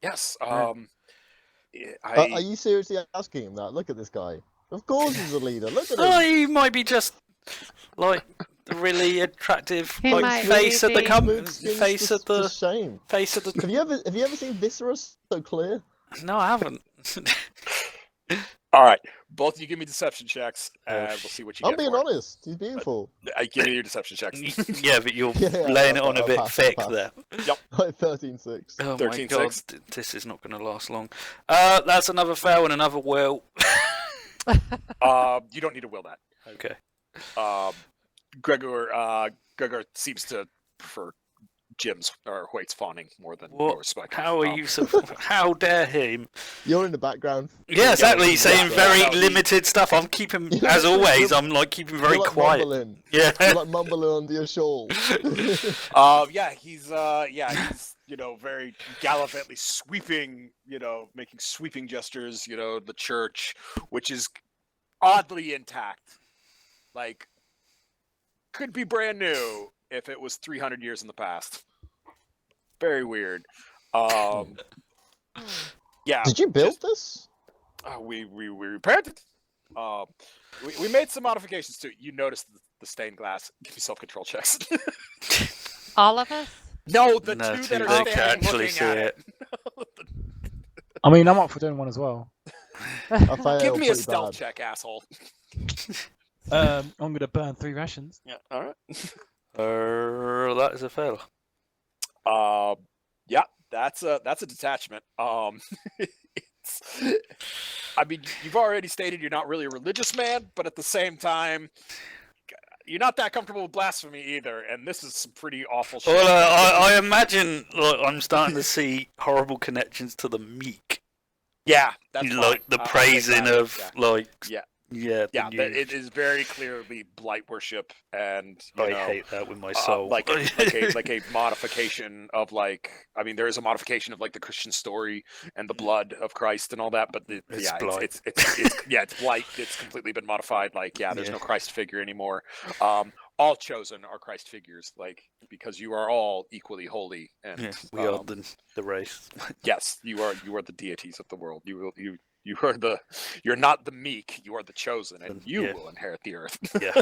Yes. Are you seriously asking him that? Look at this guy. Of course he's a leader. Look at Oh, him. he might be just like the really attractive He like might face of the be. company, Luke's skin's face of the just shame. face of the. Have you ever seen Viscera so clear? No, I haven't. All right. Both of you give me deception checks, and we'll see what you I'm get. being for it. honest. He's beautiful. Give me your deception checks. Yeah, but you're Yeah, laying it I'll on a pass, bit I'll thick pass. there. Like 13-6. Oh my 13-6. god, this is not going to last long. That's another fail and another will. You don't need to will that. Okay. Gregor seems to prefer Jim's or Huate's fawning more than What? yours. Spygon. How are you so? How dare him? You're in the background. Yeah, exactly. yeah, Saying yeah, very yeah. limited stuff. I'm keeping, Yeah, as always, you're- I'm like keeping very You're like quiet. Mumbling. Yeah. You're like mumbling under your shawl. He's very gallantly sweeping, making sweeping gestures, the church, which is oddly intact. Like, could be brand new if it was 300 years in the past. Very weird. Yeah. Did you build this? We repaired it. We made some modifications to it. You noticed the stained glass. Give me self-control checks. All of us? No, the No, two two that are that can standing actually looking see at it. it. I mean, I'm up for doing one as well. I failed Give me a pretty stealth bad. check, asshole. I'm gonna burn 3 rations. Yeah. All right. That is a fail. Yeah, that's a detachment. I mean, you've already stated you're not really a religious man, but at the same time, you're not that comfortable with blasphemy either, and this is some pretty awful shit. Well, I imagine like I'm starting to see horrible connections to the meek, Yeah, that's like fine. the I'll take praising that. of Yeah. yeah. the Yeah, new- it is very clearly blight worship, and I hate that with my soul. like a modification of there is a modification of like the Christian story and the blood of Christ and all that, but It's blight. it's blight. It's completely been modified. There's no Christ figure anymore. All chosen are Christ figures, because you are all equally holy, and yeah, we are the race. yes, you are the deities of the world. You're not the meek, you are the chosen, and you Yeah. will inherit the earth. Yeah.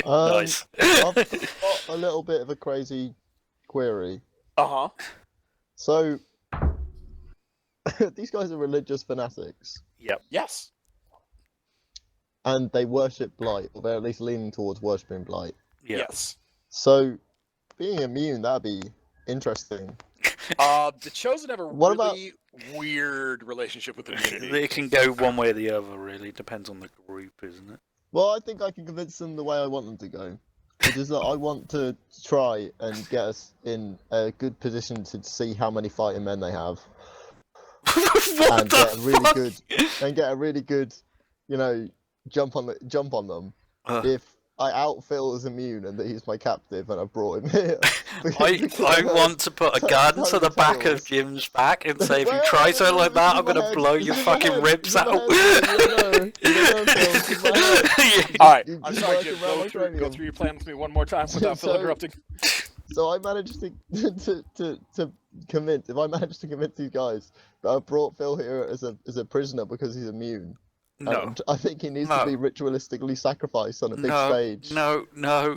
Nice. I've got a little bit of a crazy query. Uh-huh. So, these guys are religious fanatics, Yes. and they worship Blight, or they're at least leaning towards worshipping Blight. Yeah. Yes. So, being immune, that'd be interesting. The chosen have a What about- really weird relationship with immunity. It can go one way or the other, really. Depends on the group, isn't it? Well, I think I can convince them the way I want them to go. Which is that I want to try and get us in a good position to see how many fighting men they have. What and the get a really fuck? good and get a really good, jump on them. If I out Phil as immune and that he's my captive and I brought him here. I want to put a gun to the back of Jim's back and say, if you try something like that, I'm gonna blow your fucking ribs out. All Alright, You I'm keep sorry, working Jim. around Go my through cranium. your plan with me one more time without Phil So- interrupting. So I managed to convince. If I managed to convince these guys that I brought Phil here as a prisoner because he's immune, No. and I think he needs No. to be ritualistically sacrificed on a big No, stage. no,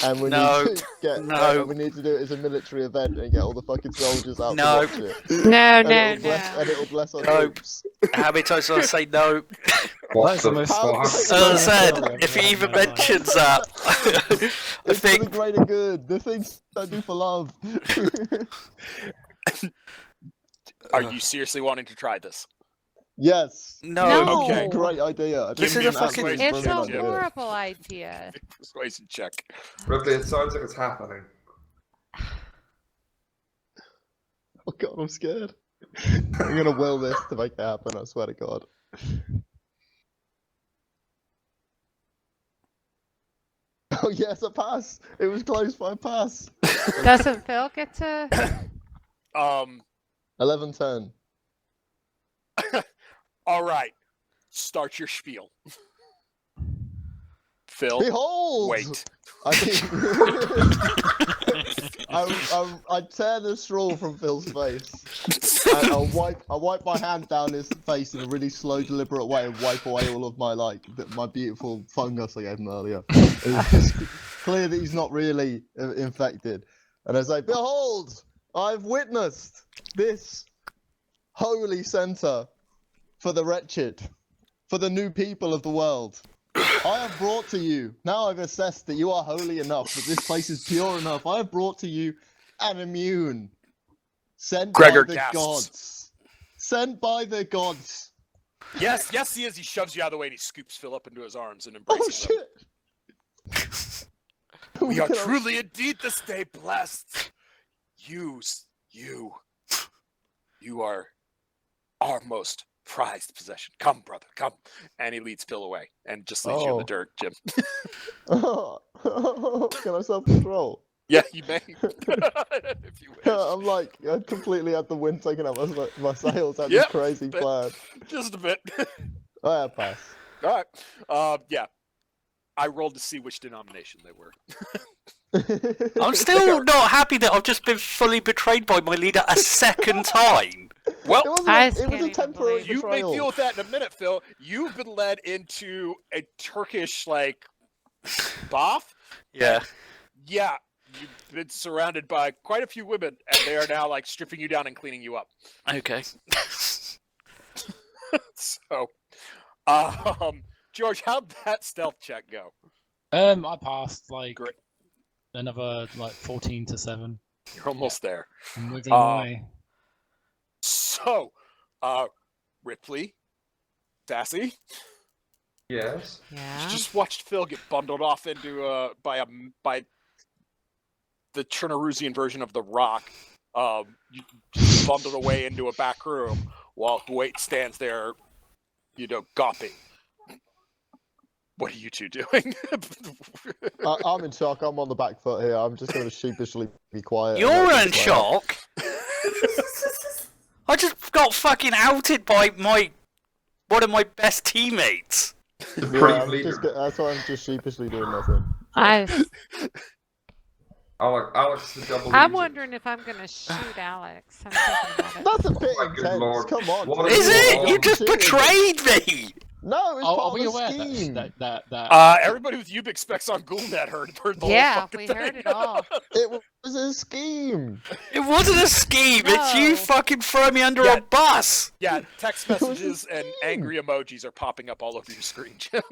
And we no, need to get. no. We need to do it as a military event and get all the fucking soldiers out No. to watch it. No, And no, it'll bless, no. and it'll bless our No. troops. How many times did I say no? What That's the most How- As I said, Sorry, if he I'm even not- mentions that, I It's for the think greater good. The things I do for love. Are you seriously wanting to try this? Yes. no. No. Okay. Great idea. I This think is a it's fucking- absolutely It's a brilliant idea. horrible idea. Persuasion check. Ripley, it sounds like it's happening. Oh god, I'm scared. I'm gonna will this to make it happen, I swear to god. Oh yes, a pass. It was close by a pass. Doesn't Phil get to? 11-10. All right. Start your spiel. Phil, Behold! wait. I tear the straw from Phil's face. And I wipe my hand down his face in a really slow, deliberate way and wipe away all of my my beautiful fungus I gave him earlier. It's clear that he's not really infected. And I say, behold, I've witnessed this holy center for the wretched, for the new people of the world. I have brought to you, now I've assessed that you are holy enough, that this place is pure enough, I have brought to you an immune. Sent Gregor by the gasps. gods. Sent by the gods. Yes, he is. He shoves you out of the way and he scoops Phil up into his arms and Oh embraces him. shit! We are truly indeed this day blessed. You are our most prized possession. Come, brother, come. And he leads Phil away and just leaves you in the Oh. dirt, Jim. Can I self-control? Yeah, you may. If you wish. I'm like, I completely had the wind taken out my sails. I had Yep, this crazy but- plan. Just a bit. Oh, yeah, pass. All right. Yeah. I rolled to see which denomination they were. I'm still not happy that I've just been fully betrayed by my leader a second time. Well, It wasn't. I It can't was a even temporary believe you may betrayal. deal with that in a minute, Phil. You've been led into a Turkish bath. Yeah. Yeah, you've been surrounded by quite a few women, and they are now stripping you down and cleaning you up. Okay. So, George, how'd that stealth check go? I passed Great. another 14 to 7. You're almost there. I'm wiggling away. So, Ripley, Sassy, Yes. Yeah. you just watched Phil get bundled off into by the Chernarusian version of the Rock. You just bundled away into a back room while Huate stands there, gawping. What are you two doing? I'm in shock. I'm on the back foot here. I'm just going to sheepishly be quiet. and You're let in this play out. shock. I just got fucking outed by one of my best teammates. The Yeah, brave I'm leader. that's why I'm just sheepishly doing nothing. Alex, the double I'm agent. wondering if I'm gonna shoot Alex. I'm thinking about it. That's a bit my good intense. lord. Come on. What Is it? Oh, You just cheating. betrayed me. No, it's Are part we of aware the scheme. that Everybody with Ubix specs on Ghoulnet heard the Yeah, whole fucking we thing. heard it all. It was a scheme. It wasn't a scheme. It's you No. fucking throwing me under Yeah. a bus. Yeah, text was a messages and scheme. angry emojis are popping up all over your screen, Jim.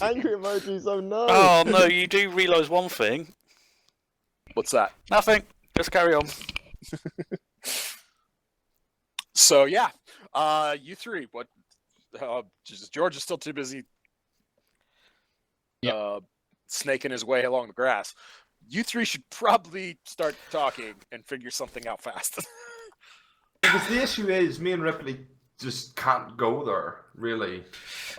Angry emojis. Oh no. Oh no, you do realise one thing. What's that? Nothing. Just carry on. So yeah, you three. What? George is still too busy. Snaking his way along the grass. You three should probably start talking and figure something out fast. Because the issue is, me and Ripley just can't go there, really,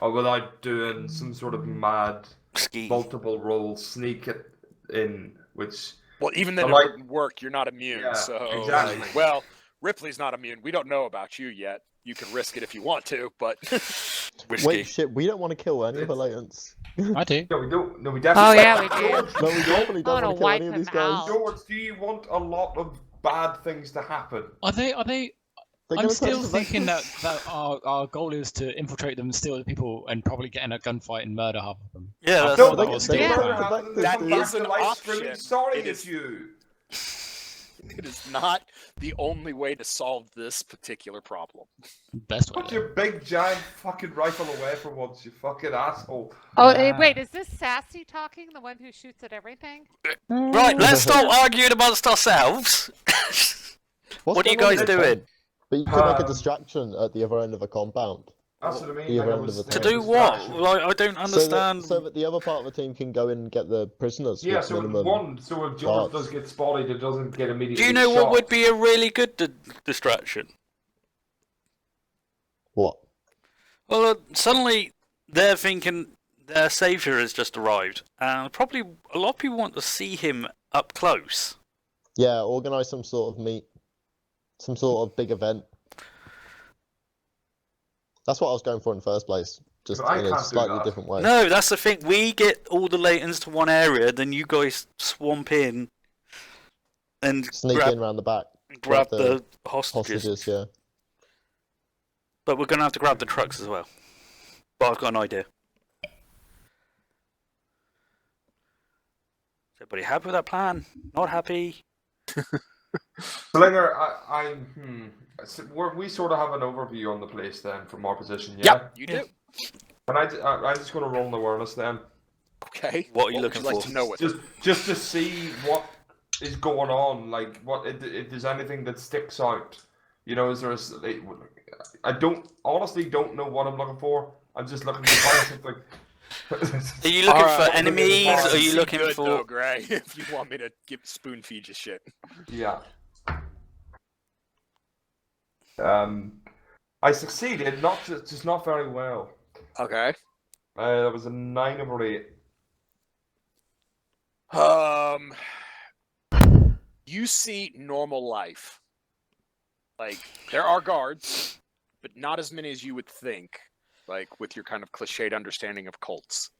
without doing some sort of mad Ski. multiple roll sneak it in, which Well, even then, I it like- wouldn't work. You're not immune. Yeah, So, exactly. well, Ripley's not immune. We don't know about you yet. You can risk it if you want to, but Risky. Wait, shit. We don't want to kill any of the latents. I do. no, we don't. No, we Oh definitely. yeah, we do. George, No, we definitely I don't wanna want to kill wipe any of him these guys. out. George, do you want a lot of bad things to happen? Are they? They're I'm gonna still press the thinking buttons. that our goal is to infiltrate them, steal the people, and probably get in a gunfight and murder half of them. Yeah, I that's thought they that was can- the they game can plan. murder the That dude. is an Life option. screaming, sorry, It it's is- you. it is not the only way to solve this particular problem. Best way. Put your big giant fucking rifle away for once, you fucking asshole. Oh, Yeah. wait, is this Sassy talking? The one who shoots at everything? Right, let's stop arguing amongst ourselves. What's What are you going on guys there? doing? But you could make a Um, distraction at the other end of a compound. That's what I mean. The like, other I end was of the To Yeah, do what? distraction. Like, I don't understand. So that the other part of the team can go in and get the prisoners. Yeah, with so minimum. so if George guards. does get spotted, it doesn't get immediately Do you know shot. what would be a really good distraction? What? Well, suddenly they're thinking their savior has just arrived. Probably a lot of people want to see him up close. Yeah, organise some sort of meet, some sort of big event. That's what I was going for in the first place, just But I in a can't do slightly that. different way. No, that's the thing. We get all the Latins to one area, then you guys swamp in and Sneak grab in around the back, grab the hostages. hostages. Yeah. But we're going to have to grab the trucks as well. But I've got an idea. Is everybody happy with that plan? Not happy? Slinger, we sort of have an overview on the place then from our position, yeah? Yep, you do. And I'm just going to roll an awareness then. Okay. What are you looking would like for? to know with it? Just to see what is going on, like if there's anything that sticks out. You know, is there I honestly don't know what I'm looking for. I'm just looking to find something. Are you looking Alright. for enemies? Or are you Seem looking good, for... though, Gray, if you want me to spoon feed you shit. Yeah. I succeeded, just not very well. Okay. That was a 9 over 8. You see normal life. Like, there are guards, but not as many as you would think, like, with your kind of cliched understanding of cults.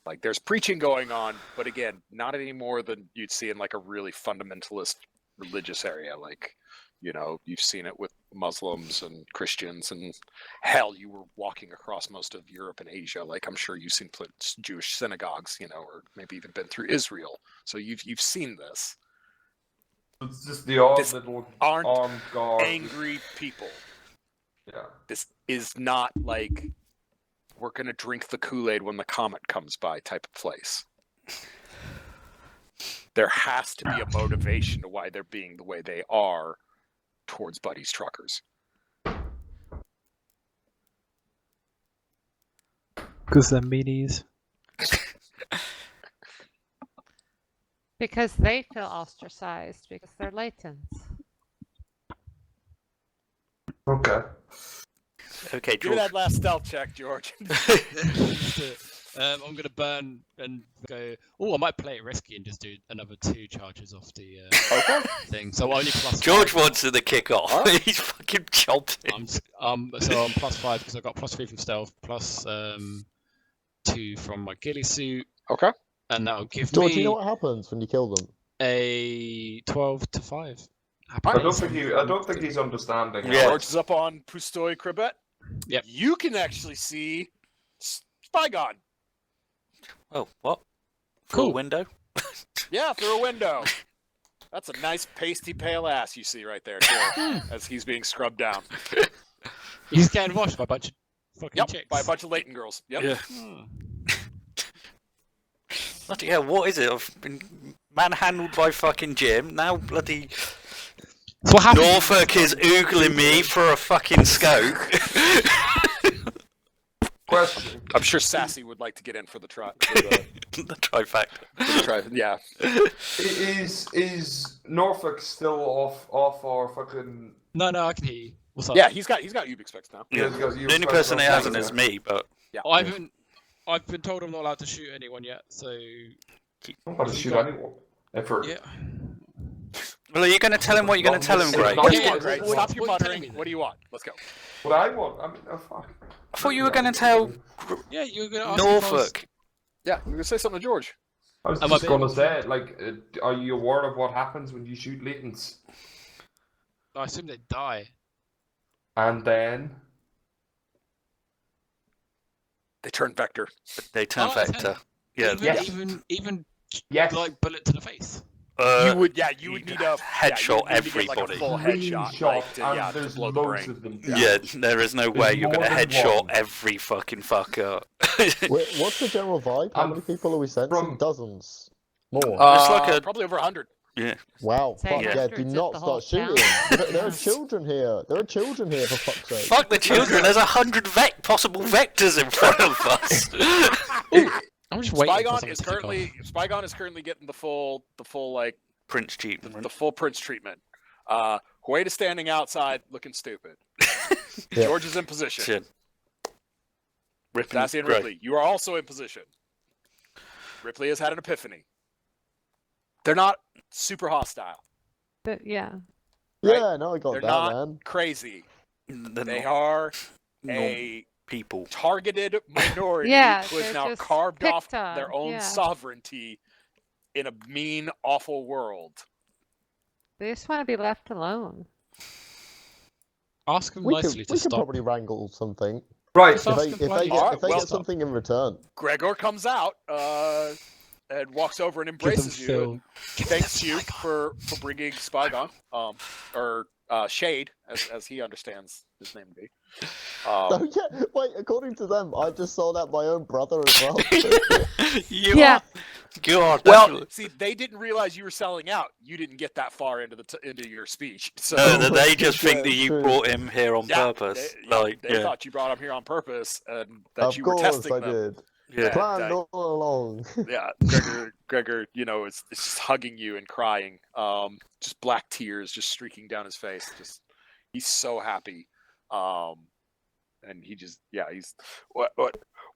Like, there's preaching going on, but again, not any more than you'd see in, like, a really fundamentalist religious area. Like, you know, you've seen it with Muslims and Christians, and hell, you were walking across most of Europe and Asia. Like, I'm sure you've seen Jewish synagogues, you know, or maybe even been through Israel. So you've seen this. It's just the odd This little aren't armed guard. Angry people. Yeah. This is not like we're going to drink the Kool-Aid when the comet comes by type of place. There has to be a motivation to why they're being the way they are towards Buddy's truckers. Because they're meanies. Because they feel ostracized because they're Latins. Okay. Okay, Give me George. that last stealth check, George. I'm gonna burn and go. Oh, I might play it risky and just do another 2 charges off the thing. So only plus. George 5. wants the kick off. Alright. He's fucking chomping. So I'm plus 5 because I got plus 3 from stealth, plus 2 from my ghillie suit, Okay. and that'll give George, me you know what happens when you kill them? a 12 to 5. Happy I days. don't think he's understanding. Yeah. George is up on Pustoi Cribet. Yep. You can actually see Spygon. Oh, what? Through a Cool. window? Yeah, through a window. That's a nice pasty pale ass you see right there, too, as he's being scrubbed down. He's getting washed by a bunch of fucking Yep, chicks. by a bunch of Leighton girls. Yep. Yeah. Hmm. Bloody hell, what is it? I've been manhandled by fucking Jim. Now bloody So what happens? Norfolk is oogling me for a fucking scope. Question. I'm sure Sassy would like to get in for the try. The trifecta. Yeah. Is Norfolk still off our fucking? No, I can hear you. What's up? Yeah, he's got Ubix specs now. Yeah. He's got- The only person that hasn't is me, but Yeah. I've been told I'm not allowed to shoot anyone yet, so I'm not to shoot anyone. Ever. yeah. well, are you going to tell him what you're going to tell him, Greg? Not- What do Yeah, you want, Greg? what- Stop what your are you telling muttering. me then? What do you want? Let's go. What I want. I mean, oh, fuck. I thought you were going to tell Yeah, you were gonna ask me if I was- Norfolk. Yeah, you're gonna say something to George. I was Am I just going to being- say, like, are you aware of what happens when you shoot latents? I assume they die. And then They turn vector. They turn Oh, vector. Yeah. Even, Yes. even yes, like bullet to the face. You would you'd need a headshot yeah, you would need to get, like, everybody. a full clean headshot, shot, like, to, and yeah, to there's blow the loads brain. of them. Yeah, there is no way you're going to more than headshot one. every fucking fucker. Wait, what's the general vibe? How many people are we sensing? from- Dozens. More. It's like a- probably over 100. yeah. Wow. Say Fuck yeah. hundreds Do if not the whole start town- shooting. There are children here. There are children here, for fuck's sake. Fuck the children. There's 100 possible vectors in front of us. I'm just waiting for Spygon someone is to kick Spygon is currently getting the full like Prince cheat. the full Prince treatment. Huate is standing outside looking stupid. Yeah. George is in position. Shit. Ripping Sassy and Grey. Ripley, you are also in position. Ripley has had an epiphany. They're not super hostile. But yeah. Right? Yeah, no, I got They're that, not man. crazy. They're They not are normal a people. targeted minority Yeah, who has they're now just carved off picked on, their own yeah. sovereignty in a mean, awful world. They just want to be left alone. Ask them We nicely could, to we could stop. probably wrangle something. Right. Just If ask they, them if they politely get, Alright, if they well- get something in return. Gregor comes out and walks over and Give them embraces you Phil. and thanks you for bringing Spygon, or Shade, as he understands his name to be. Oh yeah, wait. According to them, I just sold out my own brother as well. You Yeah. are. God. Well, that's- see, they didn't realize you were selling out. You didn't get that far into into your speech, so No, they just think Yeah, that you true. brought him here on yeah, purpose. they thought you brought him here on purpose and that Of you were course, testing I them. did. yeah. Planned that- all along. Yeah, Gregor, is just hugging you and crying. Just black tears just streaking down his face. Just he's so happy. And he's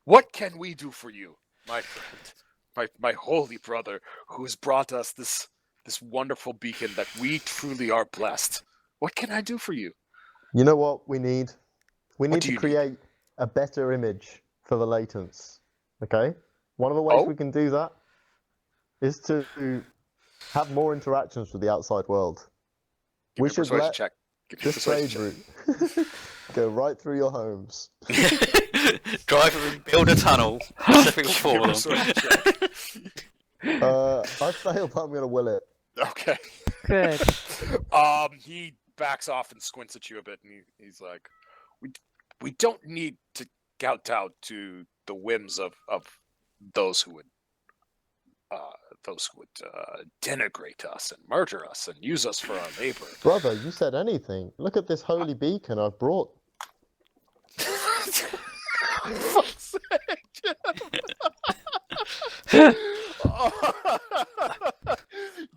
what can we do for you, my friend, my holy brother, who has brought us this wonderful beacon that we truly are blessed. What can I do for you? You know what we need? We What need do to you need? create a better image for the latents. Okay? One of the ways Oh? we can do that is to have more interactions with the outside world. Give We me a should persuasion let check. Give me a this persuasion trade check. route go right through your homes. Drive and build a tunnel specifically Give me a for them. persuasion check. I failed, but I'm gonna will it. Okay. Good. He backs off and squints at you a bit, and he's like, "We don't need to kowtow to the whims of those who would denigrate us and murder us and use us for our labor." Brother, you said anything. Look at this holy beacon I've brought. Fuck's sake, Jim.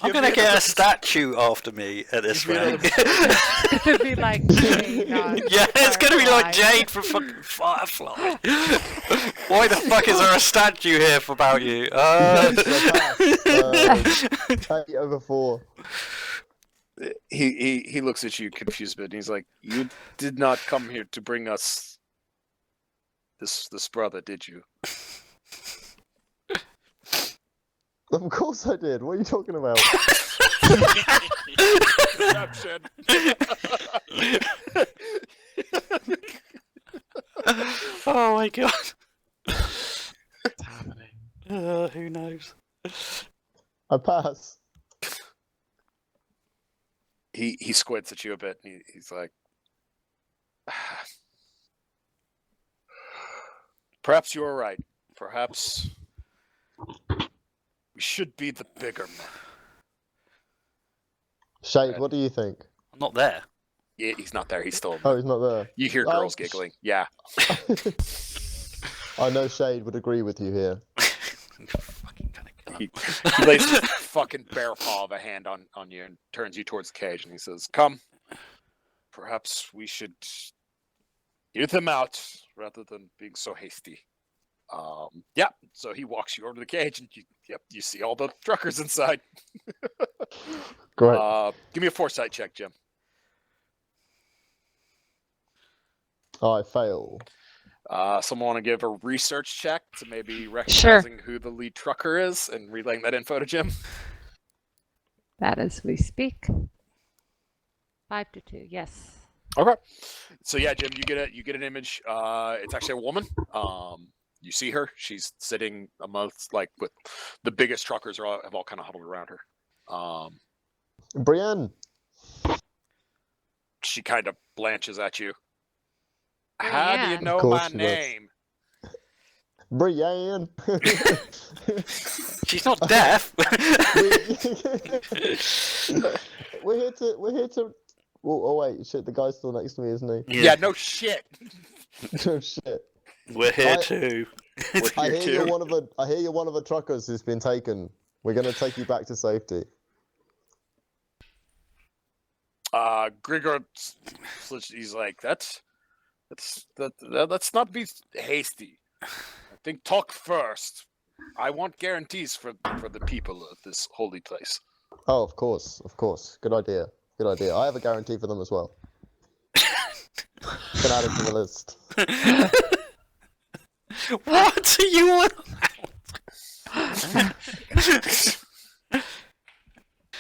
I'm gonna get a statue after me at this Give me rate. It's gonna be like Jade on Yeah, it's gonna be like Firefly. Jade from fucking Firefly. Why the fuck is there a statue here about you? Yes, I passed. 8/4. He looks at you confused a bit, and he's like, "You did not come here to bring us this brother, did you?" Of course I did. What are you talking about? Deception. Oh my god. What's happening? Who knows? I pass. He squints at you a bit, and he's like, "Perhaps you are right. Perhaps we should be the bigger men." Shade, what do you think? I'm not there. Yeah, he's not there. He's still. Oh, he's not there. You hear Oh, girls giggling. Yeah. I know Shade would agree with you here. Fucking gonna kill him. He lays his fucking bare paw of a hand on you and turns you towards the cage, and he says, "Come. Perhaps we should hear them out rather than being so hasty." Yeah. So he walks you over to the cage, and you see all the truckers inside. Great. Give me a foresight check, Jim. I fail. Someone want to give a research check to maybe recognizing who the lead trucker is and relaying that info to Jim? That as we speak. 5-2. Yes. Okay. So yeah, Jim, you get an image. It's actually a woman. You see her. She's sitting amongst with the biggest truckers have all kind of huddled around her. Brienne. She kind of blanches at you. How do you Brienne. know Of course my she does. name? Brienne. She's not deaf. We're here to. Oh wait, shit! The guy's still next to me, isn't he? Yeah, no shit. Oh shit! We're here I- too. I Here hear too. you're one of the. I hear you're one of the truckers who's been taken. We're gonna take you back to safety. Grigor, he's like, let's not be hasty. think talk first. I want guarantees for the people of this holy place. Oh, of course. Good idea. I have a guarantee for them as well. Can add it to the list. What are you on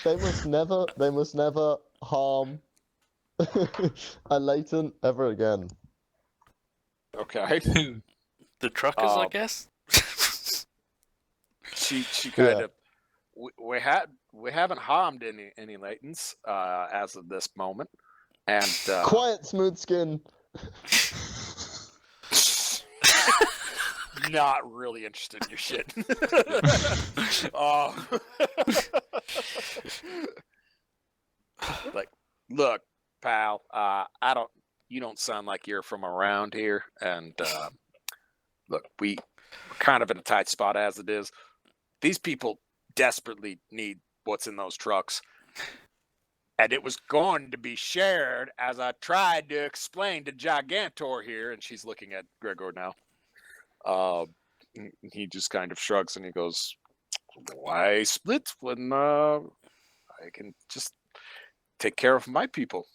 They must never harm a latent ever again. Okay. the truckers, I guess? She kind of we haven't harmed any latents as of this moment, and Quiet, smooth skin. not really interested in your shit. Like, look, pal, you don't sound like you're from around here, and look, we're kind of in a tight spot as it is. These people desperately need what's in those trucks. And it was going to be shared, as I tried to explain to Gigantor here, and she's looking at Gregor now. He just kind of shrugs and he goes, why split when I can just take care of my people?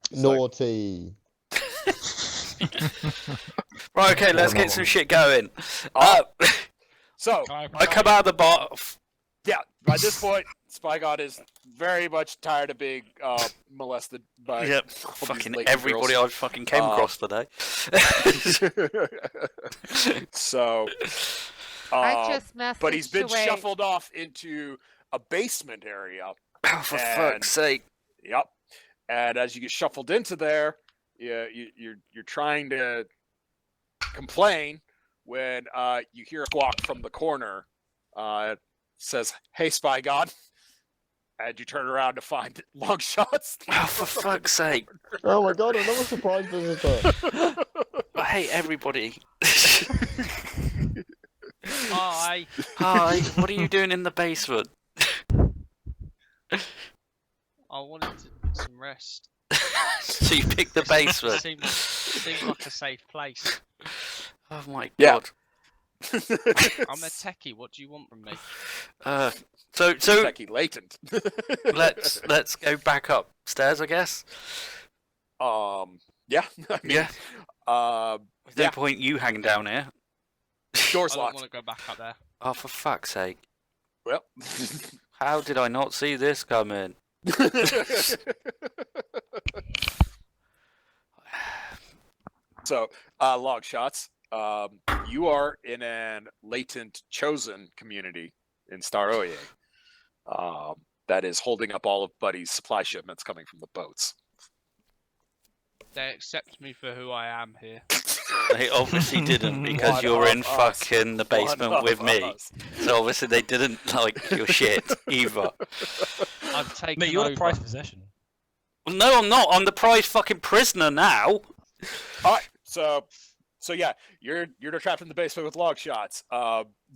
He's Naughty. Right, okay, let's get some shit going. So, I come out of the bar. yeah, by this point, Spygon is very much tired of being molested by Yep, all these fucking latent everybody girls. I fucking came across today. So, I just messaged but he's been away. shuffled off into a basement area. Oh, for fuck's sake. Yep. And as you get shuffled into there, you're trying to complain when you hear a squawk from the corner. It says, "Hey, Spygon," and you turn around to find long shots. Oh, for fuck's sake. Oh my god, another surprise visitor. I hate everybody. Hi. Hi, what are you doing in the basement? I wanted some rest. So you picked the basement. Seemed like a safe place. Oh my Yeah. god. I'm a techie. What do you want from me? So Becky latent. let's go back upstairs, I guess. Yeah. I mean, Yeah. There's no Yeah. point you hanging down here. I Doors don't locked. want to go back up there. Oh, for fuck's sake. Well. How did I not see this coming? So, long shots. You are in an latent chosen community in Staroye. That is holding up all of Buddy's supply shipments coming from the boats. They accept me for who I am here. They obviously didn't because One you're in of us. fucking the One basement with of me. us. So obviously they didn't like your shit either. I've taken Mate, you're over. the prized possession. Well, no, I'm not. I'm the prize fucking prisoner now. All right, so yeah, you're trapped in the basement with long shots.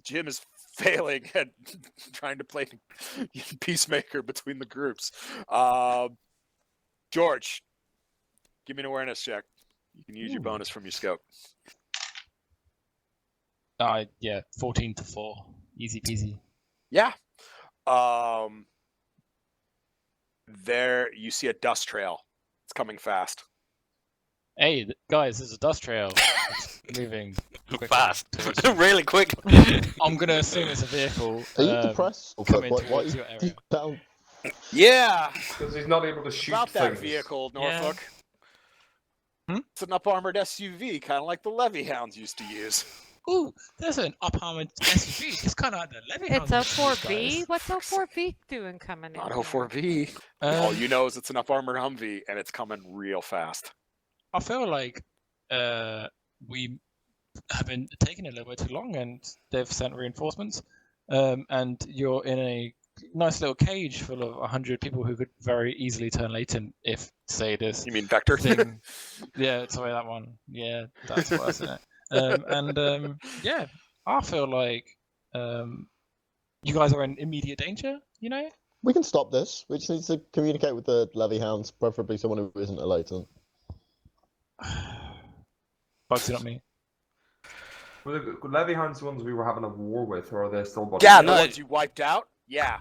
Jim is failing at trying to play peacemaker between the groups. George, give me an awareness check. You can use your bonus from your scope. Yeah, 14 to 4. Easy peasy. Yeah. There you see a dust trail. It's coming fast. Hey, guys, there's a dust trail. It's moving quickly Fast. towards- Really quick. I'm gonna assume it's a vehicle. Are you depressed? coming Why are towards you your area. down? Yeah. Because he's not able to shoot About that things. vehicle, Yeah. Norfolk. It's an up-armored SUV, kind of like the Levy Hounds used to use. Ooh, there's an up-armored SUV. It's kind of like the Levy It's Hounds O4B? guys. What's O4B doing coming in? Not here? O4V. All Um, you know is it's an up-armored Humvee, and it's coming real fast. I feel like we have been taking a little bit too long, and they've sent reinforcements. And you're in a nice little cage full of 100 people who could very easily turn latent if, say, this You mean Vector? thing. Yeah, sorry, that one. Yeah, that's what I said. Yeah, I feel like you guys are in immediate danger. You know. We can stop this. We just need to communicate with the Levy Hounds, preferably someone who isn't a latent. Bugsy, not me. Were the Levy Hounds the ones we were having a war with, or are they still buddies? Yeah, No. the ones you wiped out. Yeah.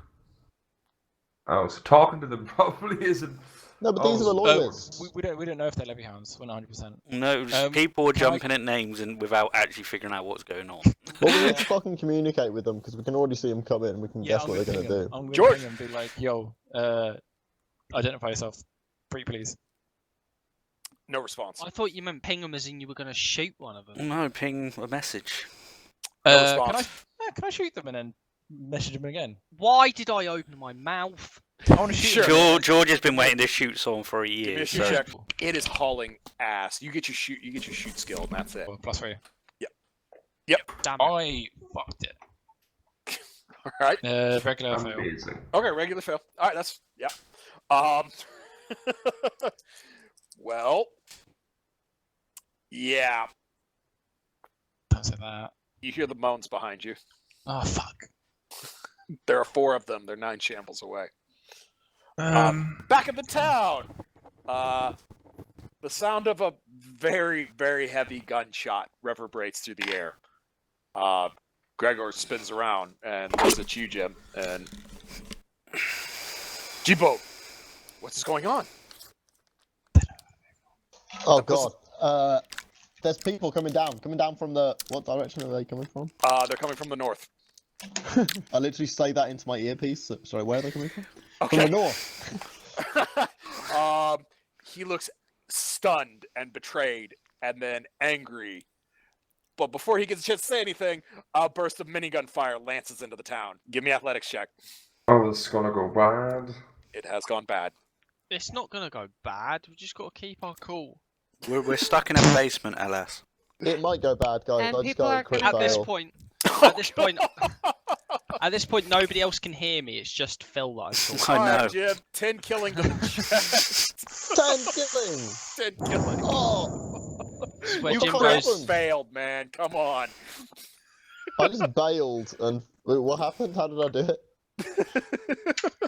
Oh, so talking to them probably isn't. No, but these are the Oh, loyalists. We don't know if they're Levy Hounds. 100%. No, just people were can I- jumping at names and without actually figuring out what's going on. Well, we need to fucking communicate with them because we can already see them come in and we can guess what they're gonna do. I'm gonna George! ping 'em and be like, yo, identify yourself. Pretty please. No response. I thought you meant ping them as in you were going to shoot one of them. No, ping a message. No Can response. I shoot them and then message them again? Why did I open my mouth? I want to shoot Sure. them. George has been waiting to shoot someone for a Give me year. a shoot So check. It is hauling ass. You get your shoot skill, and that's it. Oh, +3. Damn it. I fucked it. All right. Regular fail. amazing. Okay, regular fail. All right, that's yeah. Well, yeah. Don't say that. You hear the moans behind you. Oh fuck. There are 4 of them. They're 9 shambles away. Back in the town. The sound of a very, very heavy gunshot reverberates through the air. Gregor spins around and looks at you, Jim, and Jibo, what's going on? Oh god. There's people coming down from the. What direction are they coming from? They're coming from the north. I literally say that into my earpiece. Sorry, where are they coming from? Okay. From the north. He looks stunned and betrayed, and then angry. But before he gets a chance to say anything, a burst of minigun fire lances into the town. Give me athletics check. Oh, this is gonna go bad. It has gone bad. It's not going to go bad. We just got to keep our cool. we're stuck in a basement, LS. It might go bad, guys. And I just people got a are quick At this fail. point, at this point, at this point, nobody else can hear me. It's just Phil that I'm talking. I All know. right, Jim. 10 killing to the chest. 10 killings! 10 killing. Oh! This is where You Jim fucking goes. happened. failed, man. Come on. I just bailed and. Wait, what happened? How did I do it?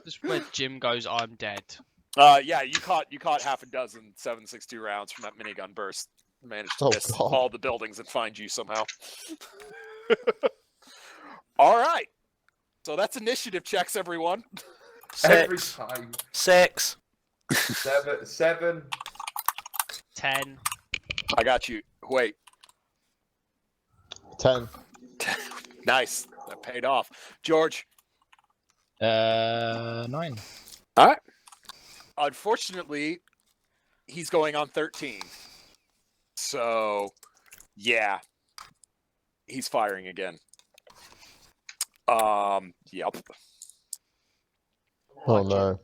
This is where Jim goes. I'm dead. Yeah, you caught half a dozen 7.62 rounds from that minigun burst. Managed to Oh, miss God. all the buildings and find you somehow. All right. So that's initiative checks, everyone. Every 6. time. 6. 7. 10. I got you. Wait. 10. Nice. That paid off. George. 9. All right. Unfortunately, he's going on 13. So, yeah. He's firing again. Yep. Oh no.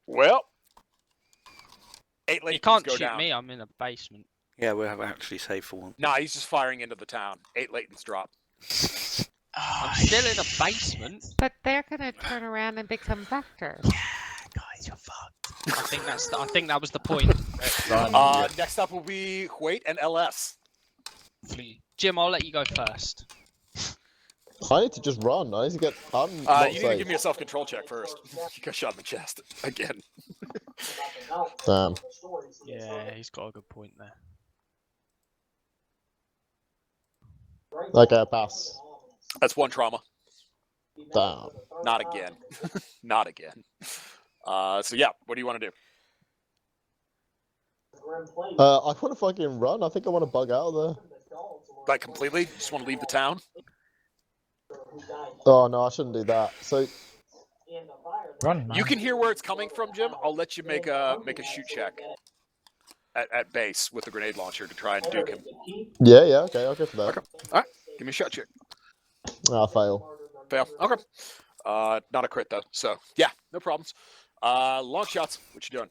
Well, 8 You Latons can't go shoot down. me. I'm in a basement. Yeah, we have actually saved for one. Nah, he's just firing into the town. 8 Latons drop. I'm still in a basement. But they're gonna turn around and become vectors. Guys, you're fucked. I think that was the point. Next up will be Huate and LS. Flee. Jim, I'll let you go first. I need to just run. I need to get. I'm not You need to safe. give me a self-control check first. You got shot in the chest again. Damn. Yeah, he's got a good point there. Okay, pass. That's 1 trauma. Damn. Not again. Not again. So yeah, what do you want to do? I want to fucking run. I think I want to bug out of there. Like completely? Just want to leave the town? Oh no, I shouldn't do that. So Run, man. You can hear where it's coming from, Jim. I'll let you make a shoot check at base with the grenade launcher to try and duke him. yeah, okay, I'll go for that. Okay. All right, give me a shot check. I'll fail. Fail. Okay. Not a crit though. So yeah, no problems. Long shots. What you doing?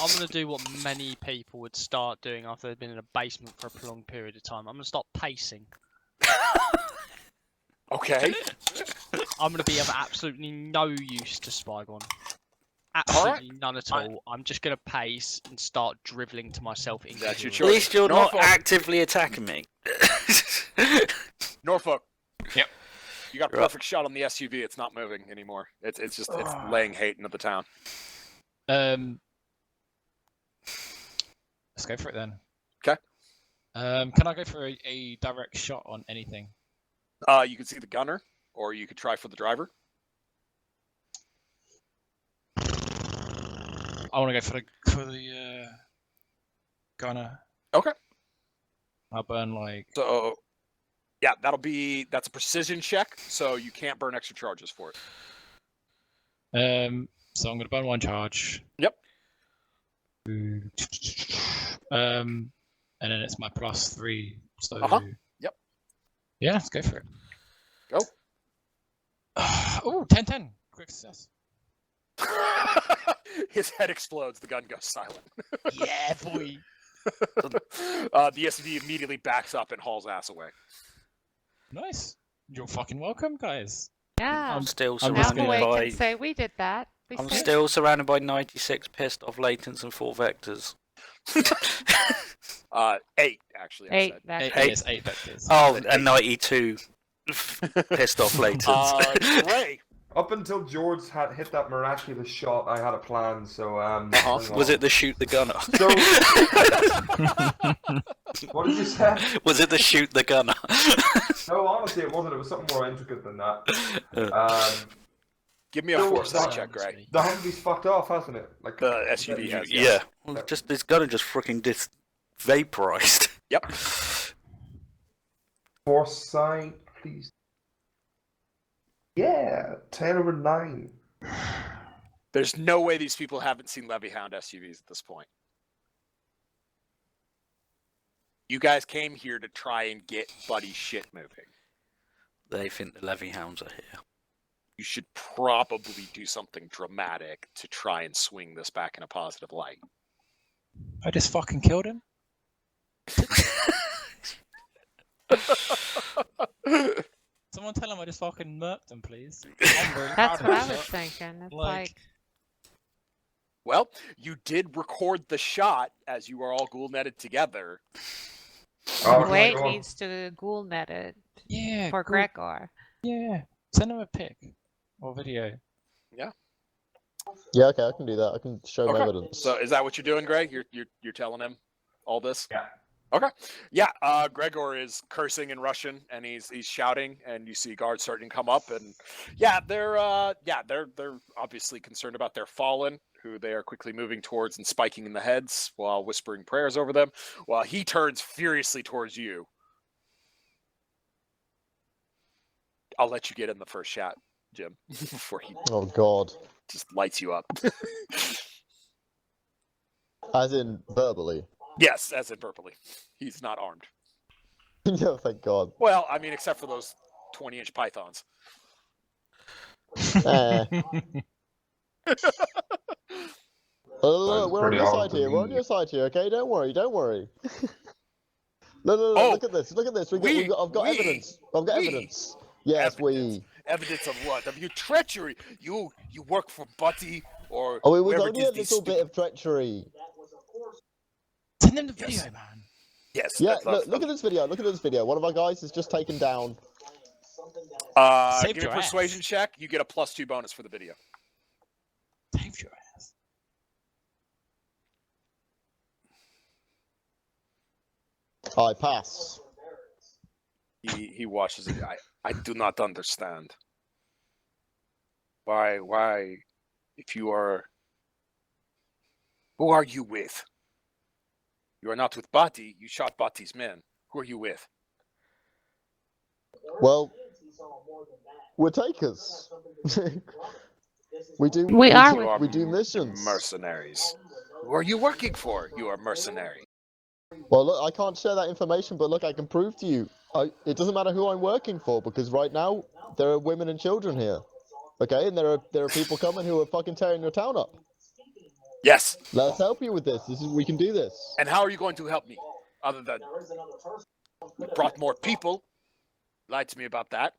I'm going to do what many people would start doing after they've been in a basement for a prolonged period of time. I'm going to start pacing. Okay. I'm going to be of absolutely no use to Spygon. Absolutely none at all. I'm just going to pace and start dribbling to myself into That's your the At choice. least you're Norfolk. not actively attacking me. Norfolk. Yep. You got a You're up. perfect shot on the SUV. It's not moving anymore. It's laying hate into the town. Let's go for it then. Can I go for a direct shot on anything? You can see the gunner, or you could try for the driver. I want to go for the gunner. Okay. I'll burn like. So, yeah, that's a precision check, so you can't burn extra charges for it. So I'm gonna burn 1 charge. Yep. And then it's my +3. So. Yep. Yeah, let's go for it. Go. Oh, 10-10. Quick success. His head explodes. The gun goes silent. Yeah, boy. The SUV immediately backs up and hauls ass away. Nice. You're fucking welcome, guys. Yeah. I'm still I'm Now just surrounded gonna- Huate by. can say we did that. We I'm saved still surrounded by 96 pissed off latents and 4 vectors. 8 actually. I 8 said. back. Yes, 8 vectors. Oh, and 92 pissed off latents. Gray. Up until George had hit that miraculous shot, I had a plan. So Was it the shoot the gunner? So, what did you say? Was it the shoot the gunner? No, honestly, it wasn't. It was something more intricate than that. Give me a No, foresight it's check, Gray. The Humvee's fucked off, hasn't it? Like The SUV has. Yeah. Yes. Well, just this gunner just freaking vaporized. Yep. Foresight, please. Yeah, 10/9. There's no way these people haven't seen Levy Hound SUVs at this point. You guys came here to try and get Buddy's shit moving. They think the levy hounds are here. You should probably do something dramatic to try and swing this back in a positive light. I just fucking killed him. Someone tell him I just fucking murked him, please. I'm really That's proud what I of was myself. thinking. It's Like- like Well, you did record the shot as you were all ghoul netted together. Oh, my Wade God. needs to ghoul net it Yeah. for good. Gregor. Yeah. Send him a pic or video. Yeah, okay, I can do that. I can show him Okay. evidence. So is that what you're doing, Greg? You're telling him all this? Yeah. Okay. Yeah. Gregor is cursing in Russian and he's shouting, and you see guards starting to come up, and they're obviously concerned about their fallen, who they are quickly moving towards and spiking in the heads while whispering prayers over them, while he turns furiously towards you. I'll let you get in the first shot, Jim, before he Oh god. just lights you up. As in verbally. Yes, as in verbally. He's not armed. Yeah, thank god. Well, I mean, except for those 20-inch pythons. Eh. Look, we're on pretty your hard side to here. We're on read. your side here, okay? Don't worry, don't worry. No, Oh, look at this. Look at this. I've got we- evidence. I've got we- evidence. Yes, Evidence. Evidence of what? Of your treachery. You work for Buddy or Oh, it was whoever only did a these little bit stupid- of treachery. Send him the video, Yes. man. Yes. Yeah, that's- look at this video. Look at this video. One of our guys has just taken down. Saved give me a your ass. persuasion check. You get a +2 bonus for the video. Save your ass. I pass. He watches it. I do not understand. Why? If you are, who are you with? You are not with Bati. You shot Bati's men. Who are you with? Well, we're takers. we do. We are do, with- we do missions. Mercenaries. Who are you working for? You are mercenary. Well, look, I can't share that information, but look, I can prove to you. It doesn't matter who I'm working for, because right now there are women and children here. Okay, and there are people coming who are fucking tearing your town up. Yes. Let's help you with this. We can do this. And how are you going to help me? Other than you brought more people. Lied to me about that.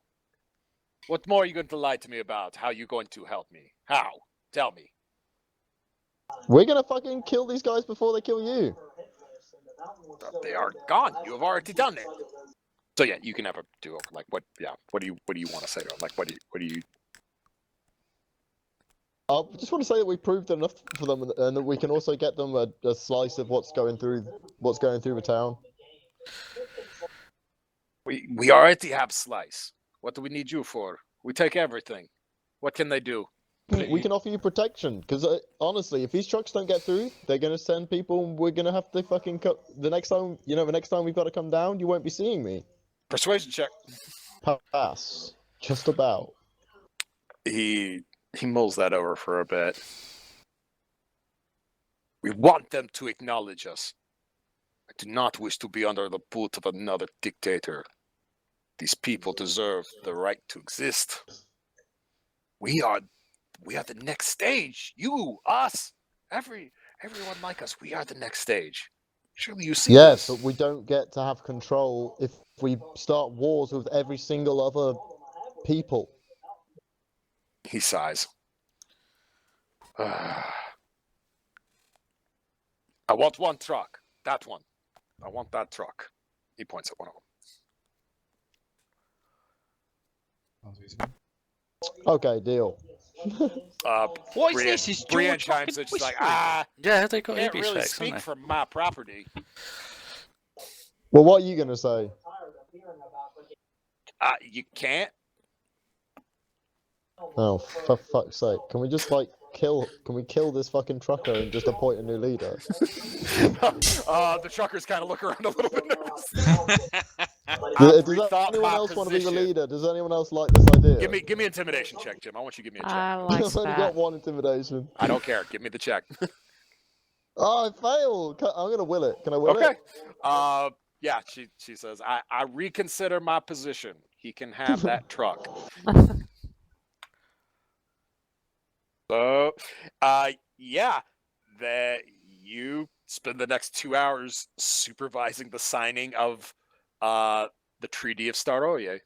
What more are you going to lie to me about? How are you going to help me? How? Tell me. We're gonna fucking kill these guys before they kill you. They are gone. You have already done it. So yeah, you can have a duo. Like what? Yeah. What do you want to say to them? Like what do you? I just want to say that we proved enough for them, and that we can also get them a slice of what's going through the town. We already have Slice. What do we need you for? We take everything. What can they do? We can offer you protection, because honestly, if these trucks don't get through, they're gonna send people, and we're gonna have to fucking cut. The next time we've got to come down, you won't be seeing me. Persuasion check. Pass. Just about. He mulls that over for a bit. We want them to acknowledge us. I do not wish to be under the boot of another dictator. These people deserve the right to exist. We are the next stage. You, us, everyone like us. We are the next stage. Surely you see Yes, this. but we don't get to have control if we start wars with every single other people. He sighs. I want one truck. That one. I want that truck. He points at one of them. Okay, deal. What is this? Is Brienne George chimes in. fucking She's like, whispering? Yeah, they got can't EB really specs, speak haven't for my property. Well, what are you gonna say? You can't. Oh, for fuck's sake! Can we just kill this fucking trucker and just appoint a new leader? The truckers kind of look around a little bit nervous. Does rethought anyone my else want to be the position. leader? Does anyone else like this idea? Give me intimidation check, Jim. I want you to give me a check. I like I've only that. got one intimidation. I don't care. Give me the check. Oh, I failed. I'm gonna will it. Can I will Okay. it? Yeah. She says, I reconsider my position. He can have that truck. So, yeah, that you spend the next 2 hours supervising the signing of the Treaty of Staroye.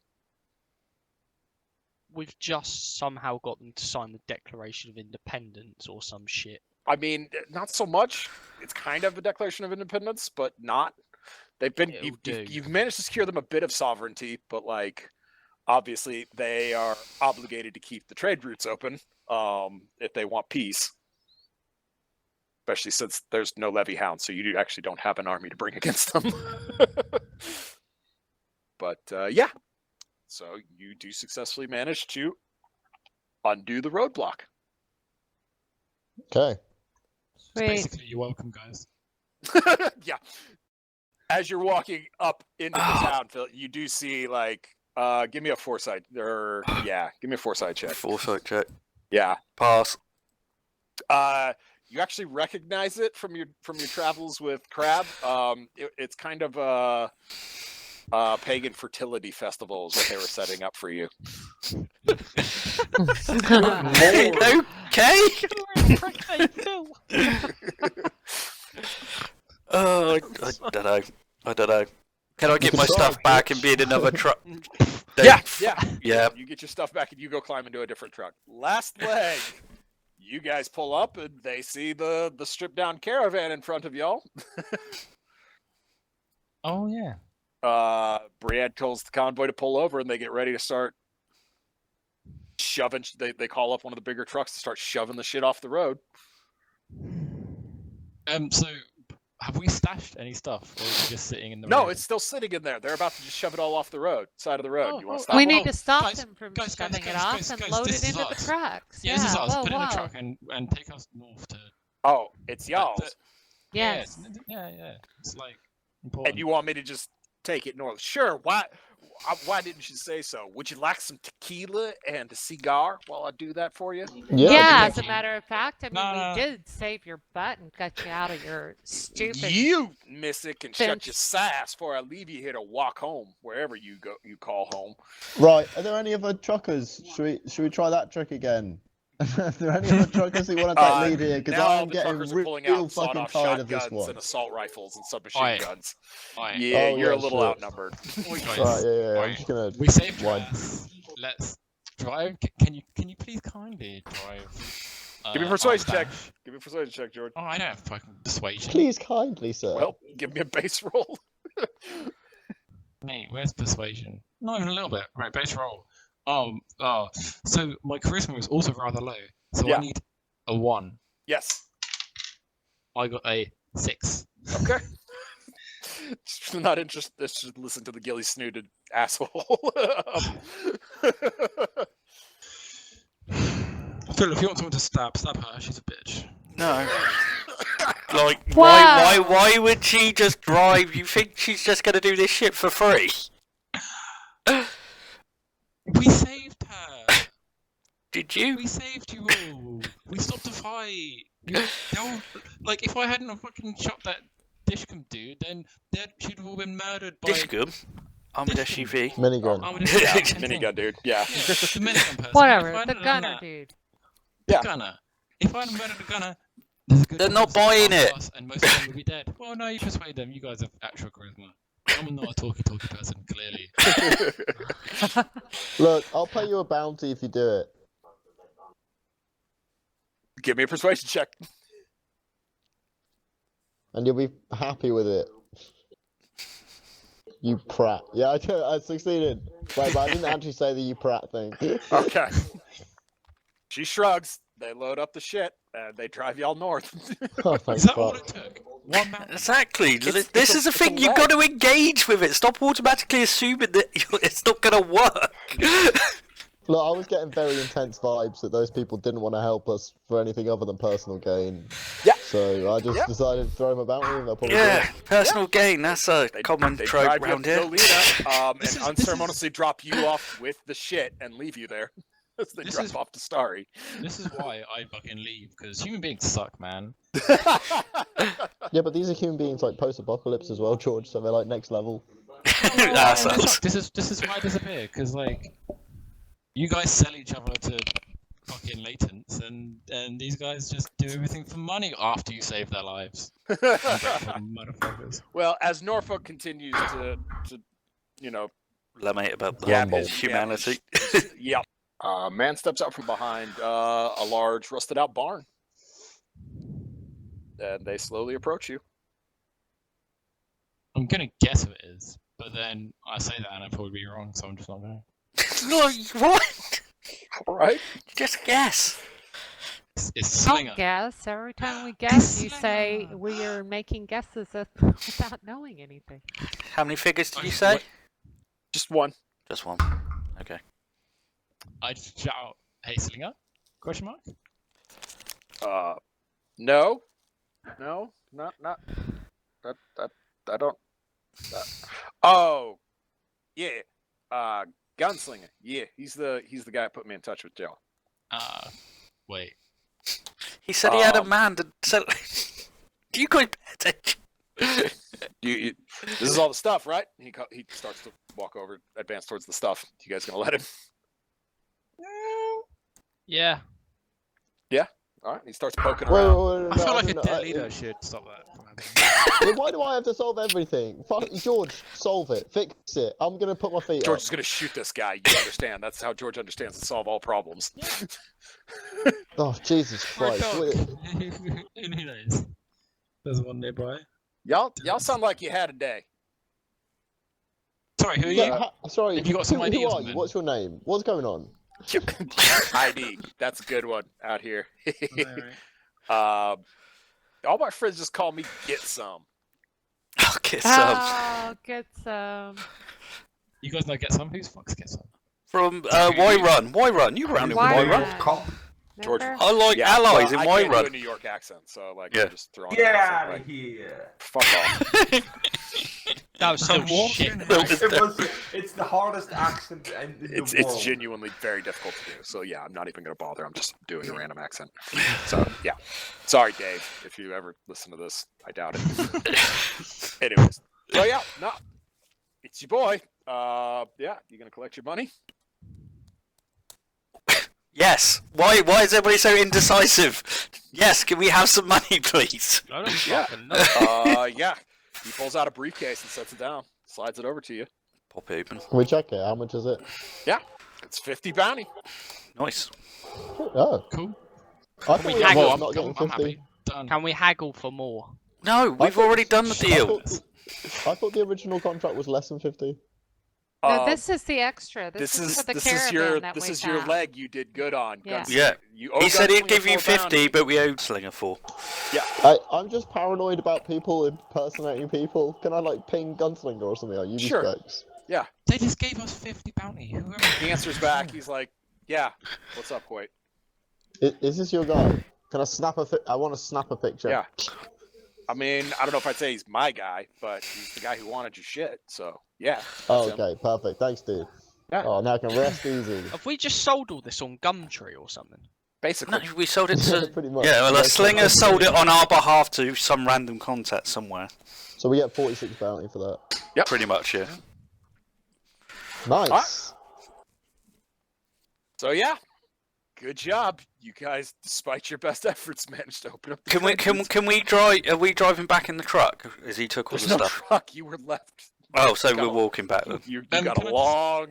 We've just somehow got them to sign the Declaration of Independence or some shit. I mean, not so much. It's kind of a Declaration of Independence, but not. They've been you've managed to secure them a bit of sovereignty, but obviously they are obligated to keep the trade routes open if they want peace. Especially since there's no levy hound, so you actually don't have an army to bring against them. But yeah, so you do successfully manage to undo the roadblock. Okay. Sweet. Basically, you're welcome, guys. Yeah. As you're walking up into the town, Phil, you do see give me a foresight give me a foresight check. Foresight check. Yeah. Pass. You actually recognize it from your travels with Crab. It's kind of a pagan fertility festival is what they were setting up for you. Okay. Oh, I don't know. Can I get my stuff back and be in another truck? Yeah. Yeah. You get your stuff back and you go climb into a different truck. Last leg. You guys pull up and they see the stripped down caravan in front of y'all. Oh yeah. Brienne tells the convoy to pull over and they get ready to start shoving. They call up one of the bigger trucks to start shoving the shit off the road. So have we stashed any stuff, or is it just sitting in the No, road? it's still sitting in there. They're about to just shove it all off the side of the road. You want to stop We them? need to stop guys, them from guys, shoving it guys, off guys, and guys, load this it is into the us. trucks. Yeah, this is us. Whoa, Put it in a whoa. truck and take us north to. Oh, it's y'all's. Yes. Yeah. It's important. And you want me to just take it north? Sure. Why didn't you say so? Would you like some tequila and a cigar while I do that for you? Yeah, as a thank you. matter of fact, I mean, No. we did save your butt and got you out of your stupid. You, miss it, can shut Fence. your sass before I leave you here to walk home, wherever you go. You call home. Right. Are there any other truckers? Should we try that trick again? Are there any other truckers who want to take lead here? Because Now I'm the getting truckers are pulling real out fucking sawed-off tired of this shotguns one. and assault rifles and submachine Aye. guns. Aye. Yeah, Oh, you're yeah, a little sure. outnumbered. Right, yeah. I'm Right. just gonna. We saved Why? Chernarus. Let's drive. Can you please kindly drive? Give me a our persuasion check. stash? Give me a persuasion check, George. Oh, I don't have fucking persuasion. Please kindly, sir. Well, give me a base roll. Mate, where's persuasion? Not even a little bit. Right, base roll. So my charisma was also rather low. So Yeah. I need a 1. Yes. I got a 6. Okay. Just not interested. Just listen to the gilly snooted asshole. Phil, if you want someone to stab her. She's a bitch. No. Like, Wow. why would she just drive? You think she's just gonna do this shit for free? We saved her. Did you? We saved you all. We stopped the fight. Like, if I hadn't fucking shot that Dishcom dude, then she'd have all been murdered by. Dishcum? Armored SUV. Minigun. Yeah, minigun, dude. Yeah. The minigun person. Whatever. If I The hadn't done gunner, that- dude. The Yeah. gunner. If I hadn't murdered the gunner, there's a good They're chance not buying that it. us and most of them would be dead. Well, no, you persuade them. You guys have actual charisma. I'm not a talky person, clearly. Look, I'll pay you a bounty if you do it. Give me a persuasion check. And you'll be happy with it. You prat. Yeah, I succeeded. Wait, but I didn't actually say the you prat thing. Okay. She shrugs. They load up the shit and they drive y'all north. Oh, thank Is that all fuck. it took? One man. Exactly. It's This a- is the it's a thing. You've leg. got to engage with it. Stop automatically assuming that it's not gonna work. Look, I was getting very intense vibes that those people didn't want to help us for anything other than personal gain. Yeah. So I just Yeah. decided to throw them a bounty and they'll probably Yeah, do it. personal gain. That's a common they trope drive you up around to here. Goleta, This and is- unceremoniously drop you off with the shit and leave you there. As they This drive is- off to Stary. This is why I fucking leave, because human beings suck, man. Yeah, but these are human beings like post-apocalypse as well, George. So they're like next level. Assholes. This is why I disappear, because like you guys sell each other to fucking latents, and these guys just do everything for money after you save their lives. Motherfuckers. Well, as Norfolk continues to you know, Lament about the Yeah, Humble. humanity. yep. Man steps out from behind a large rusted out barn. And they slowly approach you. I'm gonna guess who it is, but then I say that and I'd probably be wrong, so I'm just not going. No, what? All right. Just guess. It's Slinger. Don't guess. Every time we guess, you say Slinger. we are making guesses without knowing anything. How many figures did you Okay, say? what- Just one. Just one. Okay. I'd shout out, "Hey, Slinger?" Question mark. No, not that. I don't. Oh, yeah. Gunslinger. Yeah, he's the guy that put me in touch with Joe. Wait. He said he had a Um, man to sell. Do you guys pay attention? You, this is all the stuff, right? He starts to walk over, advance towards the stuff. You guys gonna let him? Yeah. All right. He starts poking Wait, around. I feel like a didn't- dead leader should stop that from happening. Well, why do I have to solve everything? Fuck, George, solve it, fix it. I'm gonna put my feet George up. is gonna shoot this guy. You understand? That's how George understands to solve all problems. Oh Jesus Christ! Wait, Who knows? There's one nearby. Y'all sound like you had a day. Sorry, who are yeah, you? sorry, Have you got some who ideas are on you? them? What's your name? What's going on? ID. That's a good one out here. Alright. All my friends just call me Get Some. I'll get some. Oh, get some. You guys know Get Some? Who's fucks Get Some? From Y Run. Y Run. You round in Why Y Run. not? Cop. George- Remember? I like Yeah, allies well, in I Y can't do a Run. New York accent, so like Yeah. I'm just throwing Get that out like, of here. fuck off. That was still I'm walking. shit. It's the hardest accent in the It's world. genuinely very difficult to do. So yeah, I'm not even gonna bother. I'm just doing a random accent. So yeah, sorry, Dave, if you ever listen to this. I doubt it. Anyways, so yeah, no, it's your boy. Yeah, you gonna collect your money? Yes. Why is everybody so indecisive? Yes. Can we have some money, please? I don't Yeah. fucking know. Yeah. He pulls out a briefcase and sets it down, slides it over to you. Pop it open. Can we check it? How much is it? It's 50 bounty. Nice. Oh, Cool. I thought we we haggle? were I'm, not getting I'm 50. happy. Done. Can we haggle for more? No, we've thought- already done the I deal. thought the original contract was less than 50. No, this is the extra. This is for the this caravan is your that this we is your found. leg you did good on. Yeah. Gunslinger. Yeah. You owe He said he'd Gunslinger give you full 50, bounty. but we owed Slinger 4. I'm just paranoid about people impersonating people. Can I like ping Gunslinger or something? Like, you Sure. specs? They just gave us 50 bounty. Whoever He answers back. He's like, "Yeah, what's up, Huate?" Is this your guy? Can I snap I want to snap a picture. Yeah. I mean, I don't know if I'd say he's my guy, but he's the guy who wanted your shit. So yeah. Oh, that's him. okay, perfect. Thanks, dude. Yeah. Oh, now I can rest easy. Have we just sold all this on Gumtree or something? Basically. No, we sold it to. Pretty much. Yeah, well, Yeah, a Slinger sold it on our behalf to some random contact somewhere. So we get 46 bounty for that. Yep. Pretty much, yeah. Nice. So yeah. Good job, you guys. Despite your best efforts, managed to open up. The Can we drive? Are we driving back in the truck as he took all There's the no stuff? truck. You were left. Oh, so You we're got a- walking back then. You Can got I a just- long.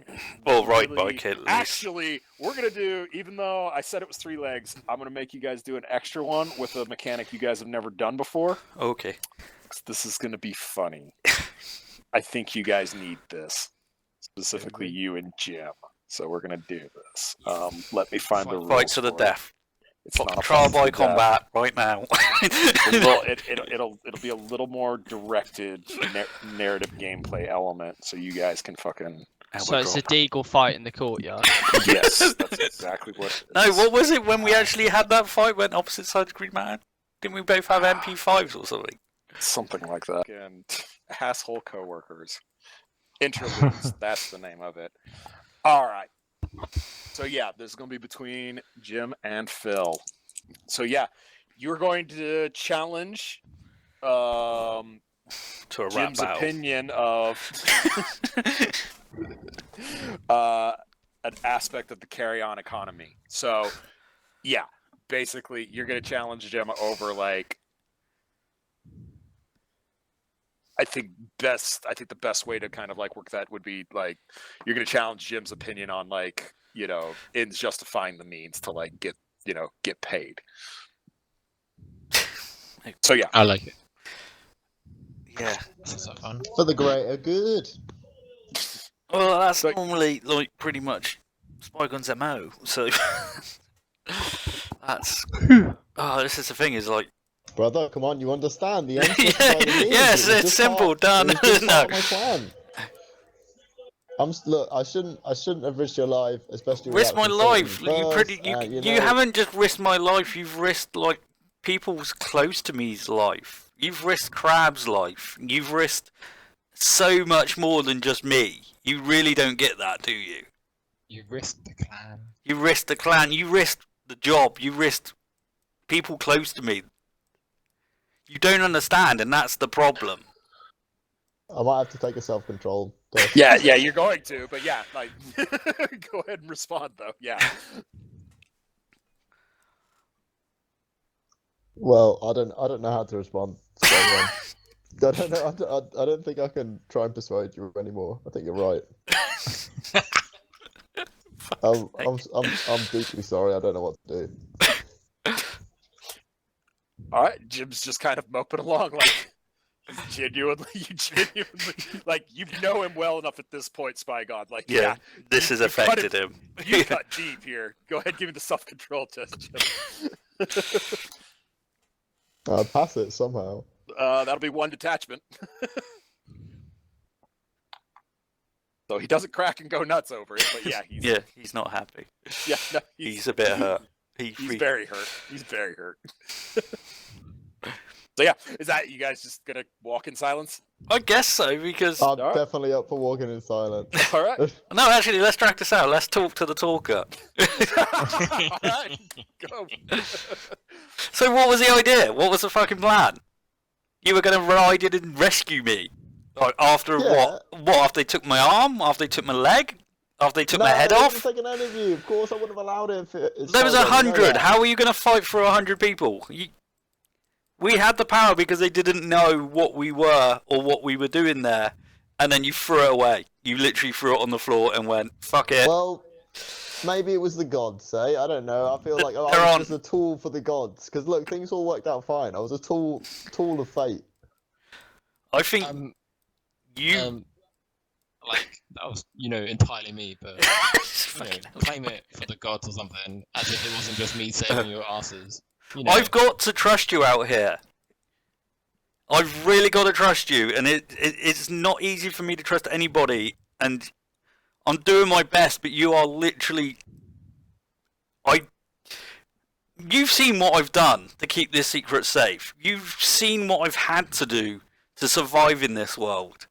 Well, ride really- bike at least. Actually, we're gonna do. Even though I said it was 3 legs, I'm gonna make you guys do an extra one with a mechanic you guys have never done before. Okay. This is gonna be funny. I think you guys need this, specifically you and Jim. So we're gonna do this. Let me find the rules. Fight to the for it. death. It's not a Trial fight to by the death. combat right now. It'll be a little more directed narrative gameplay element, so you guys can fucking. So it's a deagle fight in the courtyard. Yes, that's exactly what. It No, is. what was it when we actually had that fight? Went opposite sides of Green Mountain? Didn't we both have MP5s or something? Something like that. And asshole coworkers. Interludes. That's the name of it. All right. So yeah, this is going to be between Jim and Phil. So yeah, you're going to challenge To a rap Jim's battle. opinion of an aspect of the carry-on economy. So yeah, basically you're going to challenge Jim over like I think the best way to kind of like work that would be like you're going to challenge Jim's opinion on like, you know, ends justifying the means to like get paid. So yeah. I like it. Yeah. This is so fun. For the greater good. Well, that's Like- normally like pretty much Spygon's MO. So that's. Oh, this is the thing. Is like. Brother, come on, you understand. The end justifies the means. Yes, It was it's just simple, part- done. it was just No. part of my plan. Look, I shouldn't have risked your life, especially Risk my without life. consulting You first, pretty. you You know, haven't just risked my life. You've risked like people's close to me's life. You've risked Crab's life. You've risked so much more than just me. You really don't get that, do you? You risked the clan. You risked the clan. You risked the job. You risked people close to me. You don't understand, and that's the problem. I might have to take a self-control test. Yeah, you're going to, but yeah, like go ahead and respond though. Yeah. Well, I don't know how to respond. So, I don't know. I don't think I can try and persuade you anymore. I think you're right. I'm deeply sorry. I don't know what to do. All right, Jim's just kind of moping along, like you genuinely, like you know him well enough at this point, Spygon. Like, Yeah, this has you cut affected it- him. you cut deep here. Go ahead, give me the self-control test, Jim. I'll pass it somehow. That'll be 1 detachment. So he doesn't crack and go nuts over it, but yeah, he's Yeah, he's not happy. yeah, no, He's a bit hurt. He's very hurt. He's very hurt. So yeah, is that you guys just gonna walk in silence? I guess so, because I'm Alright. definitely up for walking in silence. All right. no, actually, let's drag this out. Let's talk to the talker. All right. Go. So, what was the idea? What was the fucking plan? You were gonna ride in and rescue me, like after Yeah. what? What? After they took my arm? After they took my leg? After they took my head I off? wouldn't have taken any of you. Of course, I wouldn't have allowed it. There was 100. How are you gonna fight for 100 people? We had the power because they didn't know what we were or what we were doing there, and then you threw it away. You literally threw it on the floor and went, "Fuck it." Well, maybe it was the gods, eh? I don't know. I feel like I They're was on. just a tool for the gods. Because look, things all worked out fine. I was a tool of fate. I think you. that was entirely me, but claim it for the gods or something, as if it wasn't just me saving your asses. I've got to trust you out here. I've really got to trust you, and it's not easy for me to trust anybody, and I'm doing my best, but you are literally... You've seen what I've done to keep this secret safe. You've seen what I've had to do to survive in this world.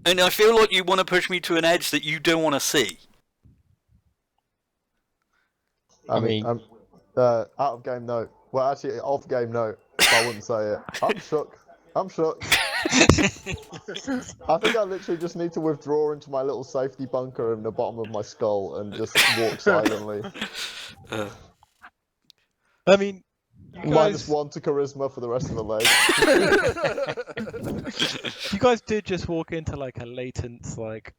And I feel like you want to push me to an edge that you don't want to see. I mean, out of game note. Well, actually, off game note. I wouldn't say it. I'm shook. I'm shook. I think I literally just need to withdraw into my little safety bunker in the bottom of my skull and just walk silently. I mean, you guys... -1 to charisma for the rest of the leg. You guys did just walk into like a latent like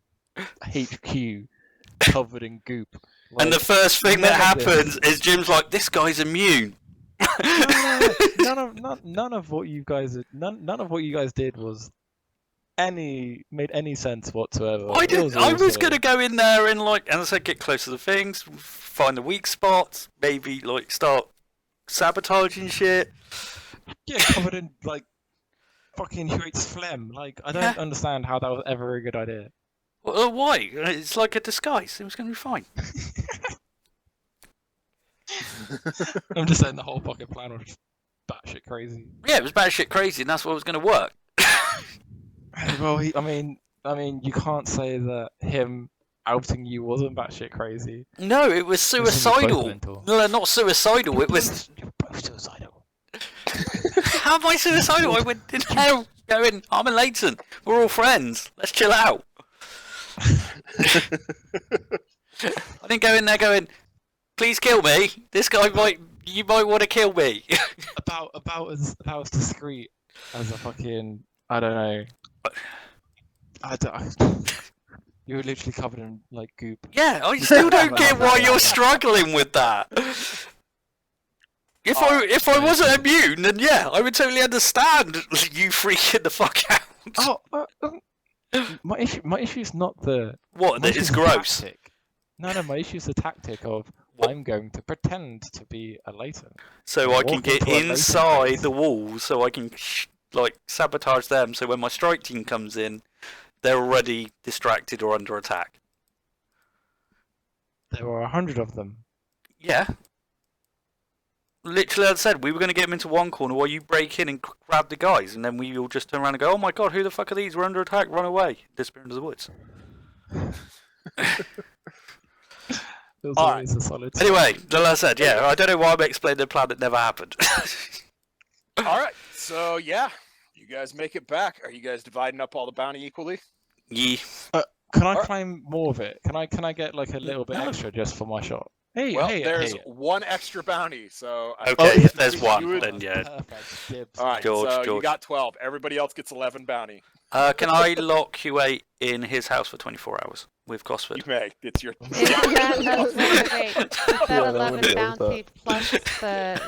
HQ covered in goop. Like, and the first thing that happens is Jim's like, "This guy's immune." None of what you guys did made any sense whatsoever. I was gonna go in there and as I said, get close to the things, find the weak spots, maybe start sabotaging shit. Yeah, covered in fucking Huate's phlegm. I don't understand how that was ever a good idea. Well, why? It's like a disguise. It was gonna be fine. I'm just saying the whole fucking plan was batshit crazy. Yeah, it was batshit crazy, and that's what was gonna work. Well, I mean, you can't say that him outing you wasn't batshit crazy. No, it was suicidal. No, not suicidal. It was. You're both suicidal. How am I suicidal? I went in hell going, I'm in Leighton. We're all friends. Let's chill out. I didn't go in there going, please kill me. This guy you might want to kill me. about as discreet as a fucking, I don't know. You were literally covered in goop. Yeah, I still don't get why you're struggling with that. If I wasn't immune, then yeah, I would totally understand you freaking the fuck out. My issue is not the... What, that it's gross? Tactic. No, my issue is the tactic of, I'm going to pretend to be a Leighton. So I can get inside the walls, so I can, sabotage them, so when my strike team comes in, they're already distracted or under attack. There were 100 of them. Yeah. Literally, as I said, we were going to get them into one corner while you break in and grab the guys, and then we all just turn around and go, oh my god, who the fuck are these? We're under attack, run away. Disappear into the woods. Always a solid anyway, like I said, yeah, I don't know why I'm explaining the plan that never happened. Alright, so yeah, you guys make it back. Are you guys dividing up all the bounty equally? Yeah. Can I claim more of it? Can I get a little bit extra just for my shot? Hey, there's one extra bounty, so... Okay, if there's one, then yeah. Perfect. Alright, George. you got 12. Everybody else gets 11 bounty. Can I lock Huate in his house for 24 hours with Gosford? You may. It's your... That's really great. Is that 11 bounty plus the...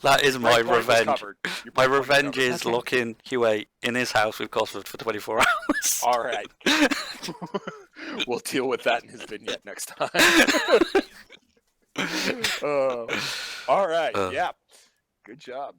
That is my revenge. My point revenge covered. is locking Huate in his house with Gosford for 24 hours. Alright. We'll deal with that in his vignette next time. Alright, yeah. Good job.